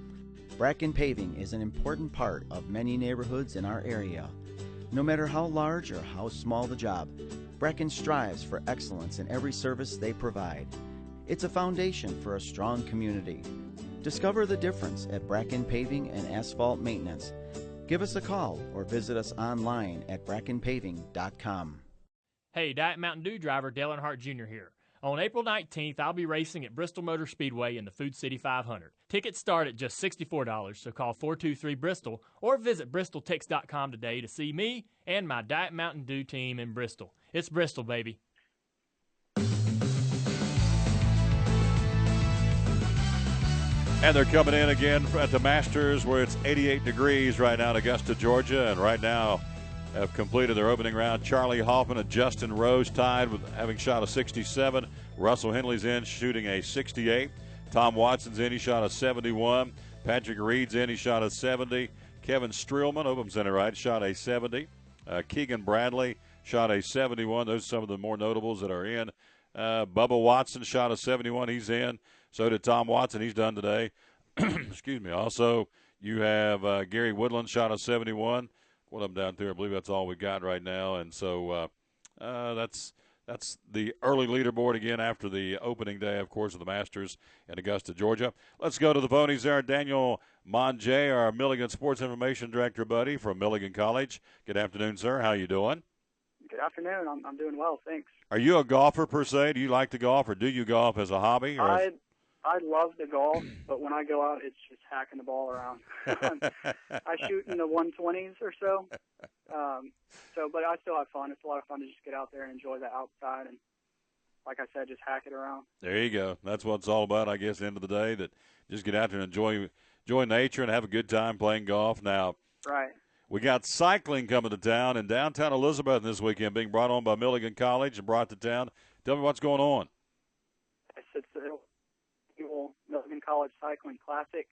S9: Bracken Paving is an important part of many neighborhoods in our area. No matter how large or how small the job, Bracken strives for excellence in every service they provide. It's a foundation for a strong community. Discover the difference at Bracken Paving and Asphalt Maintenance. Give us a call or visit us online at brackenpaving.com.
S6: Hey, Diet Mountain Dew driver Dale Earnhardt Jr. here. On April 19th, I'll be racing at Bristol Motor Speedway in the Food City 500. Tickets start at just $64, so call 423-BRISTOL or visit bristoltix.com today to see me and my Diet Mountain Dew team in Bristol. It's Bristol, baby.
S1: And they're coming in again at the Masters where it's 88 degrees right now in Augusta, Georgia. And right now have completed their opening round. Charlie Holleman and Justin Rose tied with having shot a 67. Russell Henley's in shooting a 68. Tom Watson's in. He shot a 71. Patrick Reed's in. He shot a 70. Kevin Streelman, hope I'm saying it right, shot a 70. Keegan Bradley shot a 71. Those are some of the more notables that are in. Bubba Watson shot a 71. He's in. So did Tom Watson. He's done today. Excuse me. Also, you have Gary Woodland shot a 71. What I'm down there, I believe that's all we got right now. And so that's That's the early leaderboard again after the opening day, of course, of the Masters in Augusta, Georgia. Let's go to the ponies there. Daniel Manget, our Milligan Sports Information Director buddy from Milligan College. Good afternoon, sir. How you doing?
S16: Good afternoon. I'm doing well, thanks.
S1: Are you a golfer per se? Do you like to golf, or do you golf as a hobby? Or
S16: I love to golf, but when I go out, it's just hacking the ball around. I shoot in the 120s or so. But I still have fun. It's a lot of fun to just get out there and enjoy the outside and, like I said, just hack it around.
S1: There you go. That's what it's all about, I guess, at the end of the day, that just get out there and enjoy nature and have a good time playing golf. Now,
S16: right.
S1: We got cycling coming to town in downtown Elizabeth this weekend, being brought on by Milligan College and brought to town. Tell me what's going on.
S16: It's the annual Milligan College Cycling Classic.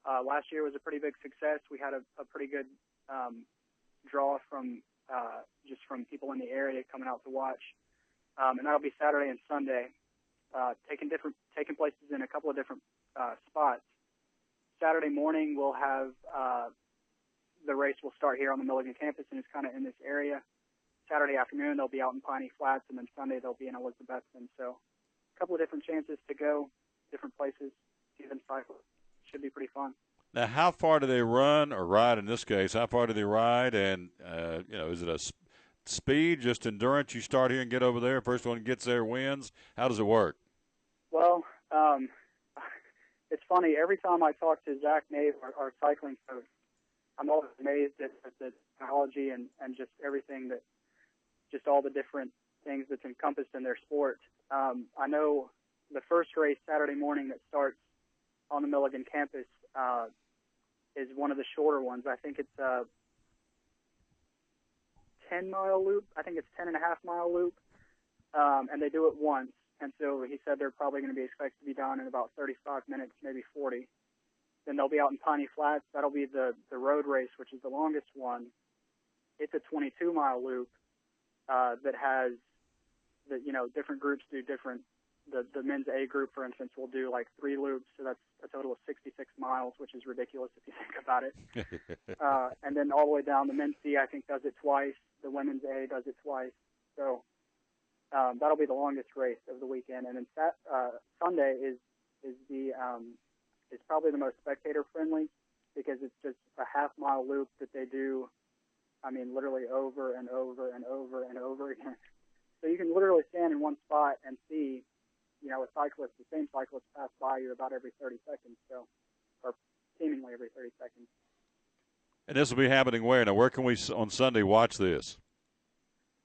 S16: Last year was a pretty big success. We had a pretty good draw from just from people in the area coming out to watch, and that'll be Saturday and Sunday, taking places in a couple of different spots. Saturday morning we'll have the race will start here on the Milligan campus, and it's kind of in this area. Saturday afternoon they'll be out in Piney Flats, and then Sunday they'll be in Elizabethton. So a couple of different chances to go, different places, see them cycle. Should be pretty fun.
S1: Now, how far do they run or ride in this case? How far do they ride? And, is it a speed, just endurance? You start here and get over there. First one gets there wins. How does it work?
S16: Well, it's funny. Every time I talk to Zach Nave, our cycling coach, I'm always amazed at the technology and just everything just all the different things that's encompassed in their sport. I know the first race Saturday morning that starts on the Milligan campus is one of the shorter ones. I think it's a 10-mile loop. I think it's 10.5-mile loop, and they do it once. And so he said they're probably going to be expected to be done in about 35 minutes, maybe 40. Then they'll be out in Piney Flats. That'll be the road race, which is the longest one. It's a 22-mile loop that has different groups do different. The men's A group, for instance, will do like 3 loops, so that's a total of 66 miles, which is ridiculous if you think about it. And then all the way down, the men's C, I think, does it twice. The women's A does it twice. So that'll be the longest race of the weekend. And then Sunday is probably the most spectator friendly because it's just a half-mile loop that they do, literally over and over and over and over again. So you can literally stand in one spot and see, the same cyclist pass by you about every 30 seconds, or seemingly every 30 seconds.
S1: And this will be happening where? Now, where can we on Sunday watch this?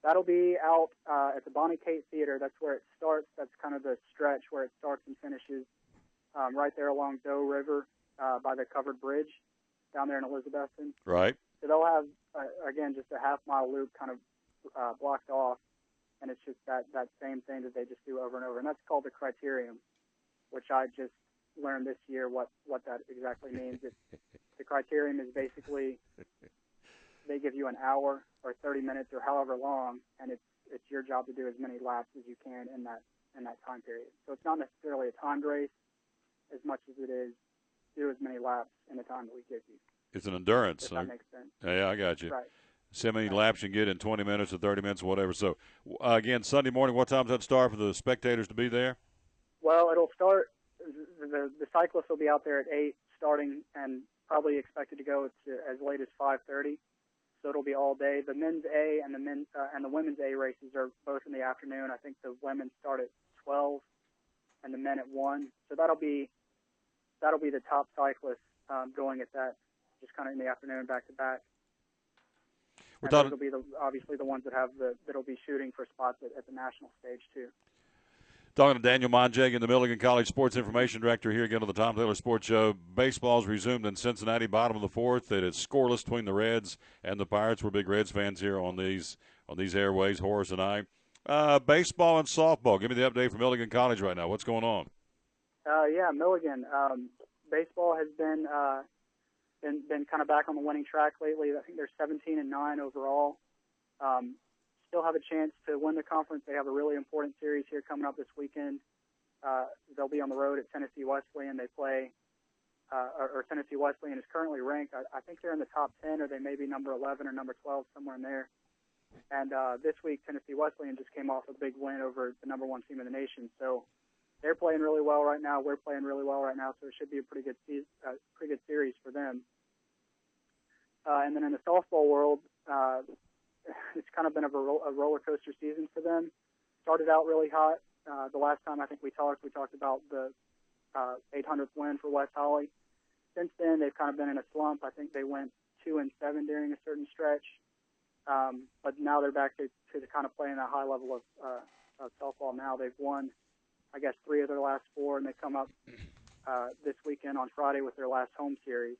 S16: That'll be out at the Bonnie Kate Theater. That's where it starts. That's kind of the stretch where it starts and finishes, right there along Doe River by the covered bridge down there in Elizabethton.
S1: Right.
S16: So they'll have, again, just a half-mile loop kind of blocked off. And it's just that same thing that they just do over and over. And that's called the criterium, which I just learned this year what that exactly means. The criterium is basically they give you an hour or 30 minutes or however long, and it's your job to do as many laps as you can in that time period. So it's not necessarily a timed race as much as it is do as many laps in the time that we give you.
S1: It's an endurance.
S16: If that makes sense.
S1: Yeah, I got you.
S16: Right.
S1: See how many laps you can get in 20 minutes or 30 minutes or whatever. So, again, Sunday morning, what time does that start for the spectators to be there?
S16: Well, it'll start the cyclists will be out there at 8 starting and probably expected to go to as late as 5:30. So it'll be all day. The men's A and the women's A races are both in the afternoon. I think the women start at 12 and the men at 1. So that'll be the top cyclists going at that, just kind of in the afternoon back to back. Those will be obviously the ones that'll be shooting for spots at the national stage too.
S1: Talking to Daniel Manget, the Milligan College Sports Information Director here again on the Tom Taylor Sports Show. Baseball's resumed in Cincinnati, bottom of the 4th. It is scoreless between the Reds and the Pirates. We're big Reds fans here on these airways, Horace and I. Baseball and softball. Give me the update from Milligan College right now. What's going on?
S16: Milligan. Baseball has been kind of back on the winning track lately. I think they're 17-9 overall. Still have a chance to win the conference. They have a really important series here coming up this weekend. They'll be on the road at Tennessee Wesleyan. They play, or Tennessee Wesleyan is currently ranked. I think they're in the top 10, or they may be number 11 or number 12, somewhere in there. And this week, Tennessee Wesleyan just came off a big win over the number 1 team in the nation. So they're playing really well right now. We're playing really well right now. So it should be a pretty good series for them. And then in the softball world, it's kind of been a roller coaster season for them. Started out really hot. The last time I think we talked about the 800th win for West Holly. Since then, they've kind of been in a slump. I think they went 2-7 during a certain stretch. But now they're back to kind of playing that high level of softball now. They've won, I guess, 3 of their last 4, and they come up this weekend on Friday with their last home series.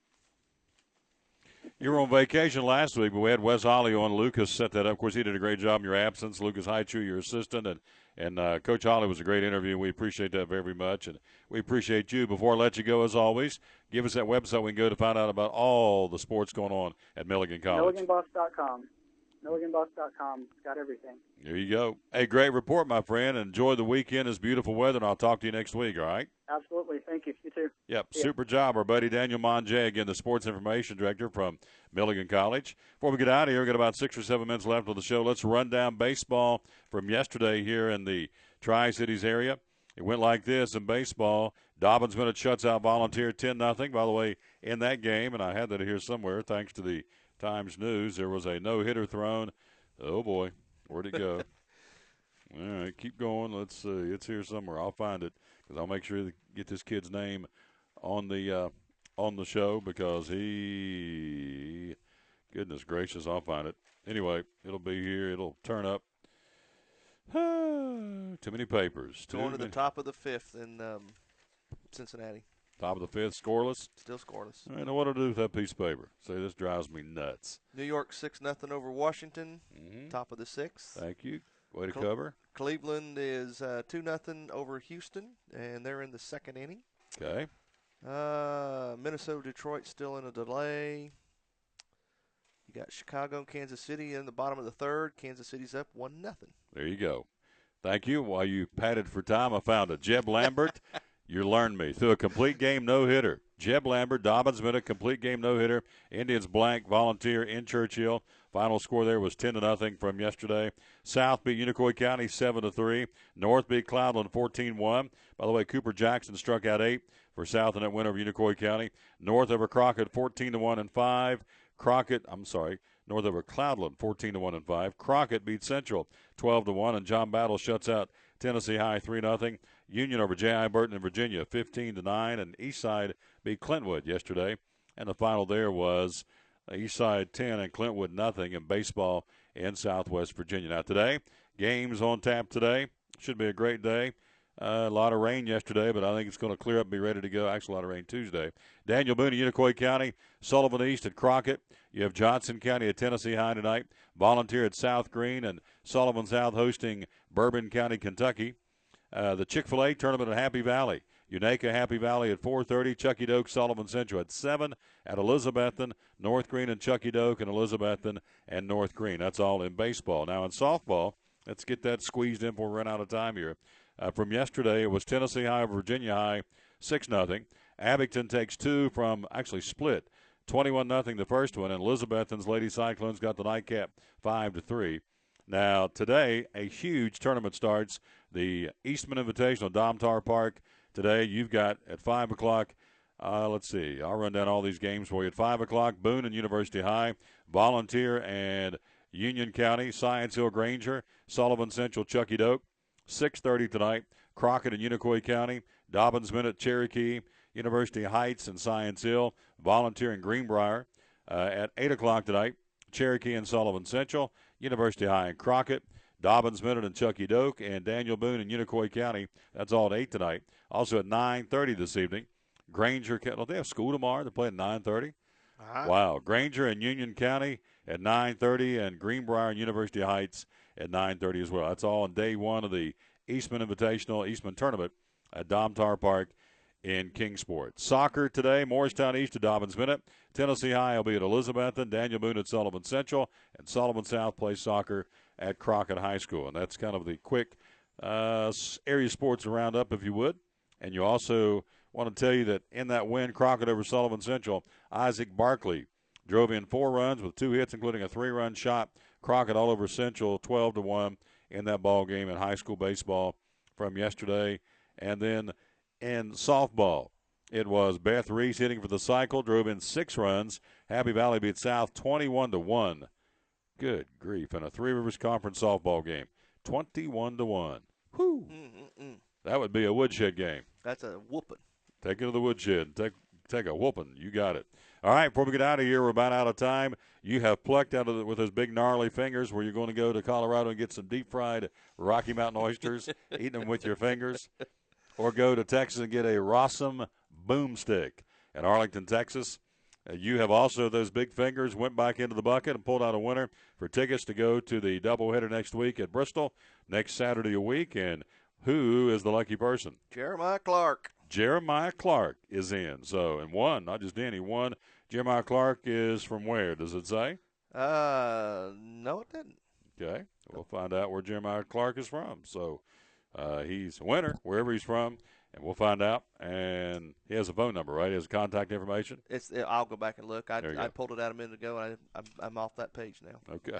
S1: You were on vacation last week, but we had Wes Holly on. Lucas set that up. Of course, he did a great job in your absence. Lucas Haichu, your assistant, and Coach Holly was a great interview. We appreciate that very much, and we appreciate you. Before I let you go, as always, give us that website we can go to find out about all the sports going on at Milligan College.
S16: MilliganBucks.com. MilliganBucks.com. It's got everything.
S1: There you go. Hey, great report, my friend. Enjoy the weekend. It's beautiful weather, and I'll talk to you next week, all right?
S16: Absolutely. Thank you. You too.
S1: Yep,
S16: Yeah.
S1: super job. Our buddy Daniel Manget, again, the sports information director from Milligan College. Before we get out of here, we've got about 6 or 7 minutes left of the show. Let's run down baseball from yesterday here in the Tri-Cities area. It went like this in baseball. Dobbins Minute shuts out Volunteer 10-0. By the way, in that game, and I had that here somewhere, thanks to the Times News, there was a no-hitter thrown. Oh, boy, where'd it go? All right, keep going. Let's see. It's here somewhere. I'll find it because I'll make sure to get this kid's name on the show because he, goodness gracious, I'll find it. Anyway, it'll be here. It'll turn up. Too many papers.
S2: Going to the top of the 5th in Cincinnati.
S1: Top of the 5th, scoreless?
S2: Still scoreless.
S1: I know what to do with that piece of paper. Say, this drives me nuts.
S2: New York 6-0 over Washington. Top of the 6th.
S1: Thank you. Way to cover.
S2: Cleveland is 2-0 over Houston, and they're in the 2nd inning.
S1: Okay.
S2: Minnesota, Detroit still in a delay. You got Chicago and Kansas City in the bottom of the 3rd. Kansas City's up 1-0.
S1: There you go. Thank you. While you patted for time, I found it. Jeb Lambert, you learned me. Through a complete game no-hitter. Jeb Lambert, Dobbins Minute, complete game no-hitter. Indians blank, Volunteer in Churchill. Final score there was 10-0 from yesterday. South beat Unicoi County 7-3. North beat Cloudland 14-1. By the way, Cooper Jackson struck out 8 for South in that win over Unicoi County. North over Crockett 14-1 and 5. North over Cloudland 14-1 and 5. Crockett beat Central 12-1, and John Battle shuts out Tennessee High 3-0. Union over J.I. Burton in Virginia 15-9, and Eastside beat Clintwood yesterday. And the final there was Eastside 10 and Clintwood nothing in baseball in Southwest Virginia. Now today, games on tap today. Should be a great day. A lot of rain yesterday, but I think it's going to clear up and be ready to go. Actually, a lot of rain Tuesday. Daniel Boone at Unicoi County, Sullivan East at Crockett. You have Johnson County at Tennessee High tonight. Volunteer at South Green, and Sullivan South hosting Bourbon County, Kentucky. The Chick-fil-A tournament at Happy Valley. Unaka Happy Valley at 4:30. Chucky Doak, Sullivan Central at 7. At Elizabethton, North Green and Chucky Doak, and Elizabethton and North Green. That's all in baseball. Now in softball, let's get that squeezed in before we run out of time here. From yesterday, it was Tennessee High over Virginia High, 6-0. Abington takes 2 from, actually split, 21-0 the first one, and Elizabethton's Lady Cyclones got the nightcap 5-3. Now, today, a huge tournament starts. The Eastman Invitational, Domtar Park. Today, you've got at 5 o'clock, let's see, I'll run down all these games for you. At 5 o'clock, Boone and University High, Volunteer and Union County, Science Hill Granger, Sullivan Central, Chucky Doak. 6:30 tonight, Crockett and Unicoi County, Dobbins Minute, Cherokee, University Heights and Science Hill, Volunteer and Greenbrier. At 8 o'clock tonight, Cherokee and Sullivan Central, University High and Crockett, Dobbins Minute and Chucky Doak, and Daniel Boone and Unicoi County. That's all at 8 tonight. Also at 9:30 this evening, Granger. Well, they have school tomorrow. They're playing at 9:30. Wow. Granger and Union County at 9:30, and Greenbrier and University Heights at 9:30 as well. That's all on day one of the Eastman Invitational, Eastman Tournament at Domtar Park in Kingsport. Soccer today, Morristown East to Dobbins Minute. Tennessee High will be at Elizabethton. Daniel Boone at Sullivan Central. And Sullivan South plays soccer at Crockett High School. And that's kind of the quick area sports roundup, if you would. And you also want to tell you that in that win, Crockett over Sullivan Central, Isaac Barkley drove in 4 runs with 2 hits, including a 3-run shot Crockett all over Central, 12-1 in that ball game in high school baseball from yesterday. And then in softball, it was Beth Reese hitting for the Cycle, drove in 6 runs. Happy Valley beat South 21-1. Good grief. In a Three Rivers Conference softball game, 21-1. Whew. That would be a woodshed game.
S2: That's a whooping.
S1: Take it to the woodshed. Take a whooping. You got it. All right, before we get out of here, we're about out of time. You have plucked out of with those big gnarly fingers where you're going to go to Colorado and get some deep-fried Rocky Mountain oysters, eating them with your fingers, or go to Texas and get a Rossum boomstick in Arlington, Texas. You have also, those big fingers, went back into the bucket and pulled out a winner for tickets to go to the doubleheader next week at Bristol, next Saturday a week. And who is the lucky person?
S2: Jeremiah Clark.
S1: Jeremiah Clark is in. So, and won, not just in, he won. Jeremiah Clark is from where? Does it say?
S2: No, it didn't.
S1: Okay. We'll find out where Jeremiah Clark is from. So, he's a winner wherever he's from, and we'll find out. And he has a phone number, right? He has contact information?
S2: I'll go back and look. I
S1: There you go.
S2: pulled it out a minute ago, and I'm off that page now.
S1: Okay.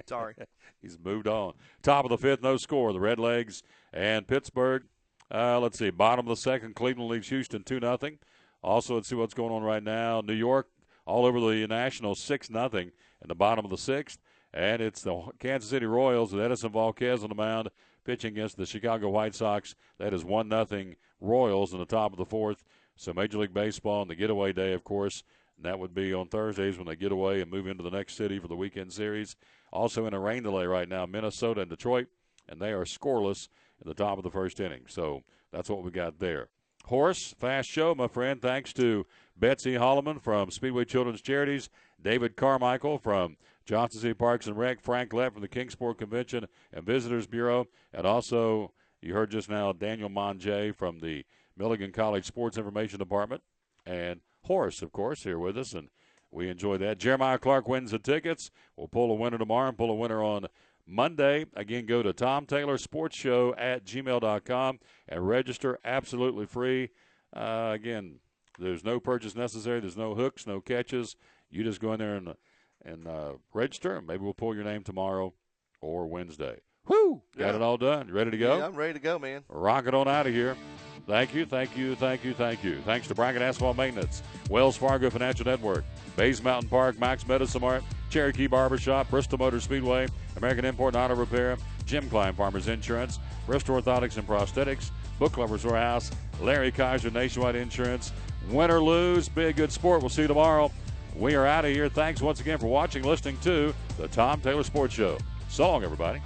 S2: Sorry.
S1: He's moved on. Top of the 5th, no score. The Redlegs and Pittsburgh. Let's see. Bottom of the 2nd, Cleveland leads Houston 2-0. Also, let's see what's going on right now. New York all over the National 6-0 in the bottom of the 6th. And it's the Kansas City Royals with Edison Volquez on the mound pitching against the Chicago White Sox. That is 1-0 Royals in the top of the 4th. So Major League Baseball on the getaway day, of course. And that would be on Thursdays when they get away and move into the next city for the weekend series. Also in a rain delay right now, Minnesota and Detroit. And they are scoreless in the top of the 1st inning. So that's what we got there. Horace, fast show, my friend. Thanks to Betsy Holleman from Speedway Children's Charities, David Carmichael from Johnson City Parks and Rec, Frank Lett from the Kingsport Convention and Visitors Bureau, and also, you heard just now, Daniel Manget from the Milligan College Sports Information Department, and Horace, of course, here with us, and we enjoy that. Jeremiah Clark wins the tickets. We'll pull a winner tomorrow and pull a winner on Monday. Again, go to TomTaylorSportsShow@gmail.com and register absolutely free. Again, there's no purchase necessary. There's no hooks, no catches. You just go in there and register, and maybe we'll pull your name tomorrow or Wednesday. Woo! Got it all done. You ready to go?
S2: Yeah, I'm ready to go, man.
S1: Rock it on out of here. Thank you, thank you, thank you, thank you. Thanks to Bracket Asphalt Maintenance, Wells Fargo Financial Network, Bays Mountain Park, Max Medicine Mart, Cherokee Barbershop, Bristol Motor Speedway, American Import and Auto Repair, Jim Klein Farmers Insurance, Bristol Orthotics and Prosthetics, Book Lovers Warehouse, Larry Kaiser Nationwide Insurance. Win or lose, be a good sport. We'll see you tomorrow. We are out of here. Thanks once again for watching, listening to the Tom Taylor Sports Show. So long, everybody.